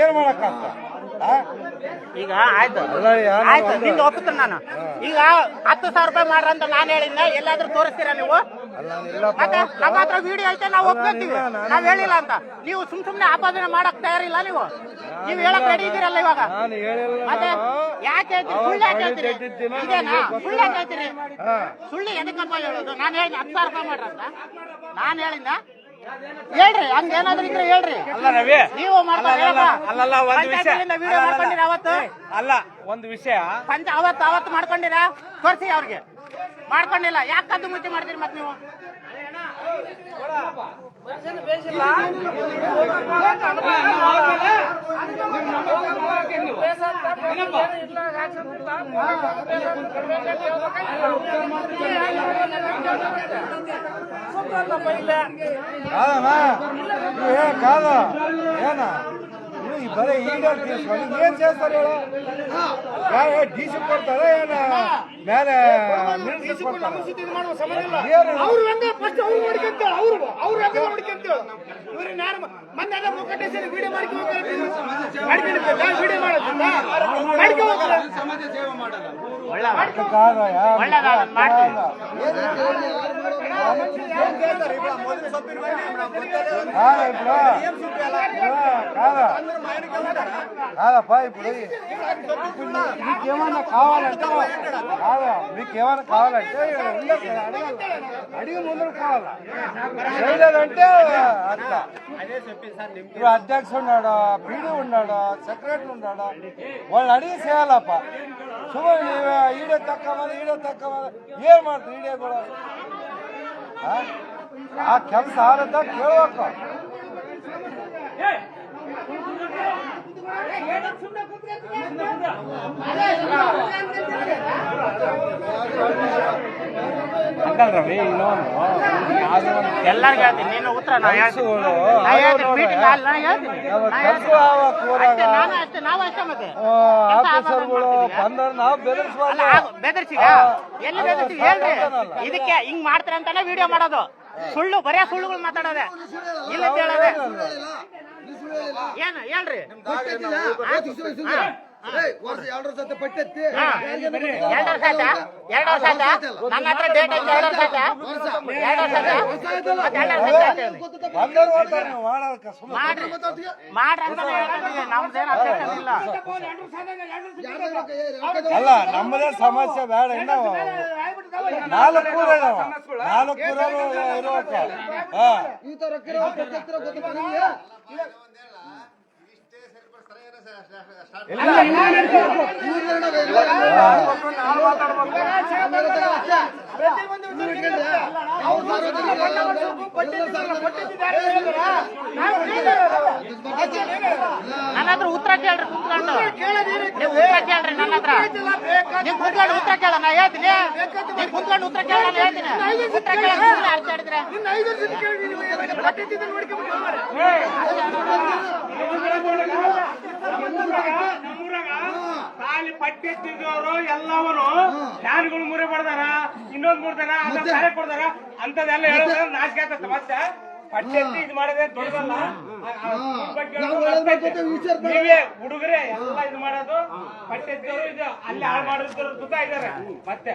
ಏನ್ ಮಾಡಕ್ಕಾಗ್ತ ಈಗ ಆಯ್ತು ಆಯ್ತು ನಿಂದು ಒಪ್ಪುತ್ತೇನೆ ನಾನು. ಈಗ 10,000 ರೂಪಾಯಿ ಮಾಡ್ರ ಅಂತ ನಾನು ಹೇಳಿದ್ನ, ಎಲ್ಲಾದ್ರೂ ತೋರಿಸ್ತೀರಾ ನೀವು? ಮತ್ತೆ ನಮ್ಮ ಹತ್ರ ವಿಡಿಯೋ ಐತೆ, ನಾವು ಒಪ್ಕೊಂತೀವಿ, ನಾವ್ ಹೇಳಿಲ್ಲ ಅಂತ. ನೀವು ಸುಮ್ನೆ ಆಪಾದನೆ ಮಾಡಕ್ ತಯಾರಿಲ್ಲ. ನೀವು ಹೇಳಕ್ ರೆಡಿ ಇದ್ದೀರಲ್ಲ ಇವಾಗ. ಮತ್ತೆ ಯಾಕೆ ಹೇಳ್ತೀರಿ? ಸುಳ್ಳು ಯಾಕೆ ಹೇಳ್ತೀರಿ? ಇದೇನಾ ಸುಳ್ಳು ಯಾಕೆ ಹೇಳ್ತೀರಿ? ಸುಳ್ಳು ಎದಕ್ಕಪ್ಪ ಹೇಳೋದು? ನಾನು ಹೇಳಿದ 10,000 ರೂಪಾಯಿ ಮಾಡ್ರ ಅಂತ ನಾನು ಹೇಳಿದ್ನ. ಹೇಳ್ರಿ, ಹಂಗೇನಾದ್ರೂ ಇದ್ರೆ ಹೇಳ್ರಿ. ಅಲ್ಲ ರವಿ, ನೀವು ವಿಡಿಯೋ ಮಾಡ್ಕೊಂಡಿರ ಅವತ್ತು? ಅಲ್ಲ, ಒಂದು ವಿಷಯ ಅವತ್ತು ಮಾಡ್ಕೊಂಡಿರಾ? ತೋರಿಸಿ ಅವ್ರಿಗೆ. ಮಾಡ್ಕೊಂಡಿಲ್ಲ, ಯಾಕೆ ಕದ್ದು ಮುಚ್ಚಿ ಮಾಡ್ತೀರಿ ಮತ್ತೆ ನೀವು? కాదు ఏనా బరే ఈడర్ తీసుకొని ఏం చేస్తారు? డీసీ కొడతారా ఏనా ಮೇಲೆ కాదప్పా, ఇప్పుడు మీకేమన్నా కావాలంటే మీకేమైనా కావాలంటే అడిగి ముందు కావాలా, చేయలేదంటే అట్లా. ఇప్పుడు అధ్యక్షుడు ఉన్నాడా, పీడీ ఉన్నాడా, సెక్రటరీ ఉన్నాడా, వాళ్ళని అడిగి చేయాలప్ప. ಸುಮ್ಮನೆ ಈಡೇ ತಕ್ಕ ಏನ್ ಮಾಡ್ತೀವಿ? ಈಡೇ ಕೂಡ ಆ ಕೆಲಸ ಆರದ್ದ ಕೇಳ್ಬೇಕು. ರವಿ, ಎಲ್ಲರಿಗೂ ಹೇಳ್ತೀನಿ, ನೀನು ಉತ್ತರ ನಾವು ಅಷ್ಟೇ. ಆಫೀಸರ್ಗಳು ಬಂದ್ರೆ ನಾವು ಬೆದರ್ಸಿಗ ಎಲ್ಲಿ ಬೆದರ್ಸಿ ಹೇಳ್ರಿ. ಇದಕ್ಕೆ ಹಿಂಗ್ ಮಾಡ್ತಾರೆ ಅಂತಾನೆ ವಿಡಿಯೋ ಮಾಡೋದು. ಸುಳ್ಳು, ಬರೇ ಸುಳ್ಳುಗಳು ಮಾತಾಡೋದೆ, ಇಲ್ಲ ಹೇಳೋದೆ. ಏನು ಹೇಳ್ರಿ? 2 ವರ್ಷ ಪಟ್ಟೆತ್ತಿ 2 ವರ್ಷ ಆಯ್ತಾ? 2 ವರ್ಷ ಆಯ್ತಾ? ನನ್ನ ಹತ್ರ ಡೇಟ್ ಐತೆ. 2 ವರ್ಷ ಆಯ್ತಾ? 2 ವರ್ಷ ಆಯ್ತಾ? ನಮ್ದೇನು ಅಭ್ಯಾಸ ಇಲ್ಲ. ಅಲ್ಲ, ನಮ್ಮದೇ ಸಮಸ್ಯೆ ಬೇಡ. ಇನ್ನು 4 ನನ್ನ ಹತ್ರ ಉತ್ತರ ಕೇಳ್ರಿ, ಕುತ್ಕೊಂಡು ನೀವು ಉತ್ತರ ಕೇಳ್ರಿ. ನನ್ನ ಹತ್ರ ನೀವು ಕುತ್ಕೊಂಡು ಉತ್ತರ ಕೇಳ, ನಾ ಹೇಳ್ತೀನಿ. ನೀವು ಕುತ್ಕೊಂಡು ಉತ್ತರ ಕೇಳ, ನಾನು ಹೇಳ್ತೀನಿ. ಉತ್ತರ ಕೇಳ ಅರ್ಥ ಹೇಳಿದ್ರೆ ಖಾಲಿ ಪಟ್ಟೆತ್ತಿದ್ದವರು ಎಲ್ಲವರು ಜ್ಞಾನಿಗಳು ಮುರಿ ಪಡ್ದಾರ, ಇನ್ನೊಂದ್ ಮೂರ್ತಾರ, ಅದ ಕೊಡ್ತಾರ ಅಂತದೆಲ್ಲ ಹೇಳಿದ್ರೆ ನಾಚಿಕೆ ಆಗ್ತದೆ. ಮತ್ತೆ ಪಟ್ಟೆತ್ತಿ ಇದು ಮಾಡಿದ್ರೆ ದೊಡ್ಡದಲ್ಲ. ನೀವೇ ಹುಡುಗರೇ ಎಲ್ಲ ಇದು ಮಾಡೋದು. ಪಟ್ಟೆತ್ತಿಯವರು ಇದು ಅಲ್ಲಿ ಹಾಳು ಮಾಡಿದ್ರು ಸುತ್ತಾ ಇದ್ದಾರೆ. ಮತ್ತೆ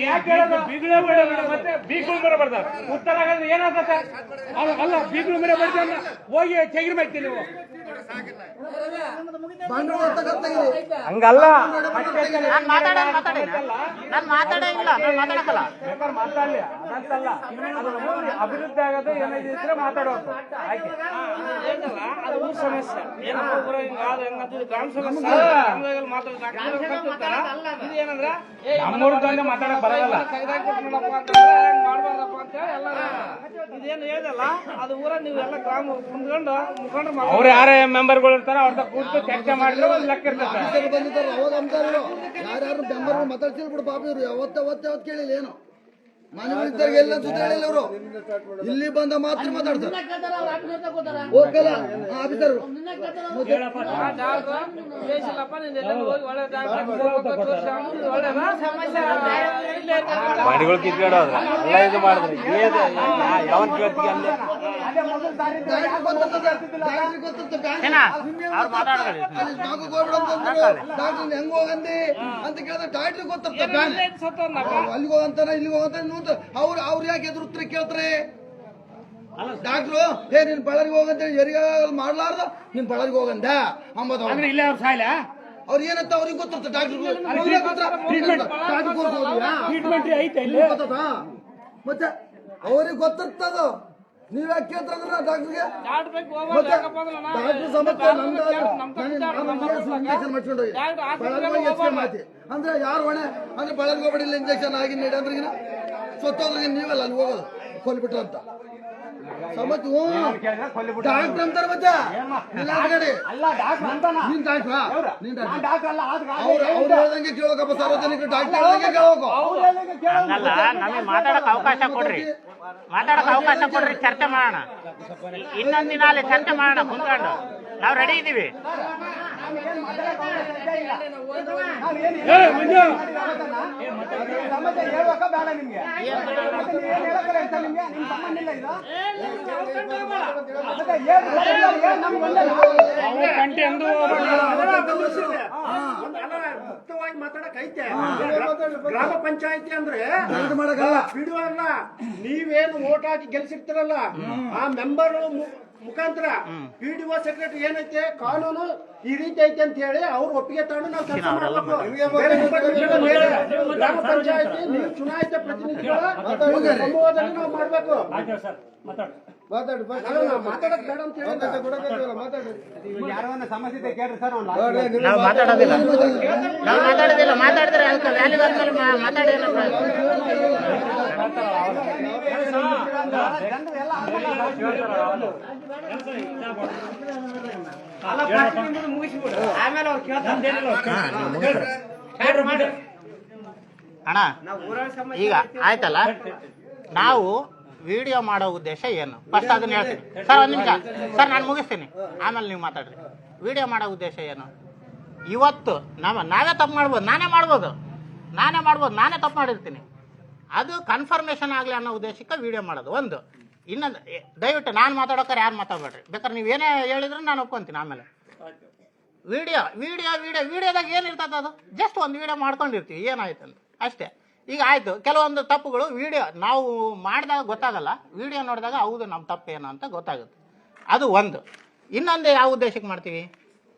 ಯಾಕೆ ಹೇಳೋದು? ಬೀಗ್ಳು ಮತ್ತೆ ಬೀಗ್ಳು ಮರ ಬರ್ತಾರೆ. ಉತ್ತರ ಆಗೋದು ಏನಾಗುತ್ತೆ? ಅಲ್ಲ, ಬೀಗ್ಳು ಮರ ಬರ್ತಾರೆ, ಹೋಗಿ ತೆಗಿರ್ ಮಾಡ್ತೀವಿ ನೀವು. ಹಂಗಲ್ಲ, ನಾನು ಮಾತಾಡೇ ಇಲ್ಲ, ನಾನು ಮಾತಾಡಕ್ಕಲ್ಲ. ಮಾತಾಡಲಿ ಅದಂತಲ್ಲ, ಅಭಿವೃದ್ಧಿ ಆಗೋದು ಏನಾದ್ರೆ ಮಾತಾಡೋದು. ಅದು ಸಮಸ್ಯೆ ಏನಂದ್ರೆ ಗ್ರಾಮ ಸಮಸ್ಯೆ ಏನಂದ್ರೆ ನಮ್ಮೂರ್ದಂಗೆ ಮಾತಾಡಕ್ ಬರಲ್ಲ. ಮಾಡ್ಬಾರ್ದಪ್ಪ ಅಂತ ಹೇಳಿ ಎಲ್ಲ ಇದೇನು ಹೇಳಿದಲ್ಲ, ಅದು ಊರ ನೀವೆಲ್ಲ ಗ್ರಾಮ ಕುಂತ್ಕೊಂಡು ಮುಖಂಡ್ರು ಅವ್ರು ಯಾರೇ ಮೆಂಬರ್ಗಳು ಇರ್ತಾರ ಅವ್ರ ಕೂತು ಚರ್ಚೆ ಮಾಡಿದ್ರೆ ಒಂದು ಲೆಕ್ಕ ಇರ್ತದೆ. ಯಾರ್ಯಾರು ಬೆಂಬರ್ ಮಾತಾಡ್ತಿಲ್ ಬಿಡು ಪಾಪ. ಇವ್ರು ಯಾವತ್ತ ಕೇಳಿಲ್ಲ ಏನು ಮನೆಗಳಿದ್ದಾಗ ಎಲ್ಲ ಅಂತ ಹೇಳಿಲ್ಲ. ಇವರು ಇಲ್ಲಿ ಬಂದ ಮಾತ್ರ ಮಾತಾಡ್ತಾರೆ. ಹೋಗಲ್ಲ ಆಫೀಸರ್ ಮಡಿಗಳು ಕಿತ್ಕೊಂಡೋದ್ರ ಎಲ್ಲ ಇದು ಮಾಡಿದ್ರೆ ಯಾವನ್ ಕೇಳ್ತೀವಿ. ಏನ ಅವ್ರು ಮಾತಾಡೋದು ಡಾಕ್ಟರ್ ಹೆಂಗ್ ಹೋಗಂದಿ ಅಂತ ಕೇಳಿದ್ರೆ ಡಾಕ್ಟ್ರಿಗೆ ಗೊತ್ತಿರ್ತದೆ ಅಲ್ಲಿಗೆ ಹೋಗಂತಾನ ಇಲ್ಲಿಗೆ ಹೋಗಂತ ಅವ್ರು ಯಾಕೆ ಎದುರು ಉತ್ತರ ಕೇಳ್ತಾರೆ ಡಾಕ್ಟ್ರು ನೀನ್ ಬಳ್ಳಾರಿಗೆ ಹೋಗಂತ ಹೆರಿಗೆ ಮಾಡ್ಲಾರ್ದ ನೀನ್ ಬಳ್ಳಾರಿಗೆ ಹೋಗಂದ ಅಂಬದು ಇಲ್ಲೇ ಅವ್ರು ಸಾಯ್ಲ ಅವ್ರು ಏನಂತ ಅವ್ರಿಗೆ ಗೊತ್ತಿರ್ತದೆ ಟ್ರೀಟ್ಮೆಂಟ್ ಐತೆ ಮತ್ತೆ ಅವ್ರಿಗೆ ಗೊತ್ತಿರ್ತದ ನೀವ್ ಯಾಕೆ ಕೇಳ್ತಾರ ಡಾಕ್ಟರ್ಗೆ ಡಾಕ್ಟರ್ ಸಮಸ್ಯೆ ಮಾತಿ ಅಂದ್ರೆ ಯಾರು ಹೊಣೆ ಅಂದ್ರೆ ಬಳ್ಳಾರಿಗೆ ಹೋಗ್ಬಿಡಿಲ್ಲ ಇಂಜೆಕ್ಷನ್ ಆಗಿ ನೀಡಿ ಅಂದ್ರೆ ಸ್ವತ್ತೋದ್ರಿಗೆ ನೀವಲ್ಲ ಅಲ್ಲಿ ಹೋಗೋದು ಕೊಲ್ಬಿಟ್ರ ಅಂತ ಸಮಸ್ಯೆ ಡಾಕ್ಟರ್ ಅಂತಾರ ಮತ್ತೆ ನೀನ್ ಡಾಕ್ಟ್ರ ಅವ್ರು ಹೇಳ್ದಂಗೆ ಕೇಳೋಕಪ್ಪ ಸಾರ್ವಜನಿಕರು ಡಾಕ್ಟರ್ ಹೇಳ್ದಂಗೆ ಕೇಳೋಕು ಹಂಗಲ್ಲ ನಮಗೆ ಮಾತಾಡಕ್ ಅವಕಾಶ ಕೊಡ್ರಿ ಚರ್ಚೆ ಮಾಡೋಣ ಇನ್ನೊಂದ್ ದಿನ ಅಲ್ಲಿ ಚರ್ಚೆ ಮಾಡೋಣ ಕುಂತ್ಕೊಂಡು ನಾವು ರೆಡಿ ಇದೀವಿ ಮುಕ್ತವಾಗಿ ಮಾತಾಡಕ್ ಐತೆ ಗ್ರಾಮ ಪಂಚಾಯತಿ ಅಂದ್ರೆ ಬಿಡುವ ಅಲ್ಲ ನೀವೇನು ಓಟ್ ಹಾಕಿ ಗೆಲ್ಸಿರ್ತೀರಲ್ಲ ಆ ಮೆಂಬರ್ ಮುಖಾಂತರ PDO ಸೆಕ್ರೆಟರಿ ಏನೈತೆ ಕಾನೂನು ಈ ರೀತಿ ಐತೆ ಅಂತ ಹೇಳಿ ಅವ್ರು ಒಪ್ಪಿಗೆ ತಗೊಂಡು ನಾವು ಕೆಲಸ ಮಾಡಬೇಕು. ಗ್ರಾಮ ಪಂಚಾಯತಿ ನೀವು ಚುನಾಯಿತ ಪ್ರತಿನಿಧಿಗಳ ಸಂವಾದದಲ್ಲಿ ನಾವು ಮಾಡ್ಬೇಕು. ಮಾತಾಡಕ್ ಬೇಡ ಅಂತ ಹೇಳಿ ನಾವು ಮಾತಾಡೋದಿಲ್ಲ ಮಾತಾಡಿದ್ರೆ ವ್ಯಾಲಿ ಬಂದ್ಮೇಲೆ ಮಾತಾಡಿದ್ರೆ ಅಣ್ಣ ಈಗ ಆಯ್ತಲ್ಲ ನಾವು ವಿಡಿಯೋ ಮಾಡೋ ಉದ್ದೇಶ ಏನು ಫಸ್ಟ್ ಅದನ್ನ ಹೇಳ್ತೀನಿ ಸರ್ ಒಂದು ನಿಮಿಷ ಸರ್ ನಾನು ಮುಗಿಸ್ತೀನಿ ಆಮೇಲೆ ನೀವು ಮಾತಾಡ್ರಿ ವಿಡಿಯೋ ಮಾಡೋ ಉದ್ದೇಶ ಏನು ಇವತ್ತು ನಾವೇ ತಪ್ಪು ಮಾಡ್ಬೋದು ನಾನೇ ತಪ್ಪು ಮಾಡಿರ್ತೀನಿ ಅದು ಕನ್ಫರ್ಮೇಷನ್ ಆಗಲಿ ಅನ್ನೋ ಉದ್ದೇಶಕ್ಕೆ ವಿಡಿಯೋ ಮಾಡೋದು ಒಂದು ಇನ್ನೊಂದು ದಯವಿಟ್ಟು ನಾನು ಮಾತಾಡೋಕ್ರೆ ಯಾರು ಮಾತಾಡ್ಬೇಡ್ರಿ ಬೇಕಾದ್ರೆ ನೀವೇನೇ ಹೇಳಿದ್ರೆ ನಾನು ಒಪ್ಕೊಂತೀನಿ ಆಮೇಲೆ ವಿಡಿಯೋದಾಗ ಏನಿರ್ತದೆ ಅದು ಜಸ್ಟ್ ಒಂದು ವಿಡಿಯೋ ಮಾಡ್ಕೊಂಡಿರ್ತೀವಿ ಏನಾಯ್ತು ಅಂತ ಅಷ್ಟೇ ಈಗ ಆಯಿತು ಕೆಲವೊಂದು ತಪ್ಪುಗಳು ವಿಡಿಯೋ ನಾವು ಮಾಡಿದಾಗ ಗೊತ್ತಾಗಲ್ಲ ವಿಡಿಯೋ ನೋಡಿದಾಗ ಹೌದು ನಮ್ಮ ತಪ್ಪೇನು ಅಂತ ಗೊತ್ತಾಗುತ್ತೆ ಅದು ಒಂದು ಇನ್ನೊಂದು ಯಾವ ಉದ್ದೇಶಕ್ಕೆ ಮಾಡ್ತೀವಿ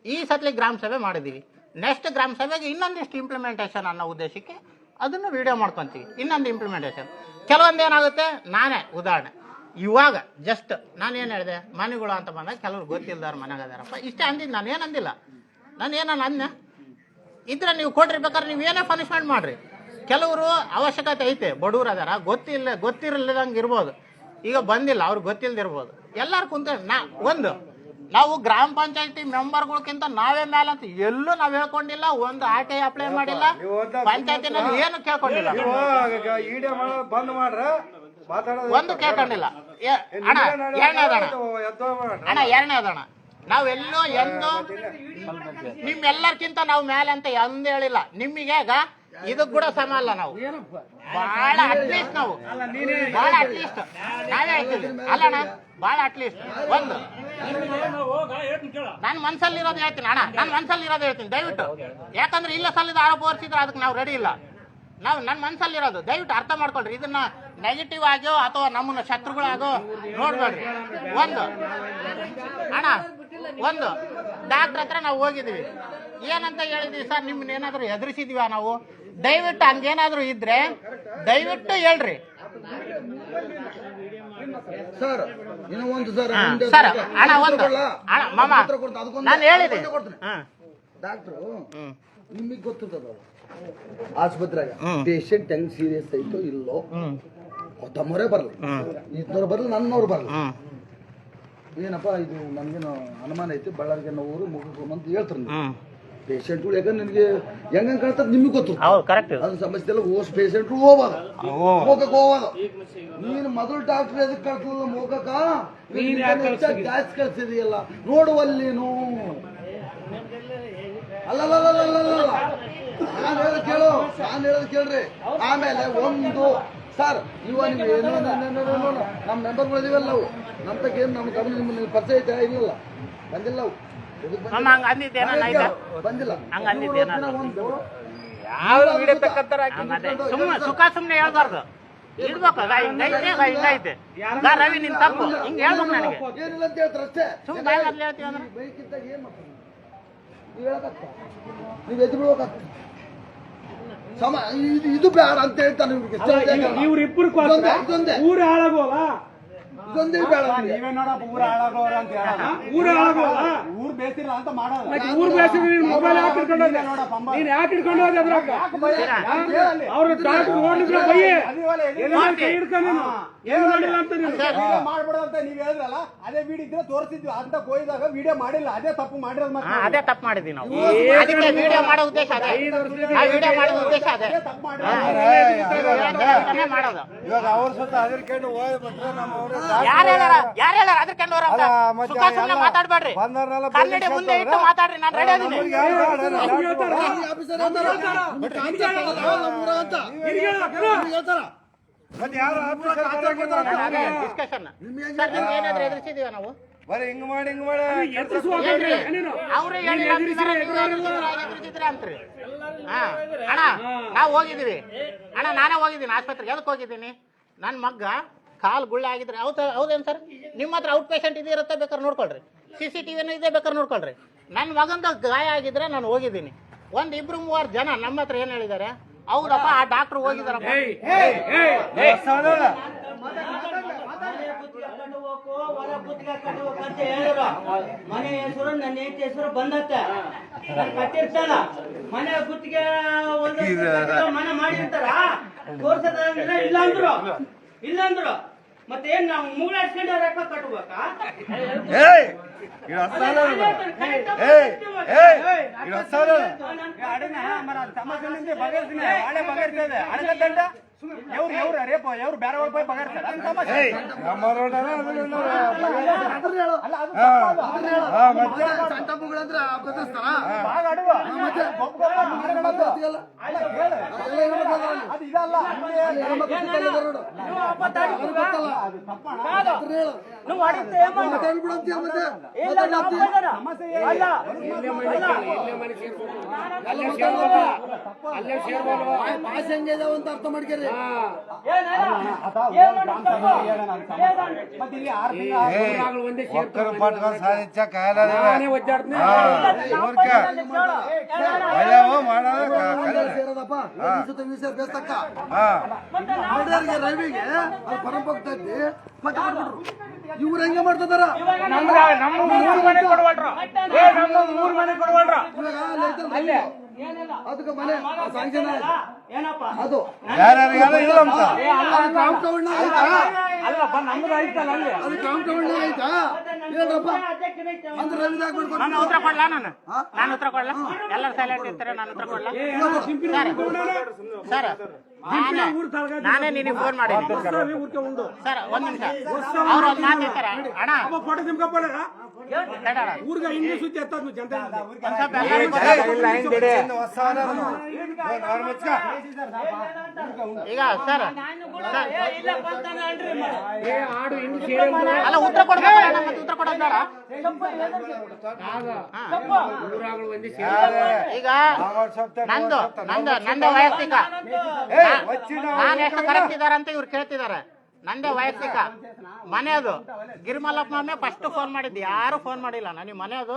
ಈ ಸತ್ಲಿ ಗ್ರಾಮ ಸಭೆ ಮಾಡಿದ್ದೀವಿ ನೆಕ್ಸ್ಟ್ ಗ್ರಾಮ ಸಭೆಗೆ ಇನ್ನೊಂದಿಷ್ಟು ಇಂಪ್ಲಿಮೆಂಟೇಷನ್ ಅನ್ನೋ ಉದ್ದೇಶಕ್ಕೆ ಅದನ್ನು ವಿಡಿಯೋ ಮಾಡ್ಕೊತೀವಿ ಇನ್ನೊಂದು ಇಂಪ್ಲಿಮೆಂಟೇಷನ್ ಕೆಲವೊಂದು ಏನಾಗುತ್ತೆ ನಾನೇ ಉದಾಹರಣೆ ಇವಾಗ ಜಸ್ಟ್ ನಾನೇನು ಹೇಳಿದೆ ಮನೆಗಳು ಅಂತ ಬಂದಾಗ ಕೆಲವ್ರು ಗೊತ್ತಿಲ್ದವ್ರು ಮನೆಗದಾರಪ್ಪ ಇಷ್ಟೇ ಅಂದಿದ್ದು ನಾನು ಏನು ಅಂದಿಲ್ಲ ನಾನು ಏನನ್ನ ಅಂದೆ ಇದ್ರೆ ನೀವು ಕೊಡ್ರಿ ಬೇಕಾದ್ರೆ ನೀವು ಏನೇ ಪನಿಷ್ಮೆಂಟ್ ಮಾಡಿರಿ ಕೆಲವರು ಅವಶ್ಯಕತೆ ಐತೆ ಬಡವ್ರು ಅದಾರ ಗೊತ್ತಿರಲಿದಂಗೆ ಇರ್ಬೋದು ಈಗ ಬಂದಿಲ್ಲ ಅವ್ರಿಗೆ ಗೊತ್ತಿಲ್ದಿರ್ಬೋದು ಎಲ್ಲರೂ ಕುಂತ ನಾವು ಗ್ರಾಮ ಪಂಚಾಯತಿ ಮೆಂಬರ್ಗಳಕ್ಕಿಂತ ನಾವೇ ಮೇಲೆ ಅಂತ ಎಲ್ಲೂ ನಾವು ಹೇಳ್ಕೊಂಡಿಲ್ಲ ಒಂದು RTI ಅಪ್ಲೈ ಮಾಡಿಲ್ಲ ಪಂಚಾಯತಿನಲ್ಲಿ ಏನು ಕೇಳ್ಕೊಂಡಿಲ್ಲ ಒಂದು ಕೇಳ್ಕೊಂಡಿಲ್ಲ ಅಣ್ಣ ಎರಡನೇದಣ್ಣ ನಾವೆಲ್ಲೋ ಎಂದು ನಿಮ್ಮೆಲ್ಲರ್ಕಿಂತ ನಾವು ಮೇಲೆ ಅಂತ ಎಂದ ಹೇಳಿಲ್ಲ ನಿಮಗೆ ಇದಕ್ ಕೂಡ ಸಮ ಅಲ್ಲ ನಾವು ಬಹಳ ಅಟ್ಲೀಸ್ಟ್ ನಾವೇ ಹೇಳ್ತೀವಿ ಅಲ್ಲಣ್ಣ ಬಹಳ ಅಟ್ಲೀಸ್ಟ್ ಒಂದು ನನ್ನ ಮನ್ಸಲ್ಲಿರೋದು ಹೇಳ್ತೀನಿ ಅಣ್ಣ ನನ್ನ ಮನ್ಸಲ್ಲಿರೋದು ಹೇಳ್ತೀನಿ ದಯವಿಟ್ಟು ಯಾಕಂದ್ರೆ ಇಲ್ಲ ಸಲ್ಲಿದ ಆರೋಪ ಹೊರಿಸಿದ್ರೆ ಅದಕ್ಕೆ ನಾವು ರೆಡಿ ಇಲ್ಲ ನನ್ನ ಮನ್ಸಲ್ಲಿರೋದು ದಯವಿಟ್ಟು ಅರ್ಥ ಮಾಡ್ಕೊಳ್ರಿ ಇದನ್ನ ನೆಗೆಟಿವ್ ಆಗೋ ಅಥವಾ ನಮ್ಮನ್ನ ಶತ್ರುಗಳಾಗೋ ನೋಡ್ಬೇಡ್ರಿ ಒಂದು ಡಾಕ್ಟರ್ ಹತ್ರ ನಾವು ಹೋಗಿದ್ದೀವಿ ಏನಂತ ಹೇಳಿದೀವಿ ಸರ್ ನಿಮ್ಮನ್ನ ಏನಾದ್ರು ಎದುರಿಸಿದೀವ ನಾವು ದಯವಿಟ್ಟು ಹಂಗೇನಾದ್ರು ಇದ್ರೆ ದಯವಿಟ್ಟು ಹೇಳ್ರಿ ಸರ್ ಸರ್ ಅಣ್ಣ ಮಾಮ ನಾನು ಹೇಳಿದೆ ಡಾಕ್ಟ್ರು ನಿಮಗೆ ಗೊತ್ತಿರ್ತದ ಆಸ್ಪತ್ರೆಗೆ ಪೇಷಂಟ್ ಹೆಂಗ್ ಸೀರಿಯಸ್ ಐತೋ ಇಲ್ಲೋ ತಮ್ಮವರೇ ಬರಲ್ಲ ಇದ್ನವ್ರು ಬರಲ್ಲ ನನ್ನವ್ರು ಬರಲ್ಲ ಏನಪ್ಪಾ ಇದು ನನ್ಗೇನು ಅನುಮಾನ ಐತಿ ಬಳ್ಳಾರಿಗೆ ಊರು ಮುಗಿಸ್ಕೊಂಬಂತ ಹೇಳ್ತಾರೆ ಪೇಷಂಟ್ಗಳು ಯಾಕಂದ್ರೆ ನಿನಗೆ ಹೆಂಗ್ ಕಾಣ್ತದ ನಿಮಗೆ ಗೊತ್ತು ಅದ್ರ ಸಮಸ್ಯೆ ಎಲ್ಲ ಪೇಷಂಟ್ಗಳು ಹೋಗೋದು ನೀನು ಮೊದಲು ಡಾಕ್ಟರ್ ಎದಕ್ ಕಳ್ಸಲ್ಲ ಹೋಗಕ್ಕ ಗ್ಯಾಸ್ ಕಳ್ಸಿದೆಯಲ್ಲ ನೋಡುವಲ್ಲೇನು ಅಲ್ಲ ನಾನು ಹೇಳೋದು ಕೇಳ್ರಿ. ಆಮೇಲೆ ಒಂದು ಸರ್ ಇವ ನೀವು ಏನು ನಮ್ಮ ಮೆಂಬರ್ಗಳು ಇದೀವಲ್ಲ ನಾವು ನಮ್ಮ ತಕ್ಕ ಏನು ನಮ್ಮ ಗಮನ ನಿಮ್ಮ ಪರಿಚಯ ಐತೆ ಇಲ್ಲ ಬಂದಿಲ್ಲ ಅವು ಮಾಮ ಹಂಗ ಅಂದಿದ್ದೇನ ಬಂದಿಲ್ಲ ಹಂಗ ಅಂದಿದ್ದೇನ ಒಂದು ಯಾವ ವಿಡಿಯೋ ತಕ್ಕಂತಾರ ಸುಮ್ಮನೆ ಸುಮ್ಮನೆ ಹೇಳ್ಬಾರ್ದು ಇಡ್ಬೇಕು ಹಿಂಗೈತೆ ರವಿ ನಿನ್ ತಪ್ಪು ಹಿಂಗ್ ಹೇಳ್ಬೇಕು ನನಗೆ ಏನಿಲ್ಲ ಅಂತ ಹೇಳ್ತಾರೆ ಅಷ್ಟೇ. ಸುಮ್ಮನೆ ಬಾಯಿ ಮೊದ್ಲು ಹೇಳ್ತೀವಿ ಅಂದ್ರೆ ಬೈಕಿದ್ದಾಗ ಏನ್ ಮಾಡ್ತಾರೆ ನೀವು ಹೇಳಕತ್ತ ನೀವು ಎದ್ದು ಬಿಡ್ಬೇಕಾಗ್ತದೆ ಇದು ಬೇಡ ಅಂತ ಹೇಳ್ತಾನೆ ಇವ್ರಿಬ್ರು ಇದೊಂದೇ ಊರು ಹಾಳಾಗೋಲ್ಲ ಇದೊಂದೇ ಬೇಡ ನೀವೇ ನೋಡಪ್ಪ ಊರ ಹಾಳಾಗೋರ ಅಂತ ಹೇಳ ಊರು ಹಾಳಾಗೋಲ್ಲ ಊರ್ ಬೇಸಿಲ್ಲ ಅಂತ ಮಾಡೋದು ಮತ್ತೆ ಊರ್ ಬೇಸಿಗೆ ನೀನ್ ಮೊಬೈಲ್ ಯಾಕೆ ಹಿಡ್ಕೊಂಡು ಹೋದೆ ನೀನ್ ಯಾಕೆ ಹಿಡ್ಕೊಂಡು ಹೋದೆ ಅದ್ರಾಗ ಅವ್ರ ಡಾಕ್ಟರ್ ನೋಡಿದ್ರೆ ಬಯ್ಯೆ ಕೈ ಹಿಡ್ಕೊಂಡು ನೀನು ಏನು ಮಾಡಿಲ್ಲ ಅಂತ ನೀನು ಮಾಡ್ಬಿಡು ಅಂತ ನೀವ್ ಹೇಳಿದ್ರಲ್ಲ ಅದೇ ವಿಡಿಯೋ ಇದ್ರೆ ತೋರಿಸಿದ್ವಿ ಅಂತ ಹೋಗಿದಾಗ ವಿಡಿಯೋ ಮಾಡಿಲ್ಲ ಅದೇ ತಪ್ಪು ಮಾಡಿರೋದು ಮತ್ತೆ ಅದೇ ತಪ್ಪು ಮಾಡಿದ್ವಿ ನಾವು ಅದಕ್ಕೆ ವಿಡಿಯೋ ಮಾಡೋ ಉದ್ದೇಶ ಅದೇ ಆ ವಿಡಿಯೋ ಮಾಡೋ ಉದ್ದೇಶ ಅದೇ ತಪ್ಪು ಮಾಡೋದು ಇವಾಗ ಅವ್ರ ಸುತ್ತ ಅದಿರ್ಕೊಂಡು ಹೋಗ್ಬಿಟ್ರೆ ನಮ್ಮ ಯಾರು ಹೇಳಾರ ಅದ್ರ ಕಂಡವ್ರ ಅಂತ ಸುಖ ಸುಮ್ಮನೆ ಮಾತಾಡ್ಬೇಡ್ರಿ ಕನ್ನಡಿ ಮುಂದೆ ಇಟ್ಟು ಮಾತಾಡ್ರಿ ನಾನು ರೆಡಿ ಅದೀನಿ ಮತ್ತೆ ಯಾರು ಡಿಸ್ಕಷನ್ ಸರ್ ನಿಮ್ಗೆ ಏನಾದ್ರು ಎದುರಿಸಿದೀವ ನಾವು ಬರೀ ಹಿಂಗ್ ಮಾಡಿ ಅವ್ರೇ ಎದುರಿಸಿದ್ರೆ ಅಂತ್ರಿ ಅಣ್ಣ ನಾವು ಹೋಗಿದ್ದೀವಿ ಅಣ್ಣ ನಾನೇ ಹೋಗಿದ್ದೀನಿ ಆಸ್ಪತ್ರೆಗೆ ಎದಕ್ಕೆ ಹೋಗಿದ್ದೀನಿ ನನ್ನ ಮಗ್ಗ ಕಾಲು ಗುಳ್ಳೆ ಆಗಿದ್ರೆ ಹೌದೇನು ಸರ್ ನಿಮ್ಮ ಹತ್ರ ಔಟ್ ಪೇಷಂಟ್ ಇದಿರುತ್ತೆ ಬೇಕಾದ್ರೆ ನೋಡ್ಕೊಳ್ರಿ CCTVನೂ ಇದೆ ಬೇಕಾದ್ರೆ ನೋಡ್ಕೊಳ್ರಿ ನನ್ನ ಮಗಂದು ಗಾಯ ಆಗಿದ್ರೆ ನಾನು ಹೋಗಿದ್ದೀನಿ ಒಂದ್ 2-3 ಜನ ನಮ್ಮ ಹತ್ರ ಏನ್ ಹೇಳಿದ್ದಾರೆ ಹೌದಪ್ಪ ಆ ಡಾಕ್ಟರ್ ಹೋಗಿದಾರಪ್ಪ ಮನೆ ಹೆಸರು ನನ್ನ ಹೆಂಡತಿ ಹೆಸರು ಬಂದತ್ತೆ ನಾನು ಕಟ್ಟಿರ್ತಾನ ಮನೆ ಗುತ್ತಿಗೆ ಮನೆ ಮಾಡಿರ್ತಾರ ತೋರ್ಸದಂದ್ರೆ ಇಲ್ಲಂದ್ರು ಮತ್ತೇನ್ ನಾವು ಮೂಗಳಾಡ್ಸ್ಕೊಂಡು ರೊಕ್ಕ ಕಟ್ಬೇಕಾ ಎವ್ರು ಬೇರೆ ಹೋಗಿ ಬಗೆರ್ತಾರೆ ಅಂತ ಅರ್ಥ ಮಾಡ್ಕೇರಿ ఒక్కరు పట్టుకొని సాధించా కాయలేమో ಸೇರೋದಪ್ಪ ಬೇಸ್ತಕ್ಕ ರವಿಗೆ ಅದು ಪರಂಪೋಗ್ತಾ ಇದ್ದಿ ಮತ್ತೆ ಮಾಡ್ಬಿಟ್ರು ಇವ್ರು ಹೆಂಗೆ ಮಾಡ್ತಿದಾರ ನಮ್ಮ ಮೂರ್ ಮನೆ ಕೊಡ್ವಲ್ರ ನಮ್ಮ 3 ಮನೆ ಕೊಡ್ವಲ್ರ ಅದಕ್ಕೆ ಮನೆ ಸಾಂಕ್ಷನ್ ಅದು ಯಾರ್ಯಾರಿಗೆಲ್ಲ ಇಲ್ಲ ಅಂತ ಕಾಂಪೌಂಡ್ ಆಯ್ತಾ ಅಲ್ಲಪ್ಪ ನಮ್ದು ಆಯ್ತಲ್ಲ ಅಲ್ಲಿ ಅದು ಕಾಂಪೌಂಡ್ ಆಯ್ತಾ ಹೇಳ್ರಪ್ಪ ಅಂದ್ರೆ ರವಿದಾಗ ಮಾಡ್ಕೊಂಡು ನಾನು ಉತ್ತರ ಕೊಡ್ಲಾ ನಾನು ಉತ್ತರ ಕೊಡ್ಲಾ ಎಲ್ಲರೂ ಸೈಲೆಂಟ್ ಇರ್ತಾರೆ ನಾನು ಉತ್ತರ ಕೊಡ್ಲಾ ಸರ್ ನಾನೇ ನಿನಗೆ ಫೋನ್ ಮಾಡಿದ್ದೀನಿ ಸರ್ ಒಂದ್ ನಿಮಿಷ ಅವ್ರು ಒಂದು ಮಾತು ಹೇಳ್ತಾರ ಅಣ್ಣ ಫೋಟೋ ಊರ್ಗ ಹಿಂದೆ ಸುದ್ದಿ ಎತ್ತದ್ ಜನತೆ ಈಗ ಸರ್ ಅಲ್ಲ ಉತ್ತರ ಕೊಡ್ಬೇಕು ಉತ್ತರ ಕೊಡೋದು ಬೇಡ ಈಗ ನಂದು ವೈಯಕ್ತಿಕ ನಾನು ಎಷ್ಟು ಕರೆಕ್ಟ್ ಇದಾರೆ ಅಂತ ಇವ್ರು ಕೇಳ್ತಿದ್ದಾರೆ ನಂದೇ ವೈಯಕ್ತಿಕ ಮನೆಯದು ಗಿರಿಮಲ್ಲಪ್ಪ ಮಾಮೆ ಫಸ್ಟ್ ಫೋನ್ ಮಾಡಿದ್ದು ಯಾರು ಫೋನ್ ಮಾಡಿಲ್ಲ ನನಗೆ ಮನೆಯದು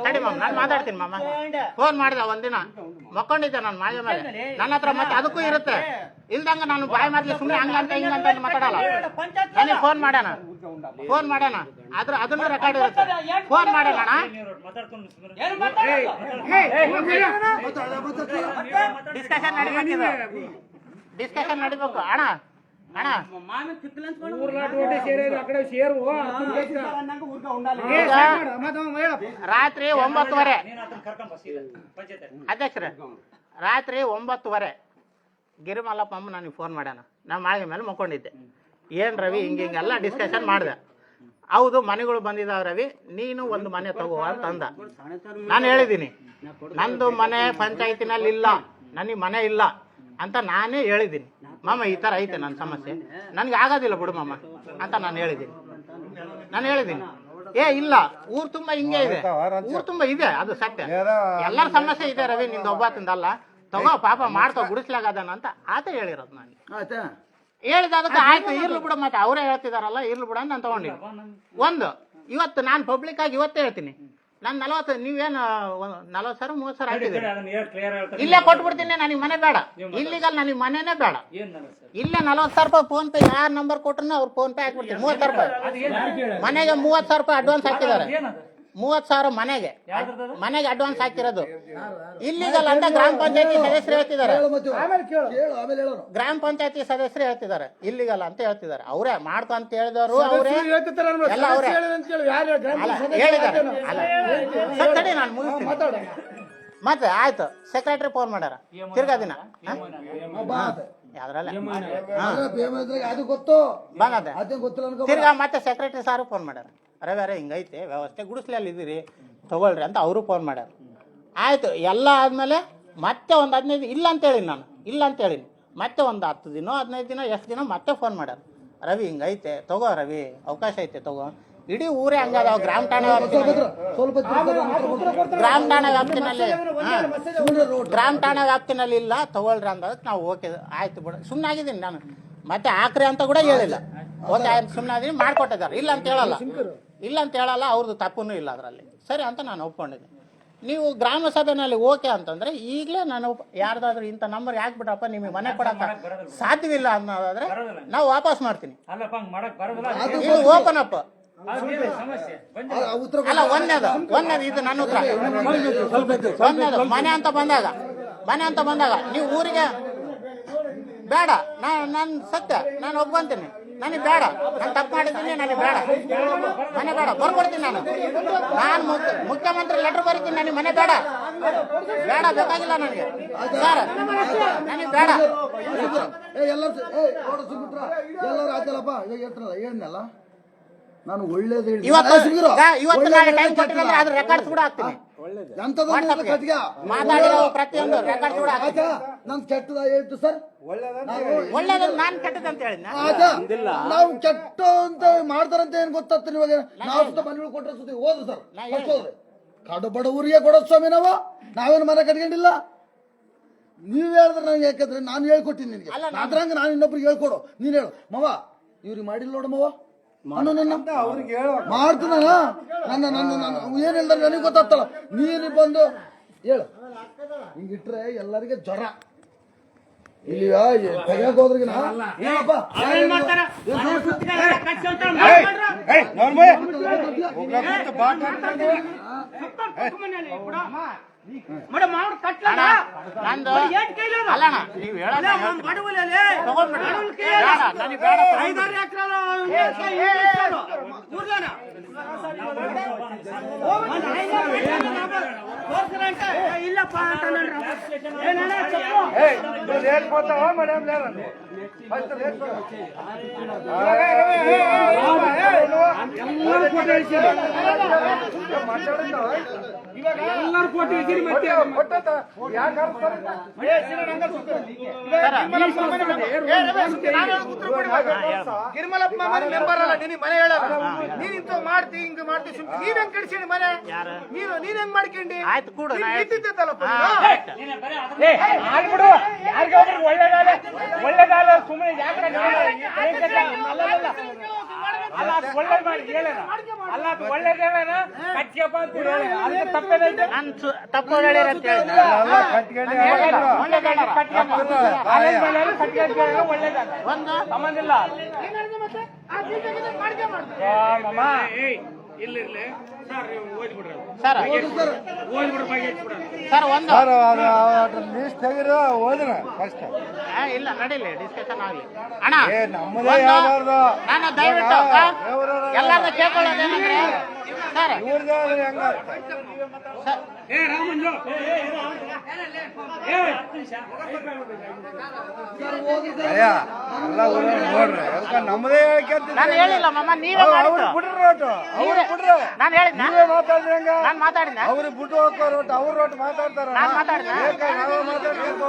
ತಡಿ ಮಾಮ ನಾನು ಮಾತಾಡ್ತೀನಿ ಮಾಮ ಫೋನ್ ಮಾಡಿದ ಒಂದಿನ ಮಕ್ಕೊಂಡಿದ್ದೆ ನಾನು ಮಾಯ ಮೇಲೆ ನನ್ನ ಹತ್ರ ಮತ್ತೆ ಅದಕ್ಕೂ ಇರುತ್ತೆ ಇಲ್ದಂಗ ನಾನು ಬಾಯಿ ಮಾಡ್ಲಿ ಸುಮ್ಮನೆ ಹಂಗಂತ ಹಿಂಗಂತ ಮಾತಾಡಲ್ಲ ನನಗೆ ಫೋನ್ ಮಾಡೋಣ ಆದ್ರೆ ಅದನ್ನು ರೆಕಾರ್ಡ್ ಇರುತ್ತೆ ಫೋನ್ ಮಾಡೋಣ ಡಿಸ್ಕಷನ್ ನಡಿಬೇಕು ಅಣ್ಣ ರಾತ್ರಿ 9:30 ಅಧ್ಯಕ್ಷರೇ ರಾತ್ರಿ 9:30 ಗಿರಿಮಲ್ಲಪ್ಪ ನನಗೆ ಫೋನ್ ಮಾಡ್ಯಾನ ನಾ ಮಾಳಿಗೆ ಮೇಲೆ ಮಕ್ಕೊಂಡಿದ್ದೆ ಏನ್ ರವಿ ಹಿಂಗೆಲ್ಲ ಡಿಸ್ಕಷನ್ ಮಾಡಿದೆ ಹೌದು ಮನೆಗಳು ಬಂದಿದ್ದಾವೆ ರವಿ, ನೀನು ಒಂದು ಮನೆ ತಗೋ ಅಂತಂದ. ನಾನು ಹೇಳಿದ್ದೀನಿ ನಂದು ಮನೆ ಪಂಚಾಯತಿನಲ್ಲಿ ಇಲ್ಲ, ನನಗೆ ಮನೆ ಇಲ್ಲ ಅಂತ ನಾನೇ ಹೇಳಿದ್ದೀನಿ. ಮಾಮ ಈ ಥರ ಐತೆ ನನ್ನ ಸಮಸ್ಯೆ, ನನಗೆ ಆಗೋದಿಲ್ಲ ಬಿಡು ಮಾಮ ಅಂತ ನಾನು ಹೇಳಿದ್ದೀನಿ. ಇಲ್ಲ ಊರು ತುಂಬ ಹಿಂಗೆ ಇದೆ, ಊರು ತುಂಬ ಇದೆ, ಅದು ಸತ್ಯ. ಎಲ್ಲರ ಸಮಸ್ಯೆ ಇದೆ ರವಿ, ನಿಂದು ಒಬ್ಬಾತಂದಲ್ಲ, ತಗೋ ಪಾಪ ಮಾಡ್ಕೋ ಗುಡಿಸ್ಲಾಗದಾನ ಅಂತ ಆತ ಹೇಳಿರೋದು ನಾನು. ಆಯ್ತಾ ಹೇಳಿದ ಅದಕ್ಕೆ ಆಯ್ತು ಇರ್ಲಿ ಬಿಡು, ಮತ್ತೆ ಅವರೇ ಹೇಳ್ತಿದಾರಲ್ಲ ಇರ್ಲಿ ಬಿಡು ಅಂತ ನಾನು ತಗೊಂಡಿನಿ. ಒಂದು ಇವತ್ತು ನಾನು ಪಬ್ಲಿಕ್ ಆಗಿ ಇವತ್ತೇ ಹೇಳ್ತೀನಿ, ನಾನು 40 ನೀವೇನು 40,000 30,000 ಹಾಕಿದ್ದೀರಿ, ಇಲ್ಲೇ ಕೊಟ್ಬಿಡ್ತೀನಿ, ನನಗೆ ಮನೆ ಬೇಡ, ಇಲ್ಲಿಗಲ್ ನನಗೆ ಮನೆನೇ ಬೇಡ. ಇಲ್ಲೇ 40,000 ರೂಪಾಯಿ ಫೋನ್ ಪೇ ಯಾರು ನಂಬರ್ ಕೊಟ್ರು ಅವ್ರು ಫೋನ್ ಪೇ ಹಾಕ್ಬಿಡ್ತೀನಿ. 30,000 ರೂಪಾಯಿ ಮನೆಗೆ 30,000 ರೂಪಾಯಿ ಅಡ್ವಾನ್ಸ್ ಹಾಕಿದ್ದಾರೆ. 30,000 ಮನೆಗೆ ಅಡ್ವಾನ್ಸ್ ಹಾಕಿರೋದು ಇಲ್ಲಿಗಲ್ ಅಂತ ಗ್ರಾಮ ಪಂಚಾಯತಿ ಸದಸ್ಯರು ಹೇಳ್ತಿದ್ದಾರೆ. ಗ್ರಾಮ ಪಂಚಾಯತಿ ಸದಸ್ಯರು ಹೇಳ್ತಿದ್ದಾರೆ ಇಲ್ಲಿಗಲ್ ಅಂತ ಹೇಳ್ತಿದ್ದಾರೆ. ಅವರೇ ಮಾಡ್ಕೊ ಅಂತ ಹೇಳಿದವರು ಅವರೇ ಎಲ್ಲ ಅವರೇ ಹೇಳಿದ್ದಾರೆ. ಸರಿ ನಾನು ಮುಗಿಸ್ತೀನಿ. ಮತ್ತೆ ಆಯ್ತು ಸೆಕ್ರೆಟರಿ ಫೋನ್ ಮಾಡ್ಯಾರ ತಿರ್ಗಾ ದಿನ ಯಾವ್ದ್ರಲ್ಲ ಅದು ಗೊತ್ತು ಬಂದದೆ. ತಿರ್ಗಾ ಮತ್ತೆ ಸೆಕ್ರೆಟರಿ ಸಾರು ಫೋನ್ ಮಾಡ್ಯಾರ, ರವಿವಾರ ಹಿಂಗೈತೆ ವ್ಯವಸ್ಥೆ ಗುಡಿಸ್ಲಲ್ಲಿ ಇದ್ದೀರಿ ತಗೊಳ್ರಿ ಅಂತ ಅವರು ಫೋನ್ ಮಾಡ್ಯಾರ. ಆಯ್ತು ಎಲ್ಲ ಆದ್ಮೇಲೆ ಮತ್ತೆ ಒಂದು 15 ಇಲ್ಲ ಅಂತೇಳಿ ನಾನು ಇಲ್ಲ ಅಂತೇಳಿನಿ. ಮತ್ತೆ ಒಂದು 10 ದಿನ 15 ದಿನ ಎಷ್ಟು ದಿನ ಮತ್ತೆ ಫೋನ್ ಮಾಡ್ಯಾರ, ರವಿ ಹಿಂಗೈತೆ ತಗೋ ರವಿ ಅವಕಾಶ ಐತೆ ತಗೋ. ಇಡೀ ಊರೇ ಹಂಗದಾವ ಗ್ರಾಮ ಠಾಣೆ ವ್ಯಾಪ್ತಿನಲ್ಲಿ ಇಲ್ಲ ತಗೊಳ್ರಿ ಅಂದದಕ್ಕೆ ನಾವು ಓಕೆ ಆಯ್ತು ಬಿಡ ಸುಮ್ಮನೆ ಆಗಿದ್ದೀನಿ ನಾನು. ಮತ್ತೆ ಆಕ್ರಿ ಅಂತ ಕೂಡ ಹೇಳಿಲ್ಲ, ಓಕೆ ಆಯ್ತು ಸುಮ್ಮನೆ ಅದೀನಿ ಮಾಡ್ಕೊಟ್ಟಿದ್ದಾರೆ. ಇಲ್ಲ ಅಂತ ಹೇಳಲ್ಲ ಅವ್ರದ್ದು ತಪ್ಪೂ ಇಲ್ಲ ಅದರಲ್ಲಿ, ಸರಿ ಅಂತ ನಾನು ಒಪ್ಕೊಂಡಿದ್ದೀನಿ. ನೀವು ಗ್ರಾಮ ಸಭೆನಲ್ಲಿ ಓಕೆ ಅಂತಂದ್ರೆ ಈಗಲೇ ನಾನು ಯಾರ್ದಾದ್ರೂ ಇಂಥ ನಂಬರ್ ಯಾಕ್ಬಿಟ್ರಪ್ಪ ನಿಮಗೆ ಮನೆ ಕೊಡಕ್ಕೆ ಸಾಧ್ಯವಿಲ್ಲ ಅನ್ನೋದಾದ್ರೆ ನಾವು ವಾಪಸ್ ಮಾಡ್ತೀನಿ. ಇದು ಓಪನ್ ಅಪ್ ಅಲ್ಲ. ಒಂದೇದು ಇದು ನನ್ನ ಉತ್ತರ. ಒಂದೇದು ಮನೆ ಅಂತ ಬಂದಾಗ ನೀವು ಊರಿಗೆ ಬೇಡ, ನಾನು ಸತ್ಯ ನಾನು ಒಪ್ಕೊಂತೀನಿ, ನನಗೆ ಬೇಡ, ನಾನು ತಪ್ಪು ಮಾಡಿದ್ದೀನಿ, ನನಗೆ ಬೇಡ ಮನೆ ಬೇಡ ಬರ್ಕೊಡ್ತೀನಿ. ನಾನು ಮುಖ್ಯಮಂತ್ರಿ ಲೆಟರ್ ಬರೀತೀನಿ, ನನಗೆ ಮನೆ ಬೇಡ ಬೇಕಾಗಿಲ್ಲ ನನಗೆ ಸರ್, ನನಗೆ ಬೇಡ. ಎಲ್ಲರೂ ಆಯ್ತಲ್ಲಪ್ಪ ಹೇಳ್ತಾರಲ್ಲ ಹೇಳಿದ್ನಲ್ಲ ನಾನು ಒಳ್ಳೇದು ಇವತ್ತು ನಾಳೆ ಟೈಮ್ ಕೊಟ್ಟಿಲ್ಲ ಅದ್ರ ರೆಕಾರ್ಡ್ಸ್ ಕೂಡ ಹಾಕ್ತೀನಿ. ಮಾತಾಡಿರೋ ಪ್ರತಿಯೊಂದು ರೆಕಾರ್ಡ್ಸ್ ಕೂಡ ಹಾಕ್ತೀನಿ. ನನ್ ಕೆಟ್ಟದ ಹೇಳ್ತು ಸರ್, ಒಳ್ಳೇದು ನಾನು ಕೆಟ್ಟದ ಅಂತ ಹೇಳಿದ್ನ. ನಾವು ಕೆಟ್ಟ ಅಂತ ಮಾಡ್ತಾರಂತ ಏನ್ ಗೊತ್ತಾಗ್ತದೆ ಇವಾಗ. ನಾವು ಸುತ್ತ ಮನೆಗಳು ಕೊಟ್ಟರೆ ಸುತ್ತ ಹೋದ್ರು ಸರ್, ಹೋದ್ರೆ ಕಾಡು ಬಡ ಊರಿಗೆ ಕೊಡೋದು ಸ್ವಾಮಿ ನಾವೇನು ಮನೆ ಕಟ್ಕೊಂಡಿಲ್ಲ. ನೀವ್ ಹೇಳಿದ್ರೆ ನಂಗೆ ಯಾಕಂದ್ರೆ ನಾನು ಹೇಳ್ಕೊಟ್ಟಿನಿ ನಿನ್ಗೆ, ಅದ್ರಂಗ ನಾನು ಇನ್ನೊಬ್ರಿಗೆ ಹೇಳ್ಕೊಡು. ನೀನ್ ಹೇಳು ಮವ ಇವ್ರಿಗೆ ಮಾಡಿಲ್ಲ ನೋಡು ಮವ ಮಾಡ್ತೀನ ಏನ್ ಹೇಳ್ದಾರೆ ನನಗೆ ಗೊತ್ತಾಗ್ತಲ್ಲ. ನೀನು ಬಂದು ಹೇಳು ಹಿಂಗಿಟ್ರೆ ಎಲ್ಲರಿಗೆ ಜ್ವರ ಇಲ್ಲಿ ತೆಗಿಯಕ್ ಹೋದ್ರಿಗಿನ ಹೇಳಪ್ಪ ಇಲ್ಲಪ್ಪ ಎಲ್ಲರೂ ಕೋಟಿ ಗಿರಿಮಲಪ್ಪ ಮೆಂಬರ್ ಅಲ್ಲ, ನಿನಗೆ ಮನೆ ಹೇಳಲ್ಲ. ನೀನ್ ಇಂತ ಮಾಡ್ತಿ ಹಿಂಗ ಮಾಡ್ತಿ ನೀನ್ ಹೆಂಗ್ ಕಳ್ಸೀನಿ ಮನೆ, ನೀನ್ ಹೆಂಗ್ ಮಾಡ್ಕೊಂಡಿ ಆಗ್ಬಿಡು. ಯಾರಿಗೊಬ್ರಿಗೆ ಒಳ್ಳೇದಾಲ ಸುಮ್ಮನೆ ಯಾಕೆ ಅಲ್ಲ ಅದು ಒಳ್ಳೇದ್ ಮಾಡಿ ಹೇಳ ಅಲ್ಲ ಅದು ಒಳ್ಳೇದೇನ ಕಟ್ಯಪ್ಪ ಅಂತ ಹೇಳಿ ಅದಕ್ಕೆ ತಪ್ಪೇನೈತೆ. ತಪ್ಪು ಹೇಳಿರ ಅಂತ ಹೇಳಿ ಒಳ್ಳೇದಾದ ಸಂಬಂಧ ಇಲ್ಲ. ಇಲ್ಲಿರ್ಲಿ ಸರ್ ಒಂದು ಲಿಸ್ಟ್ ತೆಗಿರೋ ಹೋದ್ರ ಫಸ್ಟ್ ಇಲ್ಲ ನಡೀಲಿ ಡಿಸ್ಕಷನ್ ಆಗ್ಲಿ ಅಣ್ಣ. ನಮ್ಮದೇ ಯಾವ್ದಾರ್ದು ನಾನು ದಯವಿಟ್ಟು ಎಲ್ಲಾರು ಕೇಳ್ಕೊಳ್ಳೋದೇನಂದ್ರೆ ಸರ್ ಇವ್ರದಾದ್ರೆ ಹೆಂಗ ಹೋಗಿ ಎಲ್ಲ ಊರಾಗ ನೋಡ್ರಿ ಅದಕ್ಕೆ ನಮ್ಮದೇ ನಾನು ಹೇಳಿಲ್ಲ ಮಾಮ, ನೀವೇ ಅವ್ರು ಮಾಡಿದ್ದು. ಬಿಡ್ರಿ ರೋಟು ಅವ್ರು ಬಿಡ್ರಿ ನಾನು ಹೇಳಿದ್ನ, ನೀವೇ ಮಾತಾಡ್ರಿ ಹಂಗ ನಾನು ಮಾತಾಡಿದ್ನ, ಅವ್ರಿಗೆ ಬಿಟ್ಟು ಹೋಗೋ ರೋಟ್ ಅವ್ರ ರೋಟ್ ಮಾತಾಡ್ತಾರ ನಾನ್ ಮಾತಾಡ್ದೆ? ನಾವೇ ಮಾತಾಡ್ಬೇಕು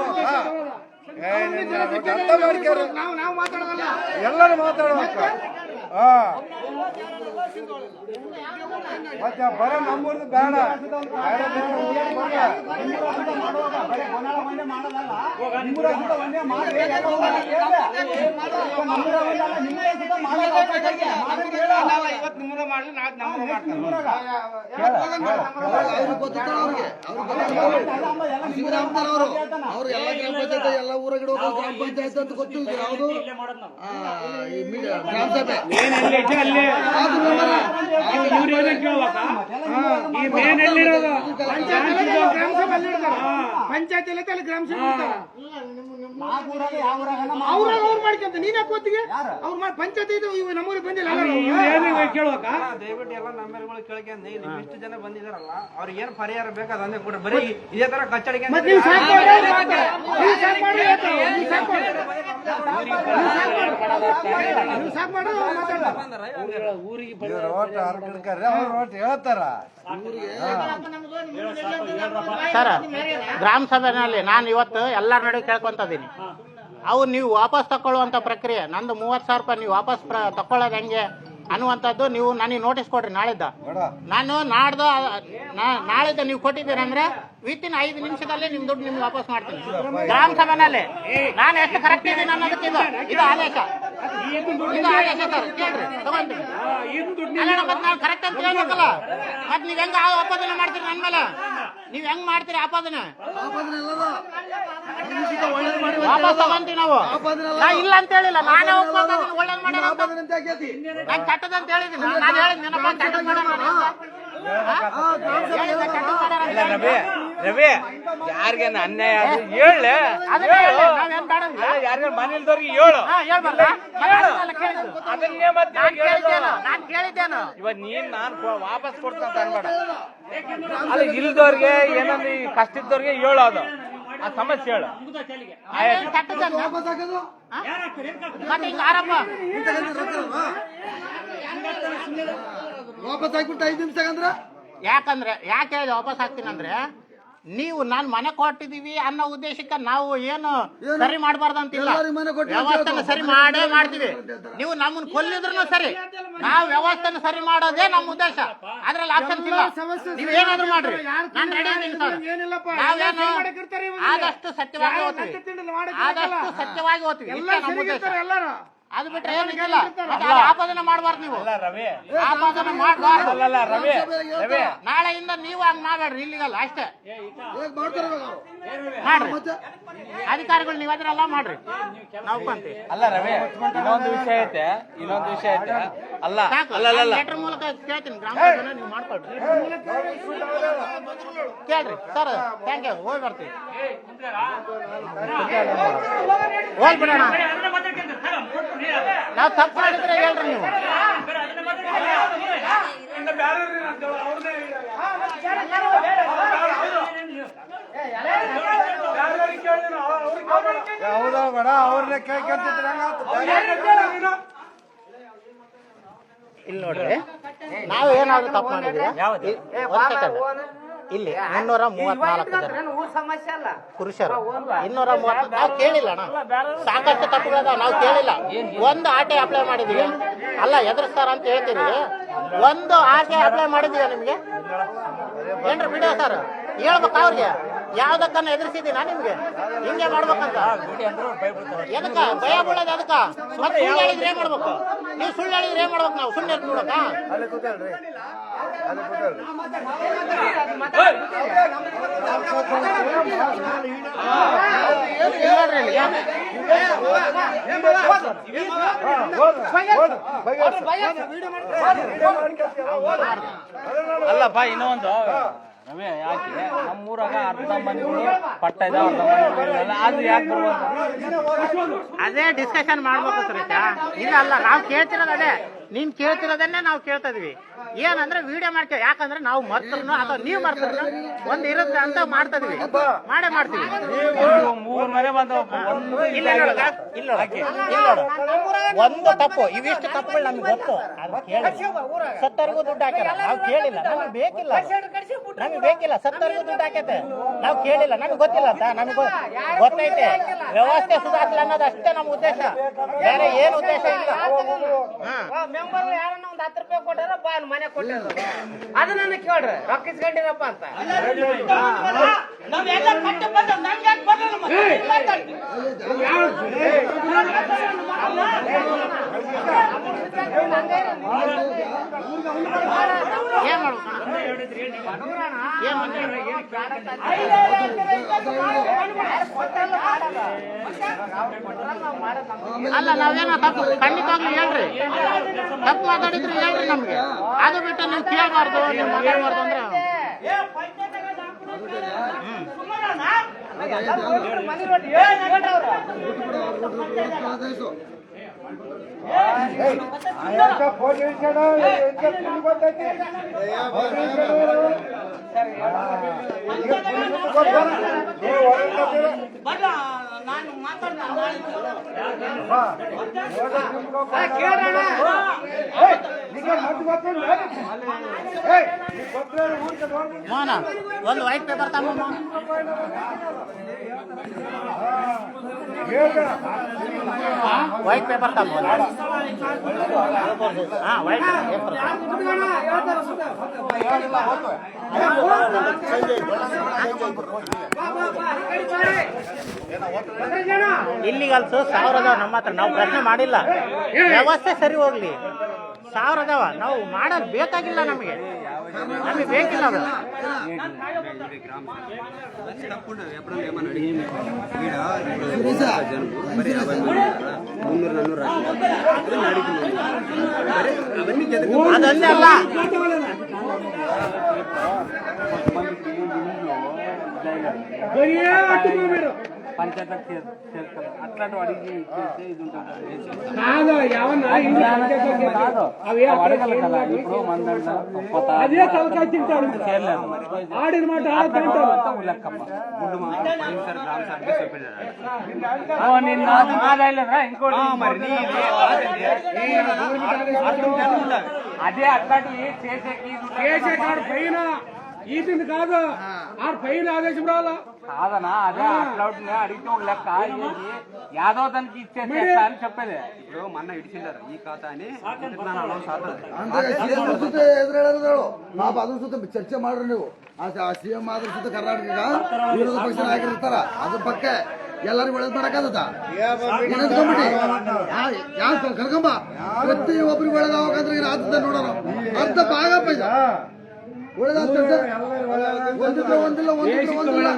ಅರ್ಥ ಮಾಡ್ಕ್ಯಾರ ನಾವು ಮಾತಾಡೋದಲ್ಲ. ಎಲ್ಲರೂ ಮಾತಾಡ್ಬೇಕು ಮತ್ತೆ ಬರ ನಮ್ಮೂರ್ದು ಬೇಡ ಇವತ್ತು ನಿಮ್ಮದ ಮಾಡ್ಲಿ, ನಾಳೆ ನಮ್ಮದ ಮಾಡ್ತಾರೆ. ಅವ್ರು ಎಲ್ಲ ಗ್ರಾಮ ಪಂಚಾಯತ್ ಎಲ್ಲ ಊರಾಗಿಡೋ ಗ್ರಾಮ ಪಂಚಾಯತ್ ಅಂತ ಗೊತ್ತು ಯಾವುದು ಗ್ರಾಮ ಸಭೆ ಪಂಚಾಯತ್ ಎಲ್ಲ ಗ್ರಾಮ ಸಭೆ ಅವ್ರು ಮಾಡ್ಕೊಂತ ನೀನ್ ಕೂತಿಗೆ ಅವ್ರು ಪಂಚಾಯತ್ ಇದು ನಮ್ಮೂರಿಗೆ ಬಂದಿಲ್ಲ ಕೇಳುವಾಗ ದಯವಿಟ್ಟು ಎಲ್ಲ ನಮ್ಮೆಲ್ಲಗಳು ಕೇಳ್ಕೊಂಡು ಇಲ್ಲಿ ಇಷ್ಟು ಜನ ಬಂದಿದಾರಲ್ಲ ಅವ್ರಿಗೆ ಏನ್ ಪರಿಹಾರ ಬೇಕು ಅದಂದೇ ಕೊಡ್ರಿ. ಬರೀ ಇದೇ ತರ ಕಚ್ಚಡಿಕೆ ರೋಟ್ ಹರ್ಕಡ್ಕರ್ರಿ ಅವ್ರ ರೋಟ್ ಹೇಳ್ತಾರ. ಸರ್, ಗ್ರಾಮ ಸಭೆನಲ್ಲಿ ನಾನು ಇವತ್ತು ಎಲ್ಲರ ನಡುವೆ ಕೇಳ್ಕೊಂತಿದ್ದೀನಿ. ಅವು ನೀವು ವಾಪಸ್ ತಗೊಳ್ಳುವಂತ ಪ್ರಕ್ರಿಯೆ, ನಂದು 30,000 ರೂಪಾಯಿ ನೀವು ವಾಪಸ್ ತಗೊಳ್ಳೋದು ಹೆಂಗೆ ಅನ್ನುವಂಥದ್ದು ನೀವು ನನಗೆ ನೋಟಿಸ್ ಕೊಡ್ರಿ ನಾಳಿದ್ದ. ನಾನು ನಾಳಿದ್ದ ನೀವು ಕೊಟ್ಟಿದ್ದೀರಂದ್ರೆ ವಿತಿನ್ 5 ನಿಮಿಷದಲ್ಲಿ ನಿಮ್ ದುಡ್ಡು ನಿಮ್ಗೆ ವಾಪಸ್ ಮಾಡ್ತೀನಿ. ಗ್ರಾಮ ಸಭೆನಲ್ಲಿ ನಾನು ಎಷ್ಟು ಕರೆಕ್ಟ್ ಇದ್ದೀನಿ ಅನ್ನೋದಕ್ಕೆ ಇದು ಆದೇಶ. ಇದು ಆದೇಶ ಸರ್, ಕೇಳ್ರಿ ತಗೊಂತೀನಿ. ಅಲ್ಲ ಮತ್ತೆ ನಾನು ಕರೆಕ್ಟ್ ಅಂತ ಹೇಳ್ಬೇಕಲ್ಲ. ಮತ್ತೆ ನೀವ್ ಹೆಂಗ ಆಪಾದನೆ ಮಾಡ್ತೀರಿ ನನ್ನ ಮೇಲೆ? ನೀವ್ ಹೆಂಗ್ ಮಾಡ್ತೀರಿ ಆಪಾದನೆ? ವಾಪಸ್ ತಗೊಂತೀವಿ ನಾವು. ನಾ ಇಲ್ಲ ಅಂತ ಹೇಳಿಲ್ಲ, ನಾನೇ ಒಳ್ಳೇದ್ ಮಾಡ್ಯಾರ ನಾನು ಚಟ್ಟದ ಅಂತ ಹೇಳಿದ್ದೀನಿ. ನಾನು ಹೇಳಿದ್ನಪ್ಪ ಚಟ್ಟದ ರವಿ ಯಾರಿಗೇನ ಅನ್ಯಾಯ ಹೇಳ ಯಾರಿಗ ಮನೇಲ್ದವ್ರಿಗೆ ಹೇಳು. ಅದನ್ನೇ ಮತ್ತೆ ನಾನು ಕೇಳಿದ್ದೇನು ಇವಾಗ ನಾನ್ ವಾಪಸ್ ಕೊಡ್ತಂತ ಅನ್ಬೇಡ. ಅಲ್ಲ ಇಲ್ದವ್ರಿಗೆ ಏನಂದ್ರೆ ಕಷ್ಟ ಇದ್ದವ್ರಿಗೆ ಹೇಳು, ಅದು ಆ ಸಮಸ್ಯೆ ಹೇಳು. ಮತ್ತೆ ಹಿಂಗ ಆರಂಭ ವಾಪಸ್ ಹಾಕ್ಬಿಟ್ಟು 5 ನಿಮಿಷ ಅಂದ್ರೆ ಯಾಕಂದ್ರೆ ಯಾಕೆ ಹೇಳಿದೆ ವಾಪಸ್ ಹಾಕ್ತೀನಿ ಅಂದ್ರೆ, ನೀವು ನಾನು ಮನೆ ಕೊಟ್ಟಿದೀವಿ ಅನ್ನೋ ಉದ್ದೇಶಕ್ಕೆ ನಾವು ಏನು ಸರಿ ಮಾಡಬಾರ್ದಂತಿಲ್ಲ. ವ್ಯವಸ್ಥೆನ ಸರಿ ಮಾಡೇ ಮಾಡ್ತೀವಿ. ನೀವು ನಮ್ಮನ್ನ ಕೊಲ್ಲಿದ್ರು ಸರಿ, ನಾವು ವ್ಯವಸ್ಥೆನ ಸರಿ ಮಾಡೋದೇ ನಮ್ಮ ಉದ್ದೇಶ. ಅದ್ರಲ್ಲಿ ಆಪ್ಷನ್ಸ್ ಇಲ್ಲ. ನೀವ್ ಏನಾದ್ರು ಮಾಡ್ರಿ, ನಾನು ರೆಡಿ ಇದ್ದೀನಿ ಸರ್. ನಾವೇನು ಆದಷ್ಟು ಸತ್ಯವಾಗಿ ಓದ್ತೀವಿ, ಆದಷ್ಟು ಸತ್ಯವಾಗಿ ಓದ್ತೀವಿ. ಇಷ್ಟೇ ನಮ್ಮ ಉದ್ದೇಶ. ಅದು ಬಿಟ್ರೆ ಏನಿಲ್ಲ. ಆಪಾದನೆ ಮಾಡಬಾರ್ದು ನೀವು, ಆಪಾದನೆ ಮಾಡಬಾರ್ದು. ನಾಳೆಯಿಂದ ನೀವು ಹಂಗ್ ಮಾಡ್ಬೇಡ್ರಿ, ಇಲ್ಲಿಗಲ್ಲ ಅಷ್ಟೇ ಮಾಡ್ರಿ. ಅಧಿಕಾರಿಗಳು ನೀವದ್ರೆಲ್ಲ ಮಾಡ್ರಿ, ನಾವು ಬಂತೀವಿ. ಅಲ್ಲ ರವಿ, ಇನ್ನೊಂದು ವಿಷಯ ಐತೆ ಅಲ್ಲ ಲೆಟರ್ ಮೂಲಕ ಕೇಳ್ತೀನಿ. ಗ್ರಾಮ ಸಭೆನ ನೀವು ಮಾಡ್ಕೊಳ್ರಿ, ಕೇಳ್ರಿ ಸರ್. Thank you. ಹೋಗಿ ಬರ್ತೀವಿ, ಹೋಗ್ಬಿಡೋಣ. ನಾವು ತಪ್ಪು ಮಾಡಿದ್ರೆ ಹೇಳ್ರಿ ನೀವು. ಹೌದಾ ಬೇಡ ಅವ್ರನ್ನೇ ಕೇಳ್ಕೊಂತಿದ್ರೆ ಇಲ್ಲಿ ನೋಡ್ರಿ, ನಾವು ಏನಾದ್ರು ತಪ್ಪು ಮಾಡಿದ್ವಿ ಇಲ್ಲಿ 234 ಸಮಸ್ಯೆ ಅಲ್ಲ ಪುರುಷರು 230. ನಾವು ಕೇಳಿಲ್ಲ ಅಣ್ಣ, ಸಾಕಷ್ಟು ತಪ್ಪುಗಳದ ನಾವು ಕೇಳಿಲ್ಲ. ಒಂದು ಆಟೆ ಅಪ್ಲೈ ಮಾಡಿದೀವಿ, ಅಲ್ಲ ಎದುರಿಸ್ತಾರ ಅಂತ ಹೇಳ್ತೀರಿ. ಒಂದು ಆಟೆ ಅಪ್ಲೈ ಮಾಡಿದೀವಿ ನಿಮ್ಗೆ ಏನ್ರಿ ವಿಡಿಯೋ ಸರ್? ಹೇಳ್ಬೇಕು ಅವ್ರಿಗೆ, ಯಾವ್ದಕ್ಕನ್ನ ಎದುರಿಸಿದೀನಾ ನಿಮ್ಗೆ ಹಿಂಗೆ ಮಾಡ್ಬೇಕಂತ? ಎದಕ್ಕ ಭಯ ಬೀಳೋದು? ಅದಕ್ಕ ಮತ್ತೆ ಸುಳ್ಳು ಹೇಳಿದ್ರೆ ಏನ್ ಮಾಡ್ಬೇಕು? ನೀವು ಸುಳ್ಳು ಹೇಳಿದ್ರೆ ಏನ್ ಮಾಡ್ಬೇಕು? ನಾವು ಸುಳ್ಳು ಹೇಳ್ಬಿಡಕ? ಅಲ್ಲಿ ಕೂತಲ್ರಿ, ಅಲ್ಲಿ ಕೂತಲ್ರಿ. ಅಲ್ಲಪ್ಪ ಇನ್ನೊಂದು ರವಿ, ಯಾಕೆ ನಮ್ಮೂರಾಗ ಅರ್ಧ ಮನೆಗಳು ಪಟ್ಟ ಇದಾವ, ಅರ್ಧ ಮನೆಗಳು ಅದು ಯಾಕೆ ಬರ್ಬೋದು? ಅದೇ ಡಿಸ್ಕಷನ್ ಮಾಡ್ಬೇಕು ಸುರೇಶ. ಇಲ್ಲ ಅಲ್ಲ, ನಾವು ಕೇಳ್ತಿರೋದು ಅದೇ. ನೀನ್ ಕೇಳ್ತಿರೋದನ್ನೇ ನಾವು ಕೇಳ್ತಾ ಇದೀವಿ. ಏನಂದ್ರೆ ವಿಡಿಯೋ ಮಾಡ್ತೇವೆ. ಯಾಕಂದ್ರೆ ನಾವು ಮರ್ತರು ಅಥವಾ ನೀವು ಮರ್ತರು ಒಂದ್ ಇರುತ್ತೆ ಅಂತ ಮಾಡ್ತಾ ಇದೀವಿ, ಮಾಡೇ ಮಾಡ್ತೀವಿ. ಮೂರ್ ಮನೆ ಬಂದವ ಇಲ್ಲ ನೋಡು, ಇಲ್ಲ ನೋಡು, ಒಂದು ತಪ್ಪು, ಇವಿಷ್ಟು ತಪ್ಪುಗಳು ನಮ್ಗೆ ಗೊತ್ತು. ಸತ್ತರಿಗೂ ದುಡ್ಡು ಹಾಕ್ಯಾರ, ನಾವು ಕೇಳಿಲ್ಲ, ನಮ್ಗೆ ಬೇಕಿಲ್ಲ, ನಮ್ಗೆ ಬೇಕಿಲ್ಲ. ಸತ್ತರಿಗೂ ದುಡ್ಡು ಹಾಕೈತೆ, ನಾವು ಕೇಳಿಲ್ಲ, ನಮ್ಗೆ ಗೊತ್ತಿಲ್ಲ ಅಂತ. ನಮ್ಗೆ ಗೊತ್ತೈತೆ ವ್ಯವಸ್ಥೆ ಸುಧಾರಿಸಲ್ಲ ಅನ್ನೋದು ಅಷ್ಟೇ ನಮ್ಮ ಉದ್ದೇಶ, ಬೇರೆ ಏನು ಉದ್ದೇಶ ಇಲ್ಲ. ಮೆಂಬರ್ ಯಾರನ್ನ ಒಂದ್ 10 ರೂಪಾಯಿ ಕೊಟ್ಟಾರ ಬಾ ಮನೆ ಕೊಟ್ಟಾರ, ಅದು ನನ್ನ ಕೇಳ್ರಿ ರೊಕ್ಕ ಇಸ್ಕೊಂಡಿರಪ್ಪ ಅಂತ. ನಾವೆಲ್ಲ ಕಟ್ಟ ಬಂದ ನಮ್ಗೆ ಯಾಕೆ ಬರಲ್ಲ ಮತ್ತೆ? ಏನ್ ಮಾಡ್ಬೇಕು? ಅಲ್ಲ, ನಾವೇನೋ ತಪ್ಪು ಖಂಡಿತವಾಗ್ಲೂ ಹೇಳ್ರಿ, ತಪ್ಪು ಮಾತಾಡಿದ್ರು ಹೇಳ್ರಿ ನಮ್ಗೆ. ಅದು ಬಿಟ್ಟು ನೀವು ಕೇಳಬಾರ್ದು, ನೀವು ಮಾತಾಡಬಾರ್ದು ಅಂದ್ರೆ ನಾನು ಮೋಹನ ಒಂದು ವೈಟ್ ಪೇಪರ್ ತಮ್ಮ, ವೈಟ್ ಪೇಪರ್ ತಮ್ಮ. ಹಾ, ವೈಟ್ ಪೇಪರ್. ಇಲ್ಲಿಗಲ್ಸ್ 1000 ಅದಾವ ನಮ್ಮ ಹತ್ರ, ನಾವು ಪ್ರಶ್ನೆ ಮಾಡಿಲ್ಲ. ವ್ಯವಸ್ಥೆ ಸರಿ ಹೋಗ್ಲಿ, 1000 ಅದಾವ, ನಾವು ಮಾಡೋದು ಬೇಕಾಗಿಲ್ಲ, ನಮಗೆ ಬೇಕಿಲ್ಲ ಅದು. ಅದೊಂದೇ ಅಲ್ಲ, పంచాయతీ చేస్తారు అట్లాంటి వాడికి ఇచ్చేస్తే ఇది ఉంటుంది. అడగల కదా ఇప్పుడు మన లెక్కమ్మ నిన్న ఇంకోటి అదే అట్లాంటివి చేసే పైన ఈతింది కాదు, ఆ పైన ఆదేశం రావాలా కాదనా? అదే అట్లా అడిగితే ఒక లెక్క యాదవ తనకి ఇచ్చేస్తే అని చెప్పేది. ఇప్పుడు మొన్న ఇడిచిండారు ఈ ఖాతా అని ಎದುರು ಪಾಪ ಅದ್ರ ಸುತ್ತ ಚರ್ಚೆ ಮಾಡ್ರಿ ನೀವು. ಆ ಸಿಎಂ ಆದ್ರ ಸುತ್ತ ಕರ್ನಾಟಕ ವಿರೋಧ ಪಕ್ಷ ನಾಯಕರು ಇರ್ತಾರ, ಅದ್ರ ಪಕ್ಕ ಎಲ್ಲರಿಗೂ ಒಳ್ಳೇದ್ ಮಾಡಕ್ಕಾಗತ್ತ? ಯಾಕೆ ಕರ್ಕೊಂಬ ಪ್ರತಿ ಒಬ್ರಿಗೆ ಒಳ್ಳೇದಾಗಂದ್ರೆ ಆತದ ನೋಡೋಣ. ಅರ್ಧ ಭಾಗ ಪೈಸ ಒಳ್ಳೇದಾಗ್ತದೆ, ಒಂದಿದ್ರೆ ಒಂದಿಲ್ಲ, ಒಂದಿದ್ರೆ ಒಂದಿಲ್ಲ.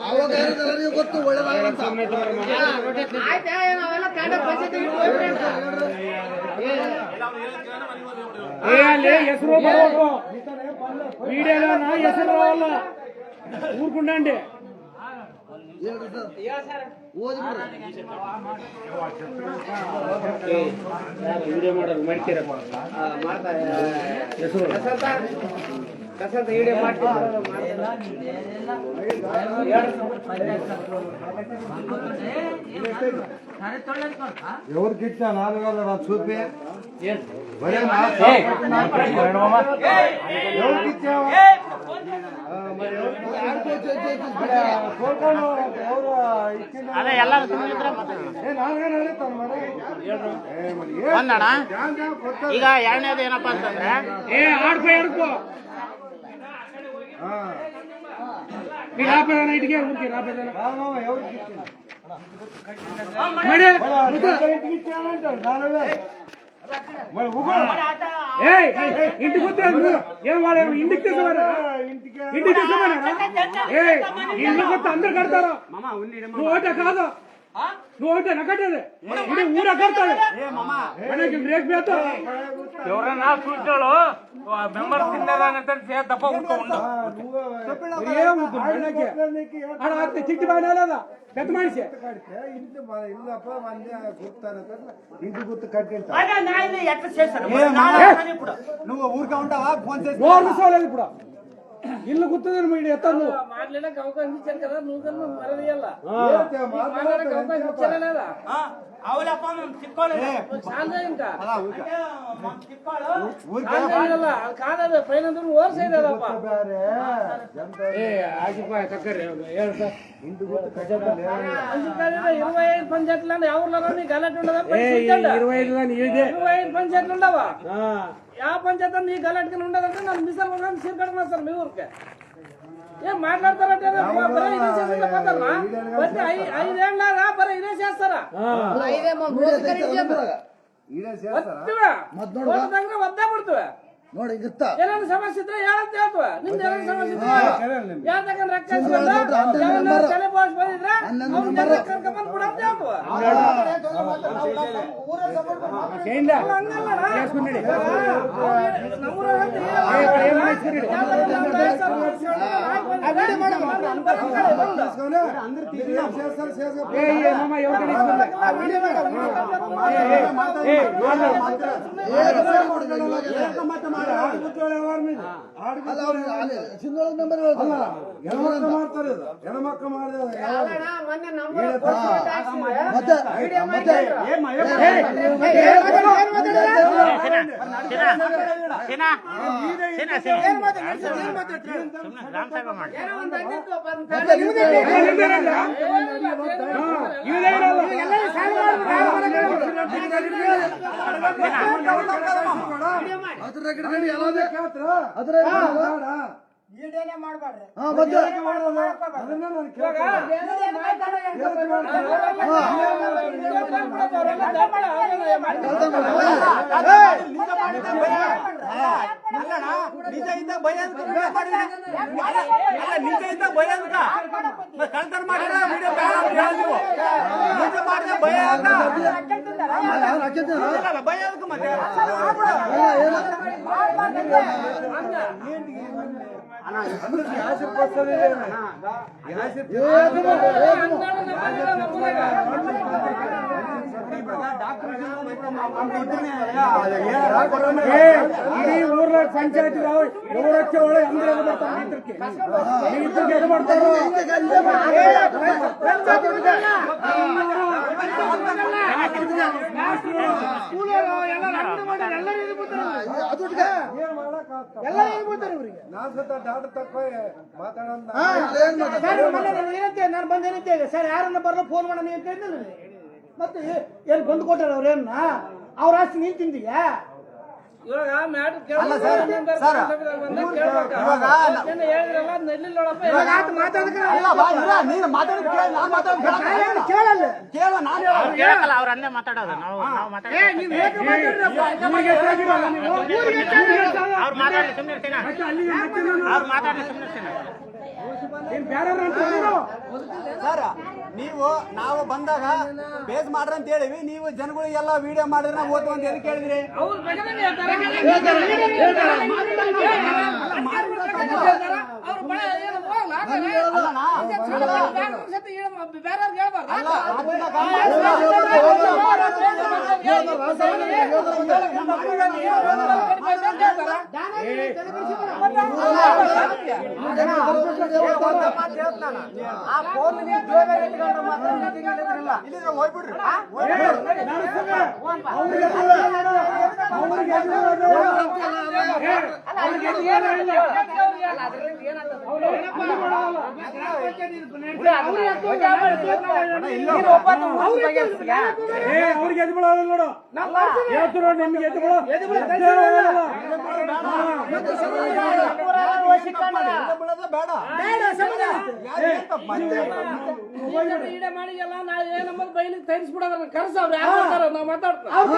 ಅವಾಗ ಎಲ್ಲರಿಗೂ ಗೊತ್ತು ಒಳ್ಳೇದಾಗಂತ. ಹೆಸರು ಬರೋದು ವಿಡಿಯೋನ ಹೆಸರು ಅಲ್ಲ ಊರ್ಕೊಂಡಂಡಿ ವಿಡಿಯೋ ಮಾಡೋದು ಮಾಡ್ತೀರಪ್ಪ, ಹೆಸರು ವಿಡಿಯೋ ಮಾಡ್ತೀರ. ఎవరికి ఇచ్చా 4 చూపి ಅದೇ ಎಲ್ಲರೂ ಒಂದಣ. ಈಗ ಎರಡನೇದು ಏನಪ್ಪಾ ಅಂತಂದ್ರೆ నైట్కి ఊరికి ఇంటికి వస్తే ఏం వాళ్ళ ఇంటికి తీసుకోమరా, ఇంటికి తీసుకోమరా? ఇంటికి వస్తే అందరు కడతారు, ఓటే కాదు. ನೋಡ್ದೆ ನಗಟ್ಟದೆ ಇಡೀ ಊರ ಕಟ್ತಾರೆ ಮನೆಗೆ ಬ್ರೇಕ್ ಬೇಕು ఎవరన్నా చూసాడు మెంబర్ తిన్నారంటే దప్ప ఉట్టుకోండు చిట్టి బాగా పెద్ద మనిషి ఇల్లప్ప మంది గుర్తారు ఇంటి గుర్తు కట్టింటా ఎట్లా చేశారు ఇప్పుడు నువ్వు ఊరికే ఉంటావా ఫోన్ చేసి గోర్మిసోలేదు ఇప్పుడు ఇల్లు గుర్తుంది మీరు ఎత్తాను మాట్లాడక అవకాశం ఇచ్చాను కదా నువ్వు కన్నా మరదియాల మాట్లాడక అవకాశం ఇచ్చారా లేదా అవులప్ప మేము చిక్కోలేదు చాలా ఇంకా కాదు పైన ఓవర్ సైడ్ అదప్ప ఆగిపోయి తగ్గరే ఇంటి గుర్తు కట్టడం 25 పంచాయతీలు ఎవరిలో గలట్ ఉండదా 25 పంచాయతీలు ఉండవా ಯಾವ పంచాయతీ నీ గలట్ ఉండదంటే నన్ను మిసల్ సీర్కడకు వస్తారు మీ ఊరికే ఏం మాట్లాడతారంటే బరే ఇదే చేస్తారా బట్టి 5 ఏళ్ళ బరే ఇదే చేస్తారా వద్దా పడుతువా ನೋಡಿ ಇರ್ತಾ ಏನಾದ್ರು ಸಮಸ್ಯೆ ಇದ್ರೆ ಹೇಳಂತ ಹೇಳ್ತವ ನಿಮ್ದು ಏನಾದ್ರು ಸಮಸ್ಯೆ ಇದ್ರೆ ಯಾತಕ್ಕ ರೊಕ್ಕ ಇಸ್ಕೊಂಡು ತಲೆ ಬೋಸ್ ಬಂದಿದ್ರೆ ಅವ್ನು ಜನ ಕರ್ಕೊಂಡ್ ಬಿಡ ಅಂತ ಹೇಳ್ತವ ಹೆಣ್ಮಕ್ಳು ಮಾಡಿದ ನಿಜ ಭಯ ನಿಜ ಭಯ ಅಂತ ಕಳ್ತನ ಮಾಡಿದ್ರೆ ವಿಡಿಯೋ ನಿಜ ಮಾಡಿದ್ರೆ ಭಯ ಅಂತ ಭಯ ಅದಕ್ಕೆ ಮತ್ತೆ ఇడీ ఊర్లో పంచాయతీ రావు ఎవరు వచ్చేవాళ్ళు అందరూ ఎగబడతారు మీ ఇద్దరికి ఎగబడతారు ಡಾಕ್ಟರ್ ತಕ್ಕೋ ಮಾತಾಡೋಣ ನಾನು ಬಂದೇನಂತೆ ಸರ್ ಯಾರನ್ನ ಬರಲ್ಲ ಫೋನ್ ಮಾಡೋಣ ಅಂತ ಹೇಳಿದ್ರೆ ಮತ್ತೆ ಏನ್ ಬಂದು ಕೊಟ್ಟಾರ ಅವ್ರೇನ ಅವ್ರ ಆಸ್ತಿ ನೀನ್ ತಿಂದೀಯಾ ಇವಾಗ ಅವ್ರನ್ನೇ ಮಾತಾಡೋದು ನಾವು ಅವ್ರು ಮಾತಾಡಿ ಸುಮ್ಮನೆ ಅವ್ರು ಮಾತಾಡಿ ಸುಮ್ಮನೆ ಸರ್ ನೀವು ನಾವು ಬಂದಾಗ ಬೇಸ್ ಮಾಡ್ರಿ ಅಂತ ಹೇಳಿವಿ ನೀವು ಜನಗಳಿಗೆಲ್ಲ ವಿಡಿಯೋ ಮಾಡಿದ್ರೆ ನಾವು ಓದ್ತು ಅಂತ ಹೇಳಿ ಕೇಳಿದ್ರಿ ಅವ್ರಿಗೆ ಎದ್ಬಿಡೋದು ನೋಡು ಹೇಳ್ತು ನೋಡಿ ನಿಮ್ಗೆ ಮಾಡಿಲ್ಲ ನಾಳೆ ನಮ್ಮಲ್ಲಿ ಬೈಲಿಗೆ ತರಿಸ್ಬಿಡೋದ್ರ ಕರ್ಸವ್ರು ಯಾರು ನಾವು ಮಾತಾಡ್ತೀವಿ ಅವ್ರ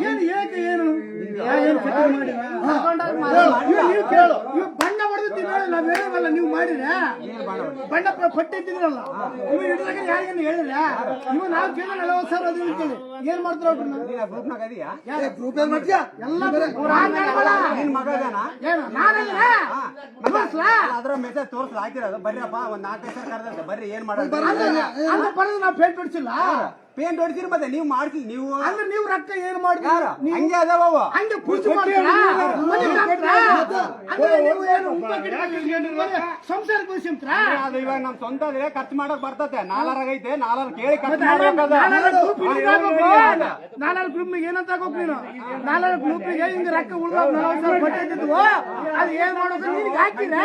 ಏನು ಏಕೆ ಏನು ನೀವು ಕೇಳು ಇವ್ ಬಣ್ಣ ಹೊಡೆದಿದ್ದೀವಿ ನಾವ್ ಹೇಳೋದಲ್ಲ ನೀವು ಮಾಡಿದ್ರೆ ಬಣ್ಣ ಕೊಟ್ಟಿದ್ದೀರಲ್ಲ ಇವ್ ಹಿಡಿದಾಗ ಯಾರಿಗೇನು ಹೇಳಿದ್ರೆ ಇವ್ ನಾವು ಕೇಳ 40,000 ಅದು ಹೇಳ್ತೀವಿ ಏನ್ ಮಾಡ್ತಾರ ಗ್ರೂಪ್ ಏನ್ ಮಾಡ್ತೀಯ ಎಲ್ಲ ಏನು ನಾನಲ್ಲ ಅದ್ರ ಮೆಸೇಜ್ ತೋರ್ಸಲ ಹಾಕಿರೋದು ಬರ್ರಪ್ಪ ಒಂದ್ 4-5 ಸಾವಿರ ಕರೆದ ಬರ್ರಿ ಏನ್ ಮಾಡೋದು ಬರೋದು ನಾವು ಪೇಂಟ್ ಹೊಡಿಸಿಲ್ಲ ಪೇಂಟ್ ಹೊಡಿಸಿರಿ ಮತ್ತೆ ನೀವು ಮಾಡ್ಸಿ ನೀವು ಅಂದ್ರೆ ನೀವು ರೊಕ್ಕ ಏನ್ ಮಾಡ್ತೀರ ಹಂಗೆ ಅದಾವ ಹಂಗೆ ಪೂಜೆ ಸಂಸಾರ ಖುಷಿಂತ್ರ ಅದು ಇವಾಗ ನಮ್ ಸ್ವಂತ ಖರ್ಚು ಮಾಡಕ್ ಬರ್ತತೆ ನಾಲ್ಕೈತೆ ನಾಲ್ಕು ಕೇಳಿ ಖರ್ಚು ಮಾಡ್ಬೇಕದ ನಾಲ್ಕು ಗ್ರೂಪ್ಗೆ ಏನಂತ ಹಾಕೋಕ್ ನೀನು 4 ಗ್ರೂಪ್ಗೆ ಹಿಂಗ ರೊಕ್ಕ ಉಳ್ದ 40,000 ಕೊಟ್ಟಿದ್ವು ಅದು ಏನ್ ಮಾಡೋದು ನಿನ್ಗೆ ಹಾಕಿರ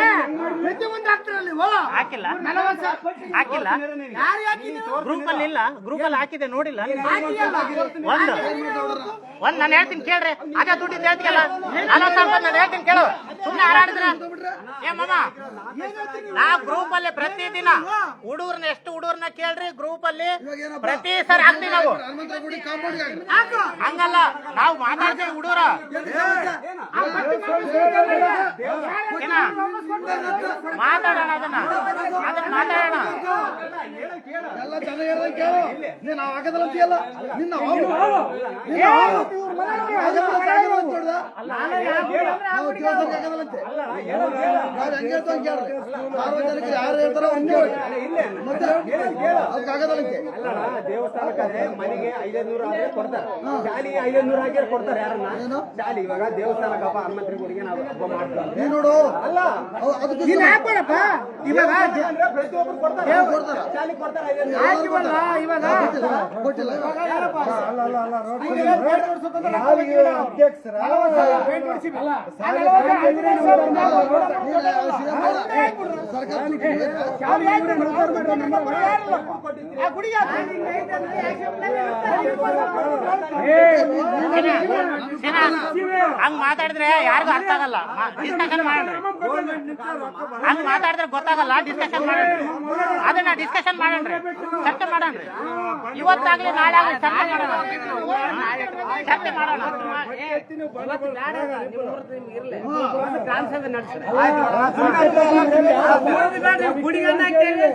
ಪ್ರತಿಯೊಂದು ಹಾಕ್ತಿರಲ್ಲ ನೀವು ಹಾಕಿಲ್ಲ 40,000 ಹಾಕಿಲ್ಲ ಯಾರು ಹಾಕಿದ್ರು ಗ್ರೂಪ್ ಅಲ್ಲಿ ಇಲ್ಲ ಗ್ರೂಪ್ ಅಲ್ಲಿ ಹಾಕಿದೆ ನೋಡಿಲ್ಲ ಒಂದ್ ನಾನು ಹೇಳ್ತೀನಿ ಕೇಳ್ರಿ ಅದೇ ದುಡ್ಡಿದ್ದು ಹೇಳ್ತೀಯಲ್ಲ 40,000 ನಾನು ಹೇಳ್ತೀನಿ ಕೇಳು ಸುಮ್ಮನೆ ಹಾರಾಡಿದ್ರ ಏ ಮಾಮ ನಾ ಗ್ರೂಪ್ ಅಲ್ಲಿ ಪ್ರತಿದಿನ ಹುಡುಗರ್ನ ಎಷ್ಟು ಹುಡುಗರ್ನ ಕೇಳ್ರಿ ಗ್ರೂಪ್ ಅಲ್ಲಿ ಪ್ರತಿ ಸರಿ ಹಾಕ್ತೀವಿ ನಾವು ಹಂಗಲ್ಲ ನಾವು ಮಾತಾಡ್ತೀವಿ ಹುಡುಗರ ಮಾತಾಡೋಣ ಅದನ್ನ ಮಾತಾಡೋಣ ಎಲ್ಲ ಜನ ಹೇಳ್ದಂಗೆ ಕೇಳು ನೀನ್ ಆಗದಲ್ಲ ಅಂತೀಯಲ್ಲ ನಿನ್ನ ಸಾರ್ವಜನಿಕರು ಯಾರು ಹೇಳ್ತಾರೋ ಮತ್ತೆ ಅದಕ್ಕಾಗದಲ್ಲಂತೆ ದೇವಸ್ಥಾನಕ್ಕಾದ್ರೆ ಮನೆಗೆ 500 ಆದ್ರೆ ಕೊಡ್ತಾರೆ ಜಾಲಿ 500 ಹಾಕಿ ಕೊಡ್ತಾರೆ ಯಾರನ್ನ ಜಾಲಿ ಇವಾಗ ದೇವಸ್ಥಾನಕ್ಕಪ್ಪ ಹನುಮಂತರಿ ಗುಡಿಗೆ ನಾವು ಹಬ್ಬ ಮಾಡ್ತಾರೆ ನೀ ನೋಡು ಅಲ್ಲ ಅದಕ್ಕೆ ಹಾಕ್ಬೇಡಪ್ಪ ಇವಾಗ ಪ್ರತಿಯೊಬ್ಬರು ಕೊಡ್ತಾರೆ ಜಾಲಿ ಕೊಡ್ತಾರೆ ಇವಾಗ ಕೊಟ್ಟಿಲ್ಲ ಅಧ್ಯಕ್ಷರ ಹಂಗ್ ಮಾತಾಡಿದ್ರೆ ಯಾರಿಗೂ ಅರ್ಥ ಆಗಲ್ಲ ಡಿಸ್ಕಷನ್ ಮಾಡ್ರಿ ಹಂಗ್ ಮಾತಾಡಿದ್ರೆ ಗೊತ್ತಾಗಲ್ಲ ಡಿಸ್ಕಷನ್ ಮಾಡ್ರಿ ಅದನ್ನ ಡಿಸ್ಕಷನ್ ಮಾಡಣ್ರಿ ಚರ್ಚೆ ಮಾಡಣ್ರಿ ಇವತ್ತಾಗ್ಲಿ ನಾಳೆ ಆಗ್ಲಿ ಚರ್ಚೆ ಮಾಡೋಣ ಚರ್ಚೆ ಮಾಡೋಣ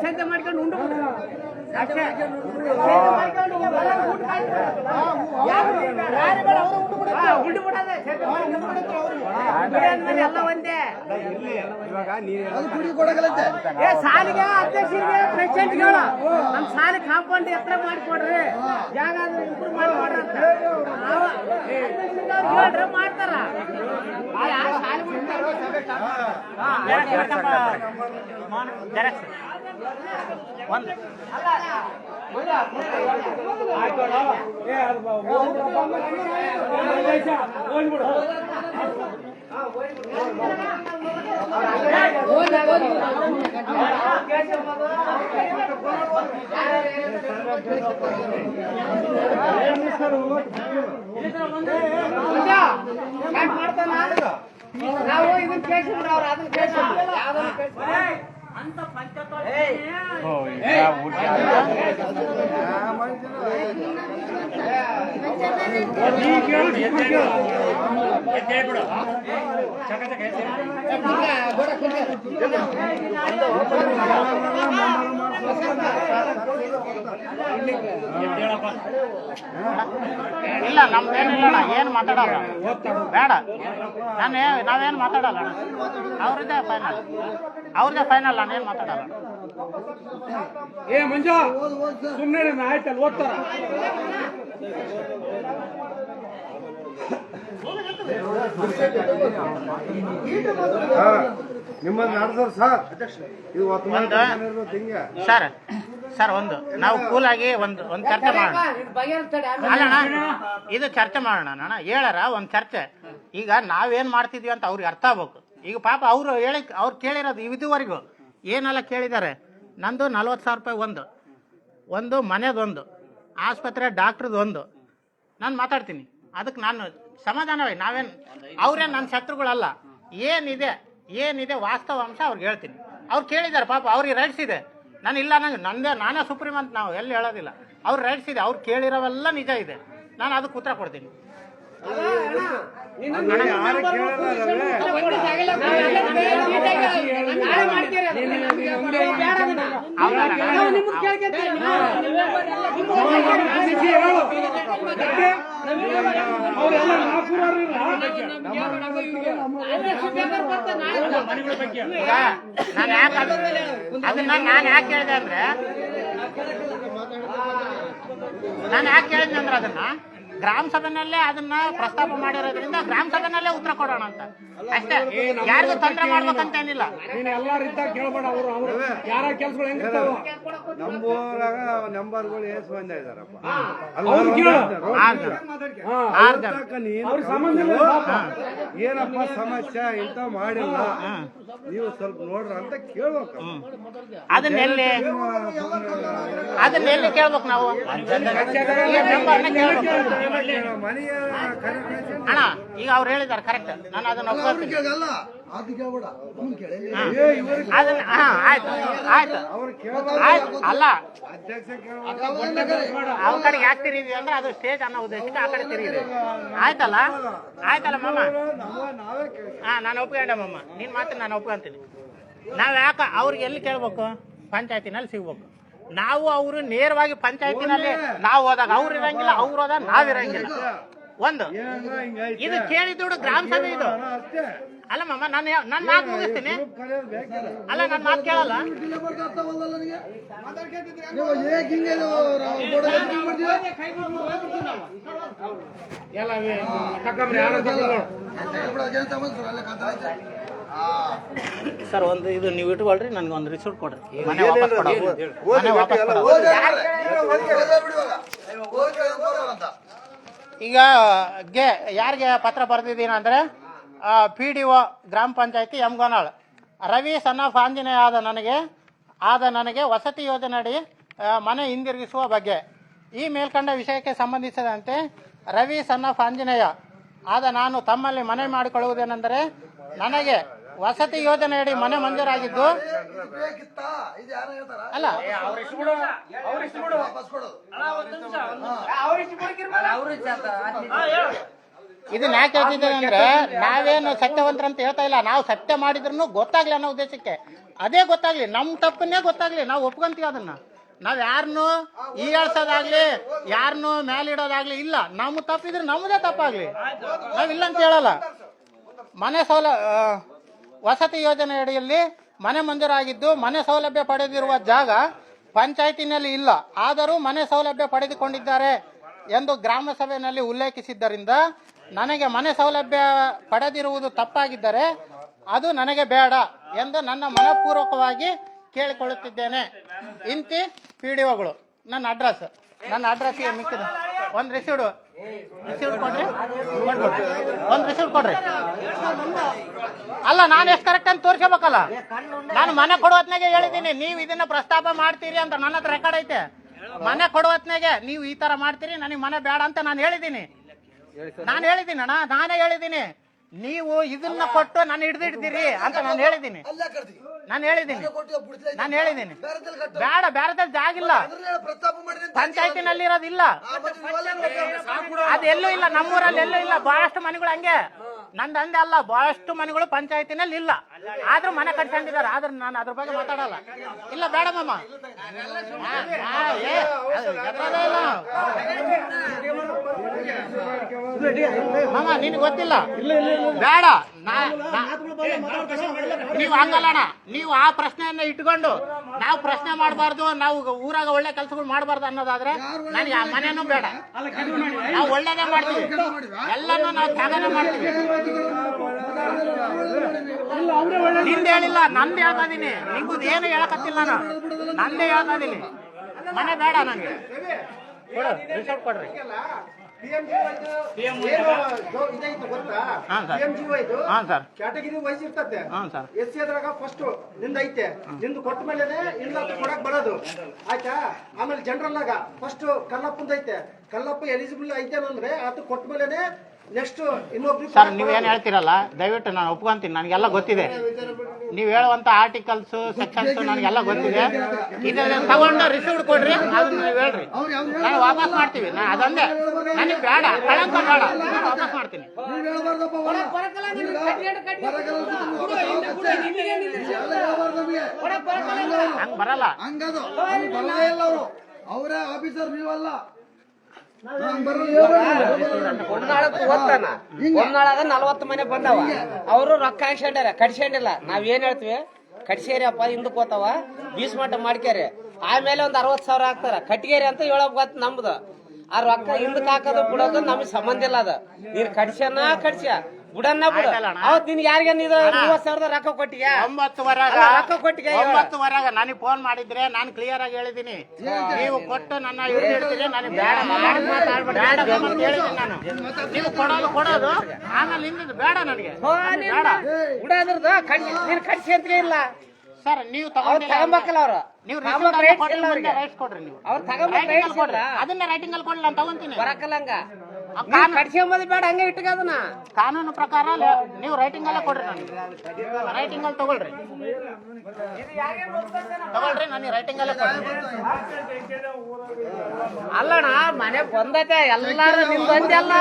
ಸಂತೆ ಮಾಡ್ಕೊಂಡು ಉಂಡು ಎಲ್ಲ ಒಂದೇ ಅದು ಕುಡಿ ಕೊಡಗಲಂತೆ ಸಾಲಿಗೆ ಅಧ್ಯಕ್ಷರಿಗೆ ಪ್ರೆಸಿಡೆಂಟ್ ಹೇಳ ನಮ್ ಸಾಲಿ ಕಾಂಪೌಂಡ್ ಎತ್ತರ ಮಾಡಿಕೊಡ್ರಿ ಜಾಗ ಇಂಪ್ರೂವ್ ಮಾಡಿ ಮಾಡ್ತಾರ ಒಂದು ನಾವು ಇದನ್ನ ಕೇಳಿಸಿದ್ರು ಅವ್ರು ಅದನ್ನ ಕೇಳಿಸಿದ್ರು ಅಂತ ಇಲ್ಲ ನಮ್ದೇನಿಲ್ಲ ಏನ್ ಮಾತಾಡಲ್ಲ ಬೇಡ ನಾವೇನ್ ಮಾತಾಡಲ್ಲ ಅವ್ರದ್ದೇ ಫೈನಲ್ ನಾನೇನ್ ಮಾತಾಡಲ್ಲ ಏ ಮಂಜ ಸುಮ್ಮನೆ ಆಯ್ತಲ್ಲ ಓದ್ತಾರ ನಿಮ್ಮನ್ನ ನಡೆದ್ರು ಸರ್ ಇದು ಸರ್ ಸರ್ ಒಂದು ನಾವು ಕೂಲಾಗಿ ಒಂದು ಚರ್ಚೆ ಮಾಡೋಣ ಅಲ್ಲಣ್ಣ ಇದು ಚರ್ಚೆ ಮಾಡೋಣ ಅಣ್ಣ ಹೇಳಾರ ಒಂದು ಚರ್ಚೆ ಈಗ ನಾವೇನ್ ಮಾಡ್ತಿದ್ವಿ ಅಂತ ಅವ್ರಿಗೆ ಅರ್ಥ ಆಗ್ಬೇಕು ಈಗ ಪಾಪ ಅವ್ರು ಅವ್ರು ಕೇಳಿರೋದು ಇದುವರೆಗೂ ಏನೆಲ್ಲ ಕೇಳಿದ್ದಾರೆ ನಂದು 40,000 ರೂಪಾಯಿ ಒಂದು ಮನೆದೊಂದು ಆಸ್ಪತ್ರೆ ಡಾಕ್ಟ್ರದ್ದು ಒಂದು ನಾನು ಮಾತಾಡ್ತೀನಿ ಅದಕ್ಕೆ ನಾನು ಸಮಾಧಾನವಾಗಿ ನಾವೇನು ಅವ್ರೇನು ನನ್ನ ಶತ್ರುಗಳಲ್ಲ ಏನಿದೆ ವಾಸ್ತವ ಅಂಶ ಅವ್ರಿಗೆ ಹೇಳ್ತೀನಿ ಅವ್ರು ಕೇಳಿದ್ದಾರೆ ಪಾಪ ಅವ್ರಿಗೆ ರೈಟ್ಸ್ ಇದೆ ನಾನು ಇಲ್ಲ ನಾನೇ ಸುಪ್ರೀಂ ಅಂತ ನಾವು ಎಲ್ಲಿ ಹೇಳೋದಿಲ್ಲ ಅವ್ರ ರೈಟ್ಸ್ ಇದೆ ಅವ್ರು ಕೇಳಿರೋವೆಲ್ಲ ನಿಜ ಇದೆ ನಾನು ಅದಕ್ಕೆ ಉತ್ತರ ಕೊಡ್ತೀನಿ ಅದನ್ನ ನಾನು ಯಾಕೆ ಹೇಳಿದೆ ಅಂದ್ರೆ ಅದನ್ನ ಗ್ರಾಮ ಸಭೆನಲ್ಲೇ ಅದನ್ನ ಪ್ರಸ್ತಾಪ ಮಾಡಿರೋದ್ರಿಂದ ಗ್ರಾಮ ಸಭೆನಲ್ಲೇ ಉತ್ತರ ಕೊಡೋಣ ಅಂತ ಅಷ್ಟೇ ಯಾರಿಗೂ ತೊಂದರೆ ಮಾಡ್ಬೇಕಂತ ಏನಿಲ್ಲ ಎಲ್ಲಾರಿದ್ದಾಗ ಕೇಳ್ಬೇಡ ಅವರು ಯಾರ ಕೆಲ್ಸಗಳು ಹೆಂಗಿರ್ತಾವ ನಮ್ಮೂರಾಗ ನಂಬರ್ಗಳು ಏಸ್ ಬಂದ ಇದಾರಪ್ಪ ಏನಪ್ಪ ಸಮಸ್ಯೆ ಇಂತ ಮಾಡಿಲ್ಲ ನೀವು ಸ್ವಲ್ಪ ನೋಡ್ರ ಅಂತ ಕೇಳ್ಬೇಕು ಅದನ್ನೆಲ್ಲಿ ಕೇಳ್ಬೇಕು ನಾವು ಅಣ್ಣ ಈಗ ಅವ್ರು ಹೇಳಿದಾರೆ ಕರೆಕ್ಟ್ ನಾನು ಅದನ್ನ ಅಲ್ಲ ಅವ್ರ ಕಡೆಗೆ ಯಾಕೆ ತಿರುಗಿದ್ವಿ ಅಂದ್ರೆ ಅದು ಸ್ಟೇಜ್ ಅನ್ನೋ ಉದ್ದೇಶಕ್ಕೆ ಆ ಕಡೆ ತಿರುಗಿದೆ ಆಯ್ತಲ್ಲ ಮಾಮ ನಾನು ಒಪ್ಕೊಂಡೆ ಮಾಮ ನೀನ್ ಮಾತ್ರ ನಾನು ಒಪ್ಕೊಂತೀನಿ ನಾವ್ ಯಾಕೆ ಅವ್ರಿಗೆ ಎಲ್ಲಿ ಕೇಳ್ಬೇಕು ಪಂಚಾಯತಿನಲ್ಲಿ ಸಿಗ್ಬೇಕು ನಾವು ಅವರು ನೇರವಾಗಿ ಪಂಚಾಯತಿನಲ್ಲಿ ನಾವು ಹೋದಾಗ ಅವ್ರು ಇರಂಗಿಲ್ಲ ಅವ್ರು ಹೋದಾಗ ನಾವಿರಂಗಿಲ್ಲ ಒಂದು ಇದು ಕೇಳಿದ್ದು ಗ್ರಾಮ ಸಭೆ ಇದು ಅಲ್ಲ ಮಾಮ ನನ್ನ ಮಾತು ಮುಗಿಸ್ತೀನಿ ಅಲ್ಲ ನನ್ನ ಮಾತು ಕೇಳಲ್ಲ ಸರ್ ಒಂದು ಇದು ನೀವು ಇಟ್ಕೊಳ್ರಿ ನನ್ಗೆ ಒಂದು ರಿಸಿಪ್ಟ್ ಕೊಡ್ರಿ ಮನೆ ವಾಪಸ್ ಈಗ ಯಾರಿಗೆ ಪತ್ರ ಬರೆದಿದ್ದೀನಿ ಅಂದ್ರೆ PDO ಗ್ರಾಮ ಪಂಚಾಯತಿ ಯಮಗೋನಾಳ್ ರವಿ ಸನ್ ಆಫ್ ಆಂಜನೇಯ ಆದ ನನಗೆ ವಸತಿ ಯೋಜನೆಯಡಿ ಮನೆ ಹಿಂದಿರುಗಿಸುವ ಬಗ್ಗೆ ಈ ಮೇಲ್ಕಂಡ ವಿಷಯಕ್ಕೆ ಸಂಬಂಧಿಸಿದಂತೆ ರವಿ ಸನ್ ಆಫ್ ಆಂಜನೇಯ ಆದ ನಾನು ತಮ್ಮಲ್ಲಿ ಮನವಿ ಮಾಡಿಕೊಳ್ಳುವುದೇನೆಂದರೆ ನನಗೆ ವಸತಿ ಯೋಜನೆಯಡಿ ಮನೆ ಮಂಜೂರಾಗಿದ್ದು ಅಲ್ಲ ಇದನ್ನ ಯಾಕೆ ಹೇಳ್ತಿದ್ದೇನೆ ಅಂದ್ರೆ ನಾವೇನು ಸತ್ಯವಂತರ ಅಂತ ಹೇಳ್ತಾ ಇಲ್ಲ ನಾವು ಸತ್ಯ ಮಾಡಿದ್ರು ಗೊತ್ತಾಗ್ಲಿ ಅನ್ನೋ ಉದ್ದೇಶಕ್ಕೆ ಅದೇ ಗೊತ್ತಾಗ್ಲಿ ನಮ್ ತಪ್ಪನ್ನೇ ಗೊತ್ತಾಗ್ಲಿ ನಾವು ಒಪ್ಕೊಂತೀವಿ ಅದನ್ನ ನಾವ್ ಯಾರನ್ನು ಹೇಳ್ಸೋದಾಗ್ಲಿ ಯಾರನ್ನು ಮೇಲಿಡೋದಾಗ್ಲಿ ಇಲ್ಲ ನಮ್ಮ ತಪ್ಪಿದ್ರೆ ನಮ್ಮದೇ ತಪ್ಪಾಗ್ಲಿ ನಾವಿಲ್ಲ ಅಂತ ಹೇಳಲ್ಲ ಮನೆ ವಸತಿ ಯೋಜನೆ ಅಡಿಯಲ್ಲಿ ಮನೆ ಮಂಜೂರಾಗಿದ್ದು ಮನೆ ಸೌಲಭ್ಯ ಪಡೆದಿರುವ ಜಾಗ ಪಂಚಾಯತಿನಲ್ಲಿ ಇಲ್ಲ ಆದರೂ ಮನೆ ಸೌಲಭ್ಯ ಪಡೆದುಕೊಂಡಿದ್ದಾರೆ ಎಂದು ಗ್ರಾಮ ಸಭೆಯಲ್ಲಿ ಉಲ್ಲೇಖಿಸಿದ್ದರಿಂದ ನನಗೆ ಮನೆ ಸೌಲಭ್ಯ ಪಡೆದಿರುವುದು ತಪ್ಪಾಗಿದ್ದರೆ ಅದು ನನಗೆ ಬೇಡ ಎಂದು ನನ್ನ ಮನಪೂರ್ವಕವಾಗಿ ಕೇಳಿಕೊಳ್ಳುತ್ತಿದ್ದೇನೆ ಇಂತಿ PDOಗಳು ನನ್ನ ಅಡ್ರೆಸ್ಗೆ ಮಿಕ್ಕಿದ ಒಂದು ರಿಸೀವ್ಟ್ ಕೊಡ್ರಿ ಒಂದು ರಿಸೀವ್ಟ್ ಕೊಡ್ರಿ ಅಲ್ಲ ನಾನು ಎಷ್ಟು ಕರೆಕ್ಟ್ ಅಂತ ತೋರಿಸಬೇಕಲ್ಲ ನಾನು ಮನೆ ಕೊಡುವತ್ನಾಗೆ ಹೇಳಿದ್ದೀನಿ ನೀವು ಇದನ್ನ ಪ್ರಸ್ತಾಪ ಮಾಡ್ತೀರಿ ಅಂತ ನನ್ನ ಹತ್ರ ರೆಕಾರ್ಡ್ ಐತೆ ಮನೆ ಕೊಡುವತ್ನಾಗೆ ನೀವು ಈ ತರ ಮಾಡ್ತೀರಿ ನನಗೆ ಮನೆ ಬೇಡ ಅಂತ ನಾನು ಹೇಳಿದ್ದೀನಿ ಅಣ್ಣ ನಾನೇ ಹೇಳಿದ್ದೀನಿ ನೀವು ಇದನ್ನ ಕೊಟ್ಟು ನಾನು ಹಿಡಿದಿಡ್ತೀರಿ ಅಂತ ನಾನು ಹೇಳಿದ್ದೀನಿ ಬೇಡ ಬೇರೆದಲ್ಲಿ ಜಾಗಿಲ್ಲ ಪಂಚಾಯತಿನಲ್ಲಿ ಇರೋದಿಲ್ಲ ಅದೆಲ್ಲೂ ಇಲ್ಲ ನಮ್ಮೂರಲ್ಲಿ ಎಲ್ಲೂ ಇಲ್ಲ ಬಹಳಷ್ಟು ಮನೆಗಳು ಹಂಗೆ ನಂದು ಅಂದೆ ಅಲ್ಲ ಬಹಳಷ್ಟು ಮನೆಗಳು ಪಂಚಾಯತಿನಲ್ಲಿ ಇಲ್ಲ ಆದ್ರೂ ಮನೆ ಕಟ್ಕೊಂಡಿದ್ದಾರೆ ಆದ್ರೆ ನಾನು ಅದ್ರ ಬಗ್ಗೆ ಮಾತಾಡಲ್ಲ ಇಲ್ಲ ಬೇಡ ಮಾಮ ಮಾಮ ನಿನ್ಗೆ ಗೊತ್ತಿಲ್ಲ ಬೇಡ ನೀವು ಹಂಗಲ್ಲಣ್ಣ, ನೀವು ಆ ಪ್ರಶ್ನೆಯನ್ನ ಇಟ್ಕೊಂಡು ನಾವು ಪ್ರಶ್ನೆ ಮಾಡಬಾರ್ದು, ನಾವು ಊರಾಗ ಒಳ್ಳೆ ಕೆಲಸಗಳು ಮಾಡಬಾರ್ದು ಅನ್ನೋದಾದ್ರೆ ನನಗೆ ಆ ಮನೆನೂ ಬೇಡ. ನಾವು ಒಳ್ಳೇದೇ ಮಾಡ್ತೀವಿ, ಎಲ್ಲನೂ ನಾವು ತ್ಯಾಗನೇ ಮಾಡ್ತೀವಿ. ನಿಂದ ಹೇಳಿಲ್ಲ, ನಂದು ಹೇಳ್ತಾ ಇದೀನಿ, ನಿಂದು ಏನು ಹೇಳಕತ್ತಿಲ್ಲ ನಾನು, ನಂದೇ ಹೇಳ್ತಾ ಇದೀನಿ. ಮನೆ ಬೇಡ ನನಗೆ, ಕೊಡು ರಿಸಲ್ಟ್ ಕೊಡ್ರಿ. ಕ್ಯಾಟಗಿರಿ ವೈಸ್ ಇರ್ತದೆ. ಸರ್ SC ಅದ್ರಾಗ ಫಸ್ಟ್ ನಿಂದ ಐತೆ, ನಿಂದು ಕೊಟ್ಟ ಮೇಲೆ ಇಲ್ಲ ಕೊಡಕ್ ಬರೋದು ಆಯ್ತಾ. ಆಮೇಲೆ ಜನರಲ್ ಆಗ ಫಸ್ಟ್ ಕಲ್ಲಪ್ಪಂದ ಐತೆ, ಕಲ್ಲಪ್ಪ ಎಲಿಜಿಬಲ್ ಐತೆ ಅಂದ್ರೆ ಅದು ಕೊಟ್ಟ ಮೇಲೆನೆ ನೆಕ್ಸ್ಟ್ ಇನ್ನೊಬ್ರು. ಸರ್ ನೀವೇನು ಹೇಳ್ತೀರಲ್ಲ ದಯವಿಟ್ಟು ನಾನು ಒಪ್ಕೊಂತೀನಿ, ನನಗೆಲ್ಲ ಗೊತ್ತಿದೆ. ನೀವು ಹೇಳುವಂತ ಆರ್ಟಿಕಲ್ಸ್ ಸೆಕ್ಷನ್ಸ್ ನನಗೆಲ್ಲ ಗೊತ್ತಿದೆ. ಇದನ್ನ ತಗೊಂಡು ರಿಸೀವ್ಡ್ ಕೊಡ್ರಿ, ಅದನ್ನ ನೀವು ಹೇಳ್ರಿ, ನಾನು ವಾಪಸ್ ಮಾಡ್ತೀವಿ. ನಾನು ಅದಂದೆ, ನನಗೆ ಬೇಡ, ಕಳಂಕ ಬೇಡ, ವಾಪಸ್ ಮಾಡ್ತೀನಿ. ಹಂಗ್ ಬರಲ್ಲ. ಅವರೇ ಆಫೀಸರ್ ನೀವಲ್ಲ. ಹೊನ್ನಾಳಾಗ 40 ಮನೆ ಬಂದವ, ಅವರು ರೊಕ್ಕ ಹಾಕ್ಸ್ಕೊಂಡಾರ, ಕಟ್ಸ್ಕೊಂಡಿಲ್ಲ. ನಾವ್ ಏನ್ ಹೇಳ್ತೀವಿ, ಕಟ್ಸ್ಯಾರಪ್ಪ ಹಿಂದಕ್ ಹೋತಾವ, ಬೀಸ್ ಮಟ್ಟ ಮಾಡ್ಕ್ಯಾರಿ, ಆಮೇಲೆ ಒಂದ್ 60,000 ಹಾಕ್ತಾರ, ಕಟ್ಗೇರಿ ಅಂತ ಹೇಳೋಕ್ ಗೊತ್ತ ನಮ್ದು. ಆ ರೊಕ್ಕ ಹಿಂದಕ್ ಹಾಕೋದು ಬಿಡೋದು ನಮ್ಗೆ ಸಂಬಂಧ ಇಲ್ಲ. ಅದ ನೀನ್ ಕಟ್ಸ್ಯಾನ ಕಟ್ಸ್ಯ ಬಿಡನ್ನ ಬಿಡು. ಅವತ್ ನಿನ್ ಯಾರಿಗ 30,000 ರೊಕ್ಕ ಕೊಟ್ಟಿಯ? 9:15 ನನಗೆ ಫೋನ್ ಮಾಡಿದ್ರೆ ನಾನು ಕ್ಲಿಯರ್ ಆಗಿ ಹೇಳಿದೀನಿ, ನೀವು ಕೊಟ್ಟು ನನ್ನ ಇವ್ರು ಹೇಳ್ತೀರಿ, ನನಗೆ ಬೇಡ ಅಂತ ಹೇಳಿದೀನಿ ನಾನು. ನೀವು ಕೊಡೋದು ಆಮೇಲೆ ಹಿಂದಿದ್ದು ಬೇಡ ನನಗೆ, ಬೇಡ ಬಿಡೋದ್ರದ್ದು ನೀನ್ ಕಟ್ಸಿ ಅಂತ ಇಲ್ಲ ಸರ್. ನೀವು ತಗೊಂಬಕ್ಕಲ್ಲ ಅವ್ರು, ನೀವು ರೈಟ್ಸ್ ಕೊಡ್ರಿ, ನೀವು ಅವ್ರು ತಗೊಂಡ್ರೆ ಅದನ್ನ ರೈಟಿಂಗ್ ಅಲ್ಲಿ ಕೊಡ್ಲಿ, ನಾನು ತಗೊಂತೀನಿ. ಬರಕಲ್ಲಂಗ ಕಟ್ಸ್ಕೊಂಬದ್ ಬೇಡ, ಹಂಗೆ ಇಟ್ಕ ಅದನ್ನ. ಕಾನೂನು ಪ್ರಕಾರ ನೀವು ರೈಟಿಂಗ್ ಅಲ್ಲೇ ಕೊಡ್ರಿ, ನನಗೆ ರೈಟಿಂಗ್ ಅಲ್ಲಿ ತಗೊಳ್ರಿ, ನನಗೆ ರೈಟಿಂಗ್ ಅಲ್ಲೇ ಕೊಡ್ರಿ. ಅಲ್ಲಣ್ಣ ಮನೆ ಬಂದೈತೆ, ಎಲ್ಲಾರು ನಿಮ್ದಂತೆ ಅಲ್ಲ,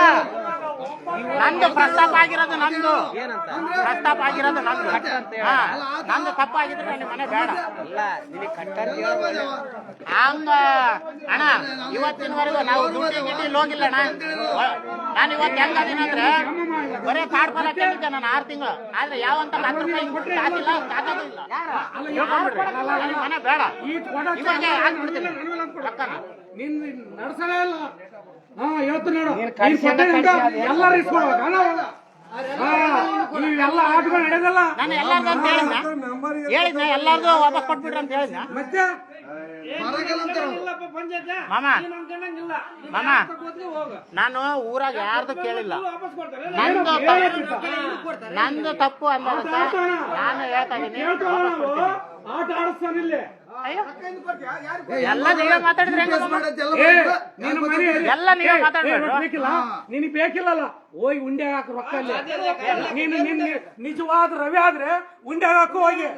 ನಂದು ಪ್ರಸ್ತಾಪ ಆಗಿರೋದು, ನಂದು ಪ್ರಸ್ತಾಪ ಆಗಿರೋದು ನಂದು. ನಂದು ತಪ್ಪಾಗಿದ್ರೆ ನನ್ನ ಮನೆ ಬೇಡ. ಅಲ್ಲ ನಿನಗೆ ಕಟ್ಟ ಹಂಗ ಅಣ್ಣ, ಇವತ್ತಿನವರೆಗೂ ನಾವು ದುಡ್ಡಿ ಹೋಗಿಲ್ಲ ಅಣ್ಣ. ನಾನು ಇವತ್ತು ಹೆಂಗದೀನಿ ಅಂದ್ರೆ ಬರೇ ಕಾಡ್ಪಾಲ ಕೇಳಿದ್ದೆ ನಾನು 6 ತಿಂಗಳು, ಆದ್ರೆ ಯಾವಂತ 10 ರೂಪಾಯಿ ಕಾಸಿಲ್ಲ, ಕಾಗೋದಿಲ್ಲ. ನನಗೆ ಮನೆ ಬೇಡ, ಇವಾಗ ಹಾಕ್ಬಿಡ್ತೀನಿ ರೊಕ್ಕನ. ನೀನ್ ನಡ್ಸಲೇ ಇಲ್ಲ. ಇವತ್ತು ನೋಡು ಎಲ್ಲರೂ ಇಸ್ಕೊಳ್ಬೇಕು, ನೀವೆಲ್ಲ ಆಟಗಳು ನಡೆದಲ್ಲ. ನಾನು ಎಲ್ಲಾರ್ದು ಅಂತ ಹೇಳಿದ್ನ ಎಲ್ಲಾರ್ದು ವಾಪಸ್ ಕೊಟ್ಬಿಡ್ರಿ ಅಂತ ಹೇಳಿದ್ನ. ಮತ್ತೆ ಮಾಮ ನಾನು ಊರಾಗ ಯಾರ್ದು ಕೇಳಿಲ್ಲ, ನಂದು ತಪ್ಪು ಅನ್ನೋದಕ್ಕೆ ನಾನು ಹೇಳ್ತಾ ಇದೀನಿ. ಆಟ ಆಡಿಸ್ತಾನಿಲ್ಲ, ಎಲ್ಲ ನೀವೇ ಮಾತಾಡಿದ್ರೆ ಎಲ್ಲ ನೀವೇ ಮಾತಾಡ್ಬೇಕಿಲ್ಲ. ನಿನಗೆ ಬೇಕಿಲ್ಲಲ್ಲ, ಹೋಗಿ ಉಂಡೆ ಹಾಕ ರೊಕ್ಕ ನೀನು ನಿಜವಾದ ರವಿ ಆದ್ರೆ ಉಂಡೆ ಹಾಕು, ಹೋಗಿ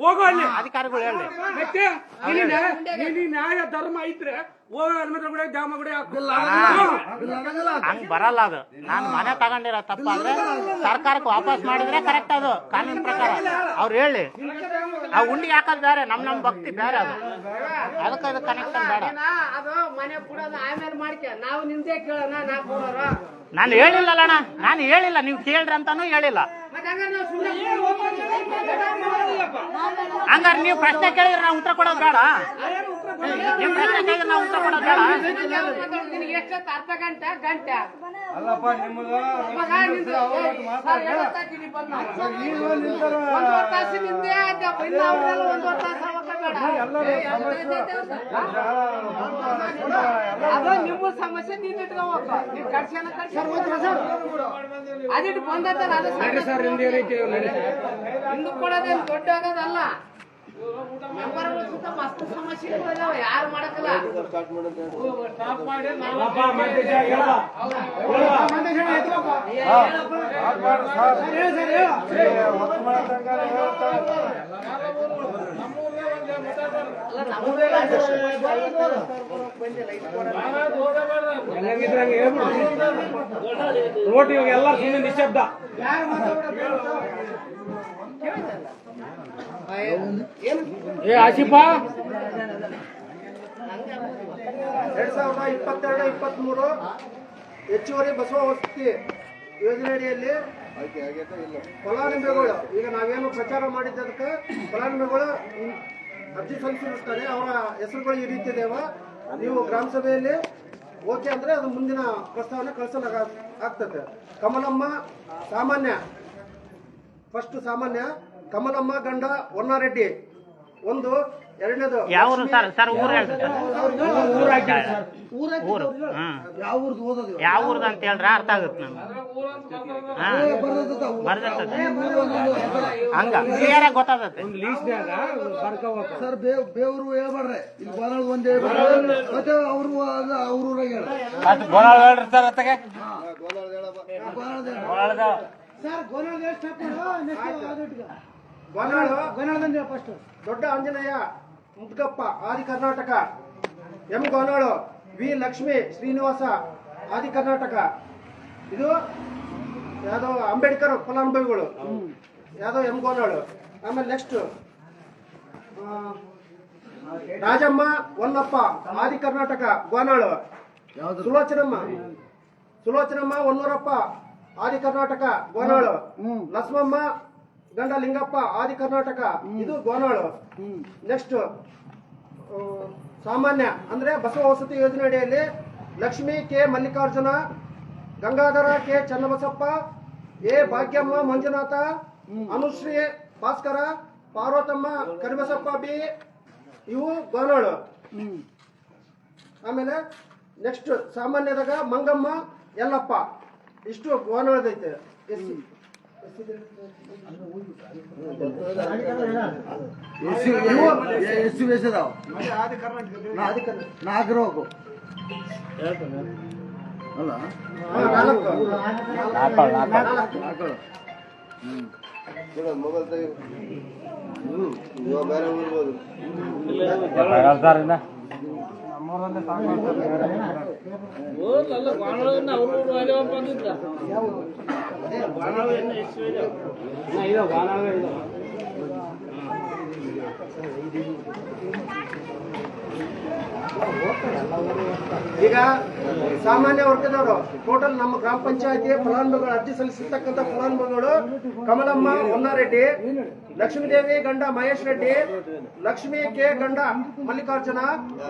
ಹೋಗು ಅಲ್ಲಿ ಅಧಿಕಾರಿಗಳು ಹೇಳಿ. ಮತ್ತೆ ನ್ಯಾಯ ಧರ್ಮ ಐತ್ರೆ ಹೋಗ ಹನುಮಂತಗುಡಿ ದ್ಯಾಮಗುಡಿ ಹಾಕಿಲ್ಲ, ಹಂಗ್ ಬರಲ್ಲ. ಅದು ನಾನು ಮನೆ ತಗೊಂಡಿರೋ ತಪ್ಪಾದ್ರೆ ಸರ್ಕಾರಕ್ಕೆ ವಾಪಸ್ ಮಾಡಿದ್ರೆ ಕರೆಕ್ಟ್, ಅದು ಕಾನೂನು ಪ್ರಕಾರ. ಅವ್ರು ಹೇಳಿ, ಆ ಉಂಡಿಗೆ ಹಾಕೋದು ಬೇರೆ, ನಮ್ ಭಕ್ತಿ ಬೇರೆ, ಅದು ಅದಕ್ಕೆ ಅದು ಕನೆಕ್ಷನ್ ಬೇಡ. ಅದು ಮನೆ ಕೊಡೋದು ಆಮೇಲೆ ಮಾಡ್ಕೆ, ನಾವು ನಿಂದೆ ಕೇಳೋಣ. ನಾನು ಹೇಳಿಲ್ಲಲ್ಲ ಅಣ್ಣ, ನಾನು ಹೇಳಿಲ್ಲ, ನೀವು ಕೇಳ್ರಿ ಅಂತಾನು ಹೇಳಿಲ್ಲ. ಹಂಗಾರೆ ನೀವು ಪ್ರಶ್ನೆ ಕೇಳಿದ್ರೆ ನಾವು ಉತ್ತರ ಕೊಡೋದು ಬೇಡ, ನೀವು ಪ್ರಶ್ನೆ ಕೇಳಿದ್ರೆ ನಾವು ಉತ್ತರ ಕೊಡೋದು ಬೇಡ. ಎಷ್ಟೊತ್ತು ಅರ್ಧ ಗಂಟೆ ಅಲ್ಲಪ್ಪ ನಿಮ್ಮದು ನಿಮ್ಮ ಸಮಸ್ಯೆ ನೀನ್ ಇಟ್ಕೋಬೇಕು. ನೀನ್ ಅದಿಟ್ಟು ಬಂದಲ್ಲ, ಹಿಂದೂ ಕೊಡೋದೇನು ದೊಡ್ಡ ಆಗೋದಲ್ಲ. ಮೆಂಬರ್ಗಳು ಸುತ್ತ ಮಸ್ತ್ ಸಮಸ್ಯೆಗಳು ಇದಾವ, ಯಾರು ಮಾಡಕ್ಕಲ್ಲ. ನೋಟ್ ಇವಾಗ ಎಲ್ಲ ಸುಮ್ಮನೆ ನಿಶಬ್ದ. ಆಸಿಫಾ 2022-23 ಹೆಚ್ಚುವರಿ ಬಸವ ವಸತಿ ಯೋಜನೆ ಅಡಿಯಲ್ಲಿ ಫಲಾನುಭವಿಗಳು ಈಗ ನಾವೇನು ಪ್ರಚಾರ ಮಾಡಿದ್ದಕ್ಕೆ ಫಲಾನುಭವಿಗಳು ಅರ್ಜಿ ಸಲ್ಲಿಸಿರ್ತಾರೆ. ಅವರ ಹೆಸರುಗಳು ಈ ರೀತಿ ಇದಾವ. ನೀವು ಗ್ರಾಮ ಸಭೆಯಲ್ಲಿ ಓಕೆ ಅಂದ್ರೆ ಅದು ಮುಂದಿನ ಪ್ರಸ್ತಾವನೆ ಕಳಿಸಲಾಗ್ತದೆ. ಕಮಲಮ್ಮ ಸಾಮಾನ್ಯ, ಫಸ್ಟ್ ಸಾಮಾನ್ಯ ಕಮಲಮ್ಮ ಗಂಡ ಹೊನ್ನಾರೆಡ್ಡಿ ಒಂದು. ಎರಡನೇದು ಯಾವ ಊರು ಸರ್? ಸರ್ ಊರು ಹೇಳ್ರಿ ಸರ್. ಊರು ಯಾವ ಊರ್ದು ಓದೋದು ಯಾವ ಊರ್ದು ಅಂತ ಹೇಳ್ರೆ ಅರ್ಥ ಆಗುತ್ತೆ ನಮ್ಗೆ. ಬರ್ದಿರ್ತದೆ ಹಂಗ ಕ್ಲಿಯರ್ ಆಗಿ ಗೊತ್ತಾಗತ್ತೆ. ಸರ್ ಬೇವ್ರು ಹೇಳ್ಬಾರ್ರೆ, ಇಲ್ಲಿ ಗೋನಾಳ್ ಒಂದ್ ಹೇಳ್ಬಾರ್ರೆ, ಮತ್ತೆ ಅವ್ರು ಅವ್ರೂರಾಗ ಹೇಳ ಅದು ಗೋನಾಳ ಹೇಳ್ರಿ ಸರ್ ಅತ್ತಗೆ ಗೋನಾಳು ದೊಡ್ಡ ಆಂಜನೇಯ ಮುದ್ಗಪ್ಪ ಆದಿ ಕರ್ನಾಟಕ. ಎಂ ಗೋನಾಳು ವಿ ಲಕ್ಷ್ಮಿ ಶ್ರೀನಿವಾಸ ಆದಿ ಕರ್ನಾಟಕ. ಇದು ಯಾವ್ದೋ ಅಂಬೇಡ್ಕರ್ ಫಲಾನುಭವಿಗಳು, ಯಾವ್ದೋ ಎಂ ಗೋನಾಳು. ಆಮೇಲೆ ನೆಕ್ಸ್ಟ್ ರಾಜಮ್ಮ ಹೊನ್ನಪ್ಪ ಆದಿ ಕರ್ನಾಟಕ ಗೋನಾಳು. ಸುಲೋಚನಮ್ಮ ಹೊನ್ನೂರಪ್ಪ ಆದಿ ಕರ್ನಾಟಕ ಗೋನಾಳು. ಲಕ್ಷ್ಮಮ್ಮ ಗಂಡ ಲಿಂಗಪ್ಪ ಆದಿ ಕರ್ನಾಟಕ, ಇದು ಗೋನಾಳು. ನೆಕ್ಸ್ಟ್ ಸಾಮಾನ್ಯ ಅಂದ್ರೆ ಬಸವ ವಸತಿ ಯೋಜನೆ ಅಡಿಯಲ್ಲಿ Lakshmi K Mallikarjuna, Gangadhara K Channabasappa, A Bhagyamma Manjunatha, Anushree Bhaskara, Parvathamma Karibasappa B, ಇವು ಗೋನಾಳು. ಆಮೇಲೆ ನೆಕ್ಸ್ಟ್ ಸಾಮಾನ್ಯದಾಗ ಮಂಗಮ್ಮ ಯಲ್ಲಪ್ಪ, ಇಷ್ಟು ಗೋನಾಳದೈತೆ. ಎಷ್ಟು ಬೇಸದಾವ ನಾಗರೋಗು ಅಲ್ಲ ಈಗ ಸಾಮಾನ್ಯ ವರ್ಗದವರು ಟೋಟಲ್ ನಮ್ಮ ಗ್ರಾಮ ಪಂಚಾಯತಿ ಫಲಾನುಭವಿಗಳು ಅರ್ಜಿ ಸಲ್ಲಿಸಿರ್ತಕ್ಕಂಥ ಫಲಾನುಭವಿಗಳು ಕಮಲಮ್ಮ ಹೊನ್ನಾರೆಡ್ಡಿ, ಲಕ್ಷ್ಮೀದೇವಿ ಗಂಡ ಮಹೇಶ್ ರೆಡ್ಡಿ, ಲಕ್ಷ್ಮೀ ಕೆ ಗಂಡ ಮಲ್ಲಿಕಾರ್ಜುನ,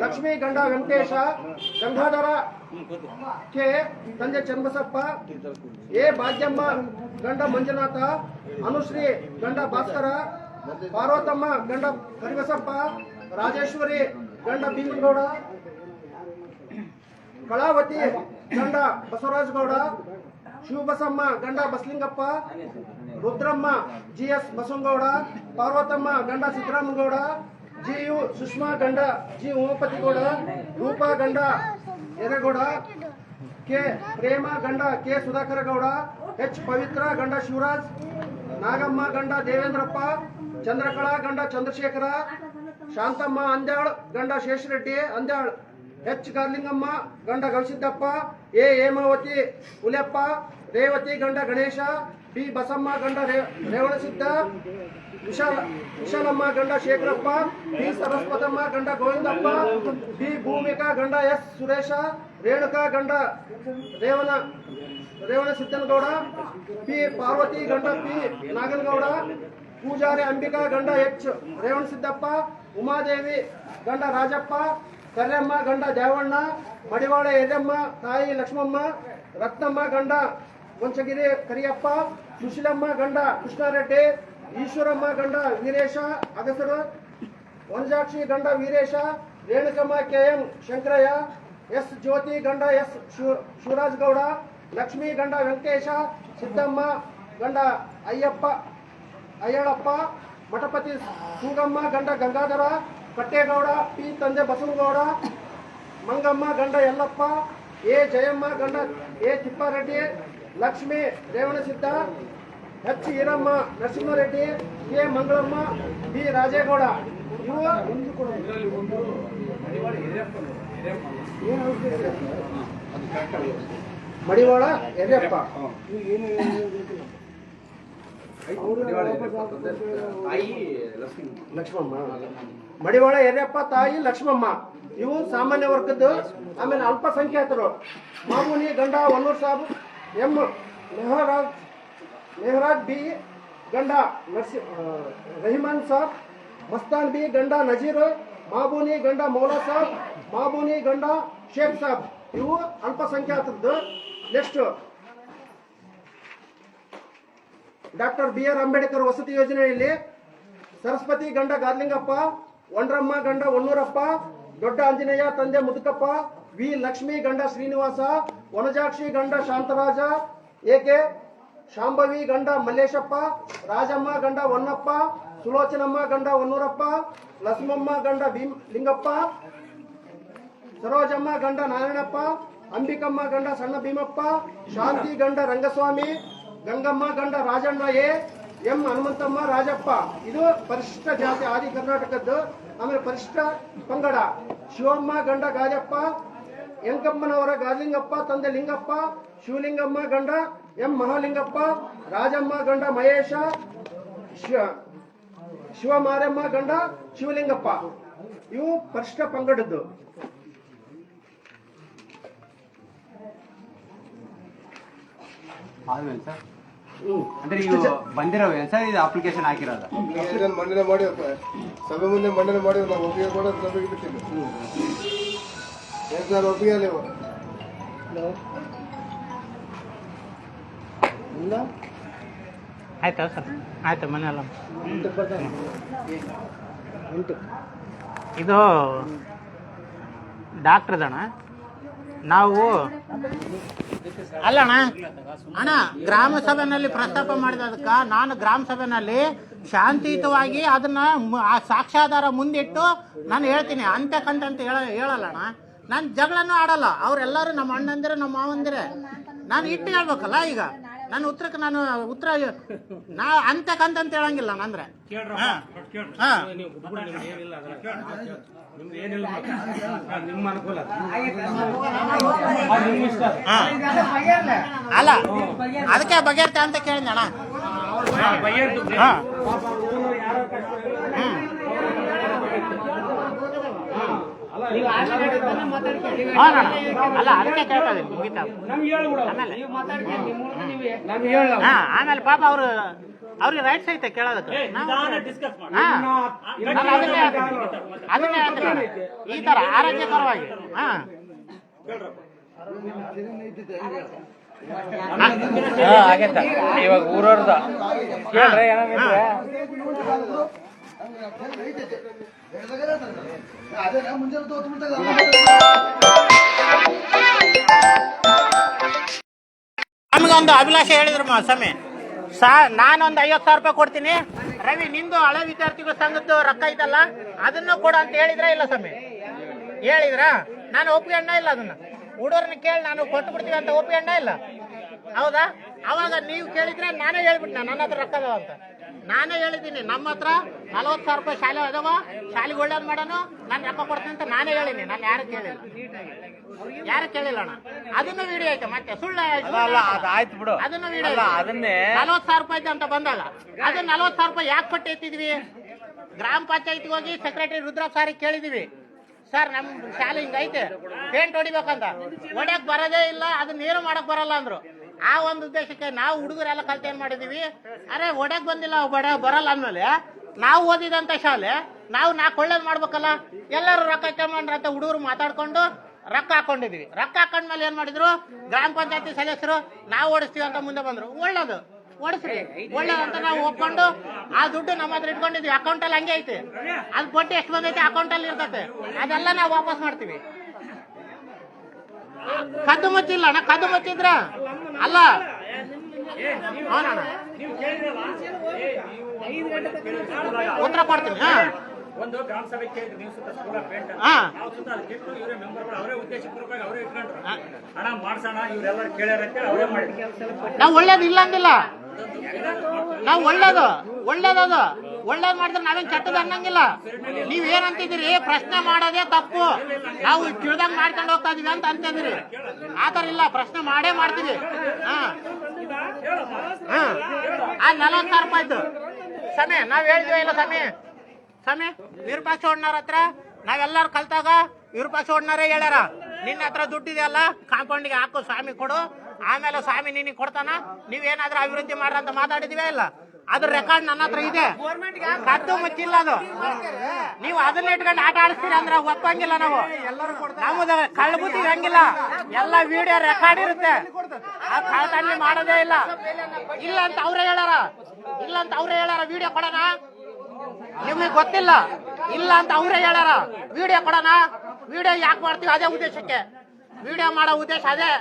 ಲಕ್ಷ್ಮೀ ಗಂಡ ವೆಂಕಟೇಶ, ಗಂಗಾಧರ ಕೆ ತಂದೆ ಚನ್ನಬಸಪ್ಪ, ಎ ಭಾಗ್ಯಮ್ಮ ಗಂಡ ಮಂಜುನಾಥ, ಅನುಶ್ರೀ ಗಂಡ ಭಾಸ್ಕರ, ಪಾರ್ವತಮ್ಮ ಗಂಡ ಕರಿಬಸಪ್ಪ, ರಾಜೇಶ್ವರಿ ಗಂಡ ಭೀಮಗೌಡ, ಕಳಾವತಿ ಗಂಡ ಬಸವರಾಜಗೌಡ, ಶಿವಬಸಮ್ಮ ಗಂಡ ಬಸಲಿಂಗಪ್ಪ, ರುದ್ರಮ್ಮ ಜಿಎಸ್ ಬಸವಗೌಡ, ಪಾರ್ವತಮ್ಮ ಗಂಡ ಸಿದ್ದರಾಮಗೌಡ, ಜಿಯು ಸುಷ್ಮಾ ಗಂಡ ಜಿ ಉಮಾಪತಿಗೌಡ, ರೂಪಾ ಗಂಡ ಎರೇಗೌಡ, ಕೆ ಪ್ರೇಮ ಗಂಡ ಕೆ ಸುಧಾಕರ ಗೌಡ, ಎಚ್ ಪವಿತ್ರ ಗಂಡ ಶಿವರಾಜ್, ನಾಗಮ್ಮ ಗಂಡ ದೇವೇಂದ್ರಪ್ಪ, ಚಂದ್ರಕಳಾ ಗಂಡ ಚಂದ್ರಶೇಖರ, ಶಾಂತಮ್ಮ ಅಂದ್ಯಾಳ್ ಗಂಡ ಶೇಷರೆಡ್ಡಿ ಅಂದ್ಯಾಳ್, ಎಚ್ ಗಾರ್ಲಿಂಗಮ್ಮ ಗಂಡ ಗವಿಸಿದ್ದಪ್ಪ, ಎ ಹೇಮಾವತಿ ಹುಲೆಪ್ಪ, ರೇವತಿ ಗಂಡ ಗಣೇಶ, ಬಿ ಬಸಮ್ಮ ಗಂಡ ರೇವಣಸಿದ್ದ, ವಿಶಾಲಮ್ಮ ಗಂಡ ಶೇಖರಪ್ಪ, ಬಿ ಸರಸ್ವತಮ್ಮ ಗಂಡ ಗೋವಿಂದಪ್ಪ, ಬಿ ಭೂಮಿಕಾ ಗಂಡ ಎಸ್ ಸುರೇಶ, ರೇಣುಕಾ ಗಂಡ ರೇವಣ ಸಿದ್ದನಗೌಡ, ಪಿ ಪಾರ್ವತಿ ಗಂಡ ಪಿ ನಾಗನಗೌಡ, ಪೂಜಾರಿ ಅಂಬಿಕಾ ಗಂಡ ಎಚ್ ರೇವಣಸಿದ್ದಪ್ಪ, ಉಮಾದೇವಿ ಗಂಡ ರಾಜಪ್ಪ, ಕರ್ಯಮ್ಮ ಗಂಡ ದೇವಣ್ಣ, ಮಡಿವಾಳ ಯಜಮ್ಮ ತಾಯಿ ಲಕ್ಷ್ಮಮ್ಮ, ರತ್ನಮ್ಮ ಗಂಡ ಗೊಂಚಗಿರಿ ಕರಿಯಪ್ಪ, ಸುಶೀಲಮ್ಮ ಗಂಡ ಕೃಷ್ಣಾರೆಡ್ಡಿ, ಈಶ್ವರಮ್ಮ ಗಂಡ ವೀರೇಶ ಅಗಸರು, ವನಜಾಕ್ಷಿ ಗಂಡ ವೀರೇಶ, ರೇಣುಕಮ್ಮ ಕೆಎಂ ಶಂಕರಯ್ಯ, ಎಸ್ ಜ್ಯೋತಿ ಗಂಡ ಎಸ್ ಶಿವರಾಜ್ ಗೌಡ, ಲಕ್ಷ್ಮೀ ಗಂಡ ವೆಂಕಟೇಶ, ಸಿದ್ದಮ್ಮ ಗಂಡ ಅಯ್ಯಳಪ್ಪ, ಮಠಪತಿ ಸೂಗಮ್ಮ ಗಂಡ ಗಂಗಾಧರ, ಕಟ್ಟೇಗೌಡ ಪಿ ತಂದೆ ಬಸವಗೌಡ, ಮಂಗಮ್ಮ ಗಂಡ ಯಲ್ಲಪ್ಪ, ಎ ಜಯಮ್ಮ ಗಂಡ A Thippareddy, Lakshmi Revanasidda, H Eeramma Narasimhareddy, K Mangalamma, B Rajegowda. ಇವು ಮಡಿವಾಳ ಯರ್ಯಪ್ಪ. ಲಕ್ಷ್ಮಮ್ಮ, ಮಡಿವಾಳ ಯರ್ಯಪ್ಪ ತಾಯಿ ಲಕ್ಷ್ಮಮ್ಮ, ಇವು ಸಾಮಾನ್ಯ ವರ್ಗದ್ದು. ಆಮೇಲೆ ಅಲ್ಪಸಂಖ್ಯಾತರು ಮಾಮೂನಿ ಗಂಡ ವನ್ನೂರ್ ಸಾಬ್, ಎಂ ಮೆಹರಾಜ್ मेहराज बी गंडा रहमान साहब, मस्तान बी गंडा नजीर, ಮಾಬೂನಿ ಗಂಡ ಮೌಲಾ ಸಾಬ್, ಮಾಬೂನಿ ಗಂಡ ಶೇಖ್ ಸಾಬ್, ಇವು ಅಲ್ಪಸಂಖ್ಯಾತರದ್ದು. ನೆಕ್ಸ್ಟ್ ಡಾಕ್ಟರ್ BR ಅಂಬೇಡ್ಕರ್ ವಸತಿ ಯೋಜನೆಯಲ್ಲಿ ಸರಸ್ವತಿ ಗಂಡ ಗಾರ್ಲಿಂಗಪ್ಪ, ಒಂಡ್ರಮ್ಮ ಗಂಡ ಹೊನ್ನೂರಪ್ಪ, ದೊಡ್ಡ ಆಂಜನೇಯ ತಂದೆ ಮುದುಕಪ್ಪ, ವಿ ಲಕ್ಷ್ಮಿ ಗಂಡ ಶ್ರೀನಿವಾಸ, ವನಜಾಕ್ಷಿ ಗಂಡ ಶಾಂತರಾಜ, ಏಕೆ ಶಾಂಭವಿ ಗಂಡ ಮಲ್ಲೇಶಪ್ಪ, ರಾಜಮ್ಮ ಗಂಡ ಹೊನ್ನಪ್ಪ, ಸುಲೋಚನಮ್ಮ ಗಂಡ ಹೊನ್ನೂರಪ್ಪ, ಲಕ್ಷ್ಮಮ್ಮ ಗಂಡ ಲಿಂಗಪ್ಪ, ಸರೋಜಮ್ಮ ಗಂಡ ನಾರಾಯಣಪ್ಪ, ಅಂಬಿಕಮ್ಮ ಗಂಡ ಸಣ್ಣ ಭೀಮಪ್ಪ, ಶಾಂತಿ ಗಂಡ ರಂಗಸ್ವಾಮಿ, ಗಂಗಮ್ಮ ಗಂಡ ರಾಜಣ್ಣ ಎಂ ಹನುಮಂತಮ್ಮ ರಾಜಪ್ಪ. ಇದು ಪರಿಶಿಷ್ಟ ಜಾತಿ ಆದಿ ಕರ್ನಾಟಕದ್ದು. ಆಮೇಲೆ ಪರಿಶಿಷ್ಟ ಪಂಗಡ ಶಿವಮ್ಮ ಗಂಡ ಗಾಜಪ್ಪ, ಎಂಕಮ್ಮನವರ ಗಾಲಿಂಗಪ್ಪ ತಂದೆ ಲಿಂಗಪ್ಪ, ಶಿವಲಿಂಗಮ್ಮ ಗಂಡ ಎಂ ಮಹಾಲಿಂಗಪ್ಪ, ರಾಜಮ್ಮ ಗಂಡ ಮಹೇಶ, ಶಿವಮಾರಮ್ಮ ಗಂಡ ಶಿವಲಿಂಗಪ್ಪ. ಇವು ಪರಿಶಿಷ್ಟ ಪಂಗಡದ್ದು. ಅಂದ್ರೆ ಇವು ಬಂದಿರೋವೇನು ಸರ್? ಇದು ಅಪ್ಲಿಕೇಶನ್ ಹಾಕಿರೋದು ಮಣ್ಣನೆ ಮಾಡಿವಪ್ಪ, ಸಭೆ ಮುಂದೆ ಮಣ್ಣನೆ ಮಾಡಿವ್. ನಾವು ಒಪ್ಪಿಗೆ ಕೂಡ ಸಭೆಗೆ ಬಿಟ್ಟಿಲ್ಲ. ಏನ್ ಸರ್ ಒಪ್ಪಿಗೆ ಅಲ್ಲ ಇವಾಗ? ಆಯ್ತಾ ಸರ್? ಆಯ್ತು ಮನೆಯಲ್ಲ. ಇದು ಡಾಕ್ಟ್ರದಣ್ಣ. ನಾವು ಅಲ್ಲಣ್ಣ ಅಣ್ಣ ಗ್ರಾಮ ಸಭೆಯಲ್ಲಿ ಪ್ರಸ್ತಾಪ ಮಾಡಿದದಕ್ಕೆ ನಾನು ಗ್ರಾಮ ಸಭೆಯಲ್ಲಿ ಶಾಂತಿಯುತವಾಗಿ ಅದನ್ನ ಆ ಸಾಕ್ಷ್ಯಾಧಾರ ಮುಂದಿಟ್ಟು ನಾನು ಹೇಳ್ತೀನಿ. ಅಂತ್ಯಕಂತ ಹೇಳಲ್ಲಣ್ಣ. ನಾನು ಜಗಳನೂ ಆಡಲ್ಲ. ಅವರೆಲ್ಲರೂ ನಮ್ಮ ಅಣ್ಣಂದಿರ ನಮ್ಮ ಮಾವಂದಿರೆ. ನಾನು ಇಟ್ಟು ಹೇಳ್ಬೇಕಲ್ಲ. ಈಗ ನನ್ನ ಉತ್ತರಕ್ಕೆ ನಾನು ಉತ್ತರ ನಾ ಅಂತ್ಯಕಂತ ಹೇಳಂಗಿಲ್ಲ ಅಂದ್ರೆ ಅಲ್ಲ ಅದಕ್ಕೆ ಬಗೆರ್ತ ಅಂತ ಕೇಳಿದ್ದೆ ಅಣ್ಣ. ಅಲ್ಲ ಅದಕ್ಕೆ ಕೇಳ್ತಾ ಇದೀನಿ. ಮುಗಿತಾ ಆಮೇಲೆ ಪಾಪ ಅವ್ರಿಗೆ ರೈಟ್ಸ್ ಐತೆ ಕೇಳೋದಕ್ಕೆ. ಅದನ್ನೇ ಹೇಳ್ತೀನಿ ಈ ತರ ಆರೋಗ್ಯಕರವಾಗಿ. ಆಗೈತ ಇವಾಗ ಊರವ್ರದ ಕೇಳ್ರಿ ಏನಾಗೈತೆ. ನಮ್ಗೊಂದು ಅಭಿಲಾಷೆ ಹೇಳಿದ್ರು ಸಮಯ ನಾನೊಂದು 50,000 ರೂಪಾಯಿ ಕೊಡ್ತೀನಿ. ರವಿ ನಿಂದು ಹಳೆ ವಿದ್ಯಾರ್ಥಿಗಳ ಸಂಘದ್ದು ರೊಕ್ಕ ಐತಲ್ಲ ಅದನ್ನು ಕೊಡು ಅಂತ ಹೇಳಿದ್ರ ಇಲ್ಲ ಸಮಯ? ಹೇಳಿದ್ರ? ನಾನು ಒಪ್ಪಿಗೆಣ್ಣ ಇಲ್ಲ. ಅದನ್ನ ಹುಡುಗರನ್ನ ಕೇಳಿ ನಾನು ಕೊಟ್ಟು ಬಿಡ್ತೀವಿ ಅಂತ ಒಪ್ಪಿಗೆಣ್ಣ ಇಲ್ಲ. ಹೌದಾ? ಅವಾಗ ನೀವು ಕೇಳಿದ್ರೆ ನಾನೇ ಹೇಳ್ಬಿಟ್ಟೆ ನನ್ನ ಹತ್ರ ರೊಕ್ಕ ಅದಾವ ಅಂತ. ನಾನೇ ಹೇಳಿದ್ದೀನಿ ನಮ್ಮ ಹತ್ರ 40,000 ರೂಪಾಯಿ ಶಾಲೆ ಅದಾವ, ಶಾಲೆಗೆ ಒಳ್ಳೇದು ಮಾಡೋನು, ನಾನು ರೊಕ್ಕ ಕೊಡ್ತೀನಿ ಅಂತ ನಾನೇ ಹೇಳಿನಿ. ನಾನು ಯಾರು ಕೇಳಿಲ್ಲ ಅಣ್ಣ. ಅದನ್ನು ವಿಡಿಯೋ ಐತೆ. ಮತ್ತೆ ಸುಳ್ಳು ಆಯ್ತು ಬಿಡು. ಅದನ್ನು ವಿಡಿಯೋ ಅದನ್ನೇ 40,000 ರೂಪಾಯಿ ಅಂತ ಬಂದಾಗ ಅದು 40,000 ರೂಪಾಯಿ ಯಾಕೆ ಪಟ್ಟಿ ಎತ್ತಿದ್ವಿ? ಗ್ರಾಮ ಪಂಚಾಯತ್ಗೆ ಹೋಗಿ ಸೆಕ್ರೆಟರಿ ರುದ್ರಪ್ಪ ಸಾರಿಗೆ ಕೇಳಿದೀವಿ. ಸರ್ ನಮ್ಮ ಶಾಲೆ ಹಿಂಗೈತೆ, ಪೇಂಟ್ ಹೊಡಿಬೇಕಂತ. ಹೊಡ್ಯಕ್ ಬರೋದೇ ಇಲ್ಲ, ಅದನ್ನ ನೀರು ಮಾಡಕ್ ಬರಲ್ಲ ಅಂದ್ರು. ಆ ಒಂದು ಉದ್ದೇಶಕ್ಕೆ ನಾವು ಹುಡುಗರೆಲ್ಲ ಕಲ್ತು ಏನ್ ಮಾಡಿದೀವಿ, ಅರೆ ಹೊಡ್ಯಕ್ ಬಂದಿಲ್ಲ ಬರಲ್ಲ ಅಂದ್ಮೇಲೆ ನಾವು ಓದಿದಂತ ಶಾಲೆ ನಾವು ಒಳ್ಳೇದ್ ಮಾಡ್ಬೇಕಲ್ಲ, ಎಲ್ಲರೂ ರೊಕ್ಕ ಇಟ್ಕೊಂಡ್ರ ಅಂತ ಹುಡುಗರು ಮಾತಾಡ್ಕೊಂಡು ರೊಕ್ಕ ಹಾಕೊಂಡಿದ್ವಿ. ರೊಕ್ಕ ಹಾಕೊಂಡ್ಮೇಲೆ ಏನ್ ಮಾಡಿದ್ರು ಗ್ರಾಮ ಪಂಚಾಯತಿ ಸದಸ್ಯರು ನಾವು ಓಡಿಸ್ತೀವಿ ಅಂತ ಮುಂದೆ ಬಂದ್ರು. ಒಳ್ಳೇದು ಓಡಿಸ್ರಿ, ಒಳ್ಳೇದಂತ ನಾವು ಒಪ್ಕೊಂಡು ಆ ದುಡ್ಡು ನಮ್ಮ ಹತ್ರ ಇಟ್ಕೊಂಡಿದ್ವಿ. ಅಕೌಂಟ್ ಅಲ್ಲಿ ಹಂಗೆ ಐತೆ. ಅದು ಬಡ್ಡಿ ಎಷ್ಟು ಬಂದೈತೆ ಅಕೌಂಟ್ ಅಲ್ಲಿ ಇರ್ತತೆ. ಅದೆಲ್ಲ ನಾವು ವಾಪಸ್ ಮಾಡ್ತೀವಿ. ಕದ್ದು ಮುಚ್ಚಿಲ್ಲ ಅಣ್ಣ. ಕದ್ದು ಮುಚ್ಚಿದ್ರ ಅಲ್ಲ ಉತ್ತರ ಕೊಡ್ತೀನಿ. ಒಂದು ಗ್ರಾಮ ಸಭೆ ಕೇಳಿದ್ರು ನೀವು ಸುತ್ತ ಸ್ಕೂಲ್ ಪೇಂಟ್ ನಾವು ಸುತ್ತ ಅದು ಕೆಟ್ಟು ಇವರೇ ಮೆಂಬರ್ಗಳು ಅವರೇ ಉದ್ದೇಶಪೂರ್ವಕವಾಗಿ ಅವರೇ ಇಟ್ಕೊಂಡ್ರು. ಹಣ ಮಾಡ್ಸೋಣ ಇವರೆಲ್ಲರೂ ಕೇಳ್ಯಾರ ಅಂತ ಅವರೇ ಮಾಡಿದ್ರು. ನಾವು ಒಳ್ಳೇದು ಇಲ್ಲ ಅಂದಿಲ್ಲ. ನಾವು ಒಳ್ಳೇದದು ಒಳ್ಳೇದ್ ಮಾಡಿದ್ರೆ ನಾವೇನ್ ಕೆಟ್ಟದ್ ಅನ್ನಂಗಿಲ್ಲ. ನೀವ್ ಏನಂತಿದ್ದೀರಿ ಪ್ರಶ್ನೆ ಮಾಡೋದೇ ತಪ್ಪು. ನಾವು ತಿಳಿದಂಗ್ ಮಾಡ್ಕೊಂಡು ಹೋಗ್ತಾ ಇದೀವಿ ಅಂತ ಅಂತಿದ್ರಿ. ಆತರ ಇಲ್ಲ, ಪ್ರಶ್ನೆ ಮಾಡೇ ಮಾಡ್ತೀವಿ. ಆ 40,000 ರೂಪಾಯಿದು ಸಮಯ ನಾವ್ ಹೇಳಿದ್ವಿ ಇಲ್ಲ ಸಮಯ ವಿರೂಪಾಕ್ಷಣ್ಣವ್ರ ಹತ್ರ ನಾವೆಲ್ಲರೂ ಕಲ್ತಾಗ ವಿರೂಪಾಕ್ಷಣ್ಣರೇ ಹೇಳ್ಯಾರ, ನಿನ್ನ ಹತ್ರ ದುಡ್ಡಿದೆಯಲ್ಲ ಕಾಂಪೌಂಡ್ಗೆ ಹಾಕು ಸ್ವಾಮಿ ಕೊಡು, ಆಮೇಲೆ ಸ್ವಾಮಿ ನಿನಗೆ ಕೊಡ್ತಾನ, ನೀವೇನಾದ್ರೂ ಅಭಿವೃದ್ಧಿ ಮಾಡ್ರಂತ ಮಾತಾಡಿದಿವೇ ಇಲ್ಲ. ಅದ್ರ ರೆಕಾರ್ಡ್ ನನ್ನ ಹತ್ರ ಇದೆ. ಕದ್ದು ಮುಚ್ಚಿಲ್ಲ ಅದು. ನೀವು ಅದನ್ನ ಇಟ್ಕೊಂಡು ಆಟ ಆಡಿಸ್ತೀರಿ ಅಂದ್ರೆ ಒಪ್ಪಂಗಿಲ್ಲ. ನಾವು ನಮ್ಮದ ಕಳ್ಳ ಬುದ್ಧಿ ಹಂಗಿಲ್ಲ. ಎಲ್ಲ ವಿಡಿಯೋ ರೆಕಾರ್ಡ್ ಇರುತ್ತೆ. ಆ ಕಳ್ತನ ಮಾಡೋದೇ ಇಲ್ಲ. ಇಲ್ಲ ಅಂತ ಅವ್ರೇ ಹೇಳಾರ ವಿಡಿಯೋ ಕೊಡೋಣ. ನಿಮಗೆ ಗೊತ್ತಿಲ್ಲ. ಇಲ್ಲ ಅಂತ ಅವ್ರೇ ಹೇಳಾರ ವಿಡಿಯೋ ಕೊಡೋಣ. ವಿಡಿಯೋ ಯಾಕೆ ಮಾಡ್ತೀವಿ? ಅದೇ ಉದ್ದೇಶಕ್ಕೆ. ವಿಡಿಯೋ ಮಾಡೋ ಉದ್ದೇಶ ಅದೇ.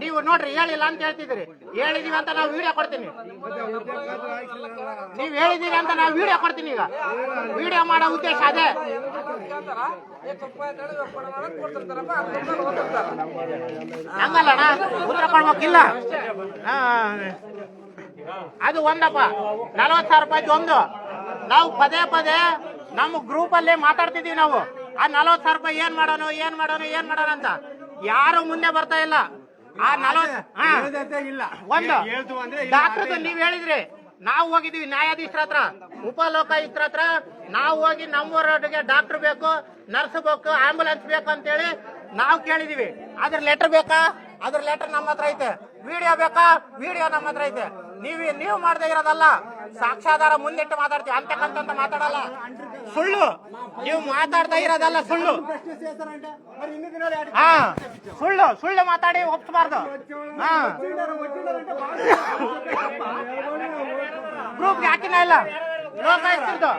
ನೀವು ನೋಡ್ರಿ, ಹೇಳಿಲ್ಲ ಅಂತ ಹೇಳ್ತಿದ್ರಿ. ಹೇಳಿದೀವಿ ಅಂತ ನಾವು ವಿಡಿಯೋ ಕೊಡ್ತೀನಿ. ನೀವ್ ಹೇಳಿದೀವಿ ಅಂತ ನಾವು ವಿಡಿಯೋ ಕೊಡ್ತೀನಿ. ಈಗ ವಿಡಿಯೋ ಮಾಡೋ ಉದ್ದೇಶ ಅದೇ. ಹಂಗಲ್ಲಣ್ಣ, ಉತ್ತರ ಕೊಡ್ಬೇಕಿಲ್ಲ. ಅದು ಒಂದಪ್ಪ 40,000 ರೂಪಾಯಿ ಒಂದು. ನಾವು ಪದೇ ಪದೇ ನಮ್ಮ ಗ್ರೂಪ್ ಅಲ್ಲೇ ಮಾತಾಡ್ತಿದೀವಿ. ನಾವು ಆ 40,000 ರೂಪಾಯಿ ಏನ್ ಮಾಡೋಣ ಅಂತ ಯಾರು ಮುಂದೆ ಬರ್ತಾ ಇಲ್ಲ. ಆ 40 ಒಂದು ಡಾಕ್ಟರ್ ನೀವ್ ಹೇಳಿದ್ರಿ. ನಾವು ಹೋಗಿದೀವಿ ನ್ಯಾಯಾಧೀಶರ ಹತ್ರ, ಉಪಲೋಕಾಯುಕ್ತರ ಹತ್ರ. ನಾವು ಹೋಗಿ ನಮ್ಮೂರಿಗೆ ಡಾಕ್ಟರ್ ಬೇಕು, ನರ್ಸ್ ಬೇಕು, ಆಂಬುಲೆನ್ಸ್ ಬೇಕು ಅಂತೇಳಿ ನಾವು ಕೇಳಿದೀವಿ. ಅದ್ರ ಲೆಟರ್ ಬೇಕಾ? ಅದ್ರ ಲೆಟರ್ ನಮ್ಮ ಹತ್ರ ಐತೆ. ವಿಡಿಯೋ ಬೇಕಾ? ವಿಡಿಯೋ ನಮ್ಮ ಹತ್ರ ಐತೆ. ನೀವು ಮಾಡದೇ ಇರೋದಲ್ಲ, ಸಾಕ್ಷ್ಯಾಧಾರ ಮುಂದಿಟ್ಟು ಮಾತಾಡ್ತೀವಿ. ಅಂತಕ್ಕಂತ ಮಾತಾಡಲ್ಲ. ಸುಳ್ಳು ನೀವು ಮಾತಾಡ್ತಾ ಇರೋದಲ್ಲ, ಸುಳ್ಳು. ಹಾ, ಸುಳ್ಳು ಮಾತಾಡಿ ಒಪ್ಸಬಾರ್ದು. ಹಾ, ಗ್ರೂಪ್ಗೆ ಹಾಕಿನ ಇಲ್ಲ. ಲೋಕಾಯುಕ್ತರದು,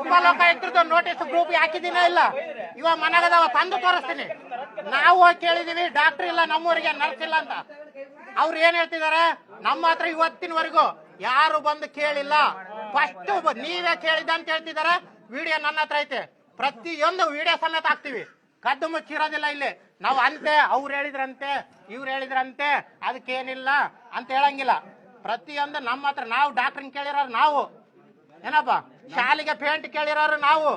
ಉಪಲೋಕಾಯುಕ್ತರದು ನೋಟಿಸ್ ಗ್ರೂಪ್ ಹಾಕಿದಿನ ಇಲ್ಲ. ಇವಾಗ ಮನೆಗದವ ತಂದು ತೋರಿಸ್ತೀನಿ. ನಾವು ಹೋಗಿ ಕೇಳಿದೀವಿ, ಡಾಕ್ಟರ್ ಇಲ್ಲ ನಮ್ಮೂರಿಗೆ, ನರ್ಸ್ ಇಲ್ಲ ಅಂತ. ಅವ್ರು ಏನ್ ಹೇಳ್ತಿದಾರೆ? ನಮ್ಮ ಹತ್ರ ಇವತ್ತಿನವರೆಗೂ ಯಾರು ಬಂದು ಕೇಳಿಲ್ಲ. ಫಸ್ಟ್ ನೀವೇ ಕೇಳಿದ್ದ ಅಂತ ಹೇಳ್ತಿದಾರೆ. ವಿಡಿಯೋ ನನ್ನ ಹತ್ರ ಐತೆ. ಪ್ರತಿಯೊಂದು ವಿಡಿಯೋ ಸಮೇತ ಹಾಕ್ತಿವಿ. ಕದ್ದು ಮುಚ್ಚಿರೋದಿಲ್ಲ ಇಲ್ಲಿ. ನಾವು ಅಂತೆ ಅವ್ರು ಹೇಳಿದ್ರಂತೆ, ಇವ್ರು ಹೇಳಿದ್ರಂತೆ, ಅದಕ್ಕೇನಿಲ್ಲ ಅಂತ ಹೇಳಂಗಿಲ್ಲ. ಪ್ರತಿಯೊಂದು ನಮ್ಮ ಹತ್ರ. ನಾವು ಡಾಕ್ಟರ್ನ ಕೇಳಿರೋರು ನಾವು. ಏನಪ್ಪ, ಶಾಲೆಗೆ ಪೇಂಟ್ ಕೇಳಿರೋರು ನಾವು.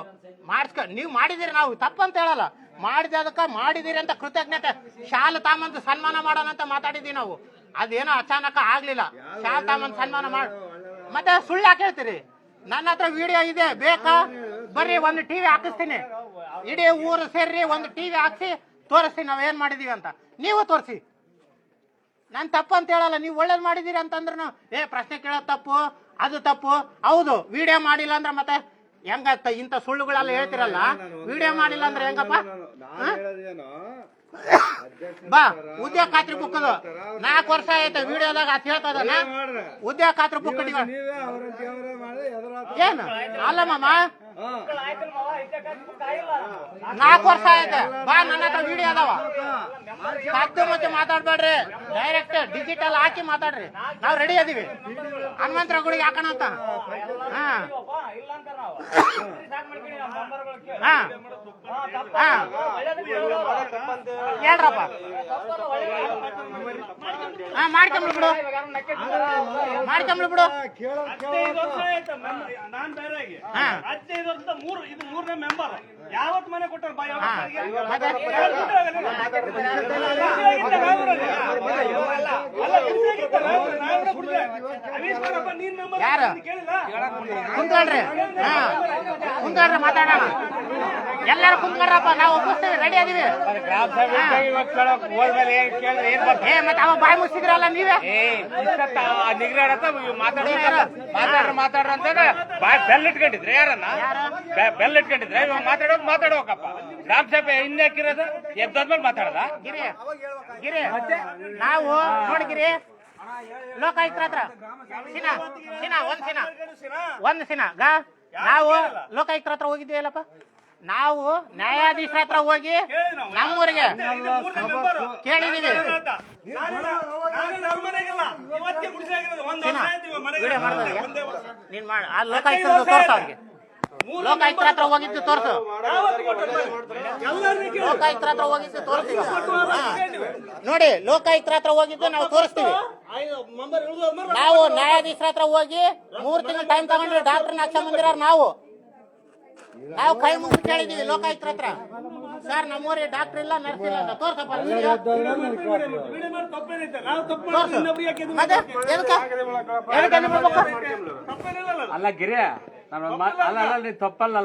ನೀವು ಮಾಡಿದಿರಿ, ನಾವು ತಪ್ಪಂತ ಹೇಳಲ್ಲ. ಮಾಡಿದದಕ್ಕೆ ಮಾಡಿದಿರಿ ಅಂತ ಕೃತಜ್ಞತೆ. ಶಾಲೆ ತಾಮಂದು ಸನ್ಮಾನ ಮಾಡೋಣ ಅಂತ ಮಾತಾಡಿದೀವಿ ನಾವು. ಅದೇನೋ ಅಚಾನಕ ಆಗ್ಲಿಲ್ಲ. ಶಾಲೆ ತಾಮಂದು ಸನ್ಮಾನ ಮತ್ತೆ ಸುಳ್ಳು ಯಾಕೆ ಹೇಳ್ತೀರಿ? ನನ್ನ ಹತ್ರ ವಿಡಿಯೋ ಇದೆ, ಬೇಕಾ? ಬರ್ರಿ, ಒಂದು ಟಿವಿ ಹಾಕಿಸ್ತೀನಿ. ಇಡೀ ಊರು ಸೇರಿ ಒಂದು ಟಿವಿ ಹಾಕ್ಸಿ ತೋರಿಸ್ತೀನಿ ನಾವ್ ಏನ್ ಮಾಡಿದೀವಿ ಅಂತ. ನೀವು ತೋರಿಸಿ. ನಾನ್ ತಪ್ಪು ಅಂತ ಹೇಳಲ್ಲ. ನೀವು ಒಳ್ಳೇದ್ ಮಾಡಿದೀರಿ ಅಂತಂದ್ರೂ ಪ್ರಶ್ನೆ ಕೇಳೋದು ತಪ್ಪು, ಅದು ತಪ್ಪು. ಹೌದು, ವಿಡಿಯೋ ಮಾಡಿಲ್ಲ ಅಂದ್ರೆ ಮತ್ತೆ ಹೆಂಗ? ಇಂಥ ಸುಳ್ಳುಗಳೆಲ್ಲ ಹೇಳ್ತಿರಲ್ಲ. ವಿಡಿಯೋ ಮಾಡಿಲ್ಲ ಅಂದ್ರೆ ಹೆಂಗಪ್ಪ? ಬಾ, ಉದ್ಯೋಗ ಖಾತ್ರಿ ಬುಕ್ ಅದು 4 ವರ್ಷ ಆಯ್ತು. ವಿಡಿಯೋದಾಗ ಅದ್ ಹೇಳ್ತದಲ್ಲ, ಉದ್ಯೋಗ ಖಾತ್ರಿ ಬುಕ್ ಏನು ಅಲ್ಲ ಮಾಮ, 4 ವರ್ಷ ಆಯ್ತು. ಬಾ, ನನ್ನ ಹತ್ರ ವಿಡಿಯೋ ಅದಾವ. ಕದ್ದು ಮುಚ್ಚಿ ಮಾತಾಡ್ಬೇಡ್ರಿ. ಡೈರೆಕ್ಟ್ ಡಿಜಿಟಲ್ ಹಾಕಿ ಮಾತಾಡ್ರಿ. ನಾವು ರೆಡಿ ಅದೀವಿ. ಹನುಮಂತರ ಗುಡಿಗೆ ಹಾಕೋಣ ಅಂತ. ಹೇಳ್ರಪ್ಪ. ಮಾಡ್ಕೊಂಬ್ಳು ಬಿಡು. ನಾನ್ ಬೇರೆ 15 ವರ್ಷದ 3ನೇ ಮೆಂಬರ್. ಯಾವತ್ ಮನೆ ಕೊಟ್ಟಾರ? ಯಾರು ಕುಂತ್ಕೊಳ್ರಿ, ಮಾತಾಡೋಣ. ಎಲ್ಲರೂ ಕುಂತ್ಕೊಳ್ರಪ್ಪ, ನಾವು ಒಪ್ಪಿಸ್ತೀವಿ, ರೆಡಿ ಅದೀವಿ. ಮತ್ತೆ ಅವ ಬಾಯಿ ಮುಗಿಸಿದ್ರಲ್ಲ ನೀವೇ. ಮಾತಾಡ್ರ ಅಂತ ಬೆಲ್ ಇಟ್ಕೊಂಡಿದ್ರೆ ಯಾರನ್ನ ಬೆಲ್ ಇಟ್ಕೊಂಡಿದ್ರೆ ಇವಾಗ ಮಾತಾಡೋಕಪ್ಪ. ಗ್ರಾಮ ಸಭೆ ಹಿಂದೆ ಹಾಕಿರೋದು ಎದ್ದಾದ್ಮೇಲೆ ಮಾತಾಡದ. ಗಿರಿ ನಾವು ನೋಡಿಗಿರಿ ಲೋಕಾಯುಕ್ತರ ಹತ್ರ ಒಂದ್ ಸಿನ ನಾವು ಲೋಕಾಯುಕ್ತರ ಹತ್ರ ಹೋಗಿದ್ದೀವಲ್ಲಪ್ಪ. ನಾವು ನ್ಯಾಯಾಧೀಶರ ಹತ್ರ ಹೋಗಿ ನಮ್ಮೂರಿಗೆ ಕೇಳಿದೀವಿ. ನೀನ್ ಮಾಡ ಲೋಕಾಯುಕ್ತರ ತೋರ್ಸ, ಅವ್ರಿಗೆ ಲೋಕಾಯುಕ್ತರ ಹತ್ರ ಹೋಗಿದ್ದು ತೋರ್ಸು. ಲೋಕಾಯುಕ್ತರ ಹತ್ರ ಹೋಗಿದ್ದು ತೋರಿಸ್ತೀವಿ ನೋಡಿ. ಲೋಕಾಯುಕ್ತರ ಹತ್ರ ಹೋಗಿದ್ದು ನಾವು ತೋರಿಸ್ತೀವಿ. ನಾವು ನ್ಯಾಯಾಧೀಶರ ಹತ್ರ ಹೋಗಿ 3 ತಿಂಗಳು ಟೈಮ್ ತಗೊಂಡ್ರೆ ಡಾಕ್ಟರ್ ಹಾಕ್ಸ್ಕೊಂಡ್ ನಾವು ಕೈ ಮುಗಿದು ಕೇಳಿದೀವಿ ಲೋಕಾಯುಕ್ತರ ಹತ್ರ. ಸರ್, ನಮ್ಮೂರಿಗೆ ಡಾಕ್ಟರ್ ಇಲ್ಲ, ನರ್ಸ್ ಇಲ್ಲ ಅಂತ ತೋರ್ಸಪ್ಪ. ಅಲ್ಲ ಗಿರಿ, ಅಲ್ಲ ತಪ್ಪಲ್ಲ.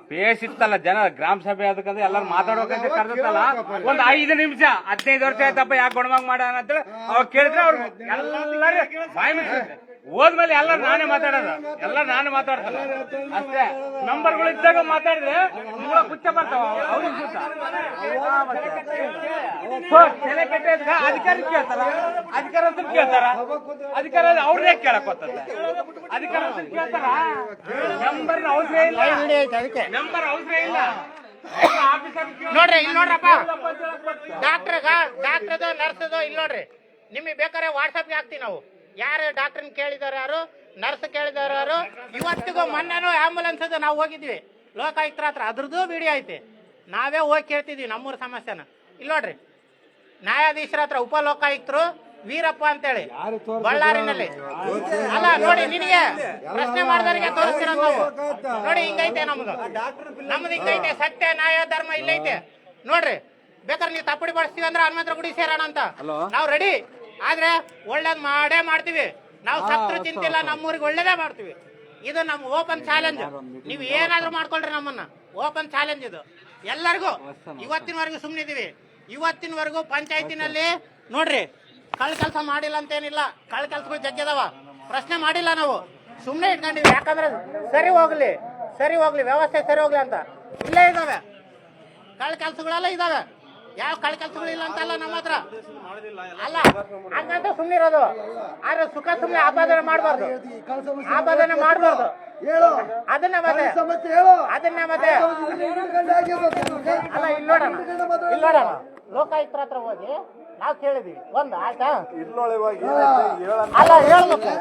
ಪೇಸ್ ಇತ್ತಲ್ಲ ಜನ ಗ್ರಾಮ ಸಭೆ ಅದಕ್ಕಂದ್ರೆ ಎಲ್ಲಾರು ಮಾತಾಡ್ಬೇಕಂತ ಕರೆದಿತ್ತಲ್ಲ ಒಂದ್ 5 ನಿಮಿಷ 15 ವರ್ಷ ಆಯ್ತಪ್ಪ ಯಾಕೆ ಗೊಣಮಂಗ್ ಮಾಡೋಣ ಅಂತೇಳಿ ಅವಾಗ ಕೇಳಿದ್ರೆ ಅವ್ರು ಎಲ್ಲರೂ ಬಾಯಿ ಮುಚ್ಚಿದ್ರು. ಹೋದ್ಮೇಲೆ ಎಲ್ಲ ನಾನೇ ಮಾತಾಡೋದು, ಎಲ್ಲ ನಾನೇ ಮಾತಾಡ್ತಾರೆ ಅಷ್ಟೇ. ನಂಬರ್ಗಳು ಇದ್ದಾಗ ಮಾತಾಡಿದ್ರೆ ಮೂಲ ಕುಚ್ಚ ಬರ್ತಾವ ಅವ್ರಿಗೆ ಕೂತ ತಲೆ ಕೆಟ್ಟ ಅಧಿಕಾರಿ ಕೇಳ್ತಾರ, ಅಧಿಕಾರ ಅಂತ ಕೇಳ್ತಾರ, ಅಧಿಕಾರ ಅವ್ರನ್ನೇ ಕೇಳಕ್ ಹೋಗ್ತದೆ. ಅಧಿಕಾರ ಅಂತ ಕೇಳ್ತಾರ, ನಂಬರ್ ಅವಸರ ಇಲ್ಲ, ನಂಬರ್ ಅವಸರ ಇಲ್ಲ. ನೋಡ್ರಿ ಇಲ್ಲಿ ನೋಡ್ರಪ್ಪ, ಡಾಕ್ಟರ್ದು ನರ್ಸದು ಇಲ್ಲಿ ನೋಡ್ರಿ. ನಿಮಗೆ ಬೇಕಾದ್ರೆ ವಾಟ್ಸಪ್ಗೆ ಹಾಕ್ತೀವಿ ನಾವು. ಯಾರು ಡಾಕ್ಟರ್ನ ಕೇಳಿದಾರೆ, ಯಾರು ನರ್ಸ್ ಕೇಳಿದಾರೆ, ಯಾರು ಇವತ್ತಿಗೂ ಮೊನ್ನೆನೂ ಆಂಬುಲೆನ್ಸ್ ಅದು ನಾವು ಹೋಗಿದ್ವಿ ಲೋಕಾಯುಕ್ತರ ಹತ್ರ, ಅದ್ರದ್ದು ವಿಡಿಯೋ ಐತಿ. ನಾವೇ ಹೋಗಿ ಕೇಳ್ತಿದ್ವಿ ನಮ್ಮೂರ ಸಮಸ್ಯೆನ. ಇಲ್ಲಿ ನೋಡ್ರಿ, ನ್ಯಾಯಾಧೀಶರ ಹತ್ರ ಉಪ ಲೋಕಾಯುಕ್ತರು ವೀರಪ್ಪ ಅಂತೇಳಿ ಬಳ್ಳಾರಿನಲ್ಲಿ. ಅಲ್ಲ ನೋಡಿ, ನಿನಗೆ ಪ್ರಶ್ನೆ ಮಾಡಿದವರಿಗೆ ತೋರಿಸ್ತೀರ ನಾವು. ನೋಡಿ ಹಿಂಗೈತೆ ನಮ್ದು ಹಿಂಗೈತೆ, ಸತ್ಯ ನ್ಯಾಯ ಧರ್ಮ ಇಲ್ಲೈತೆ ನೋಡ್ರಿ. ಬೇಕಾದ್ರೆ ನೀವು ತಪ್ಪಡಿ ಬಳಸ್ತೀವಿ ಅಂದ್ರೆ ಹನುಮಂತರ ಗುಡಿ ಸೇರೋಣ ಅಂತ ನಾವು ರೆಡಿ. ಆದ್ರೆ ಒಳ್ಳೇದ್ ಮಾಡೇ ಮಾಡ್ತೀವಿ ನಾವು. ಸತ್ರು ಚಿಂತಿಲ್ಲ, ನಮ್ಮೂರಿಗೆ ಒಳ್ಳೇದೇ ಮಾಡ್ತೀವಿ. ಇದು ನಮ್ಮ ಓಪನ್ ಚಾಲೆಂಜ್. ನೀವು ಏನಾದ್ರೂ ಮಾಡ್ಕೊಳ್ರಿ, ನಮ್ಮನ್ನ ಓಪನ್ ಚಾಲೆಂಜ್ ಇದು ಎಲ್ಲರಿಗೂ. ಇವತ್ತಿನವರೆಗೂ ಸುಮ್ಮನಿದೀವಿ. ಇವತ್ತಿನವರೆಗೂ ಪಂಚಾಯತಿನಲ್ಲಿ ನೋಡ್ರಿ ಕಳ್ ಕೆಲಸ ಮಾಡಿಲ್ಲ ಅಂತೇನಿಲ್ಲ, ಕಳ್ ಕೆಲ್ಸಗಳು ಜಗ್ಗದವ, ಪ್ರಶ್ನೆ ಮಾಡಿಲ್ಲ ನಾವು, ಸುಮ್ಮನೆ ಇಟ್ಕೊಂಡಿವಿ. ಯಾಕಂದ್ರೆ ಸರಿ ಹೋಗ್ಲಿ ವ್ಯವಸ್ಥೆ ಸರಿ ಹೋಗ್ಲಿ ಅಂತ. ಇಲ್ಲೇ ಇದಾವೆ ಕಳ್ ಕೆಲ್ಸಗಳೆಲ್ಲ ಇದಾವೆ, ಯಾವ ಕಳ್ ಕೆಲ್ಸಗಳು ಇಲ್ಲ ಅಂತಲ್ಲ ನಮ್ಮ ಹತ್ರ. ಅಲ್ಲ ಹಂಗಂತ ಸುಮ್ಮನಿರೋದು. ಆದ್ರೆ ಸುಖ ಸುಮ್ಮನೆ ಆಪಾದನೆ ಮಾಡಬಾರ್ದು, ಆಪಾದನೆ ಮಾಡಬಾರ್ದು. ಅದನ್ನ ಮತ್ತೆ ಅಲ್ಲ ಇಲ್ಲಿ ನೋಡೋಣ ಲೋಕಾಯುಕ್ತರ ಹತ್ರ ಹೋಗಿ ನಾವು ಕೇಳಿದೀವಿ ಒಂದು ಆಯ್ತಾ. ಅಲ್ಲ ಹೇಳ್ಬೇಕು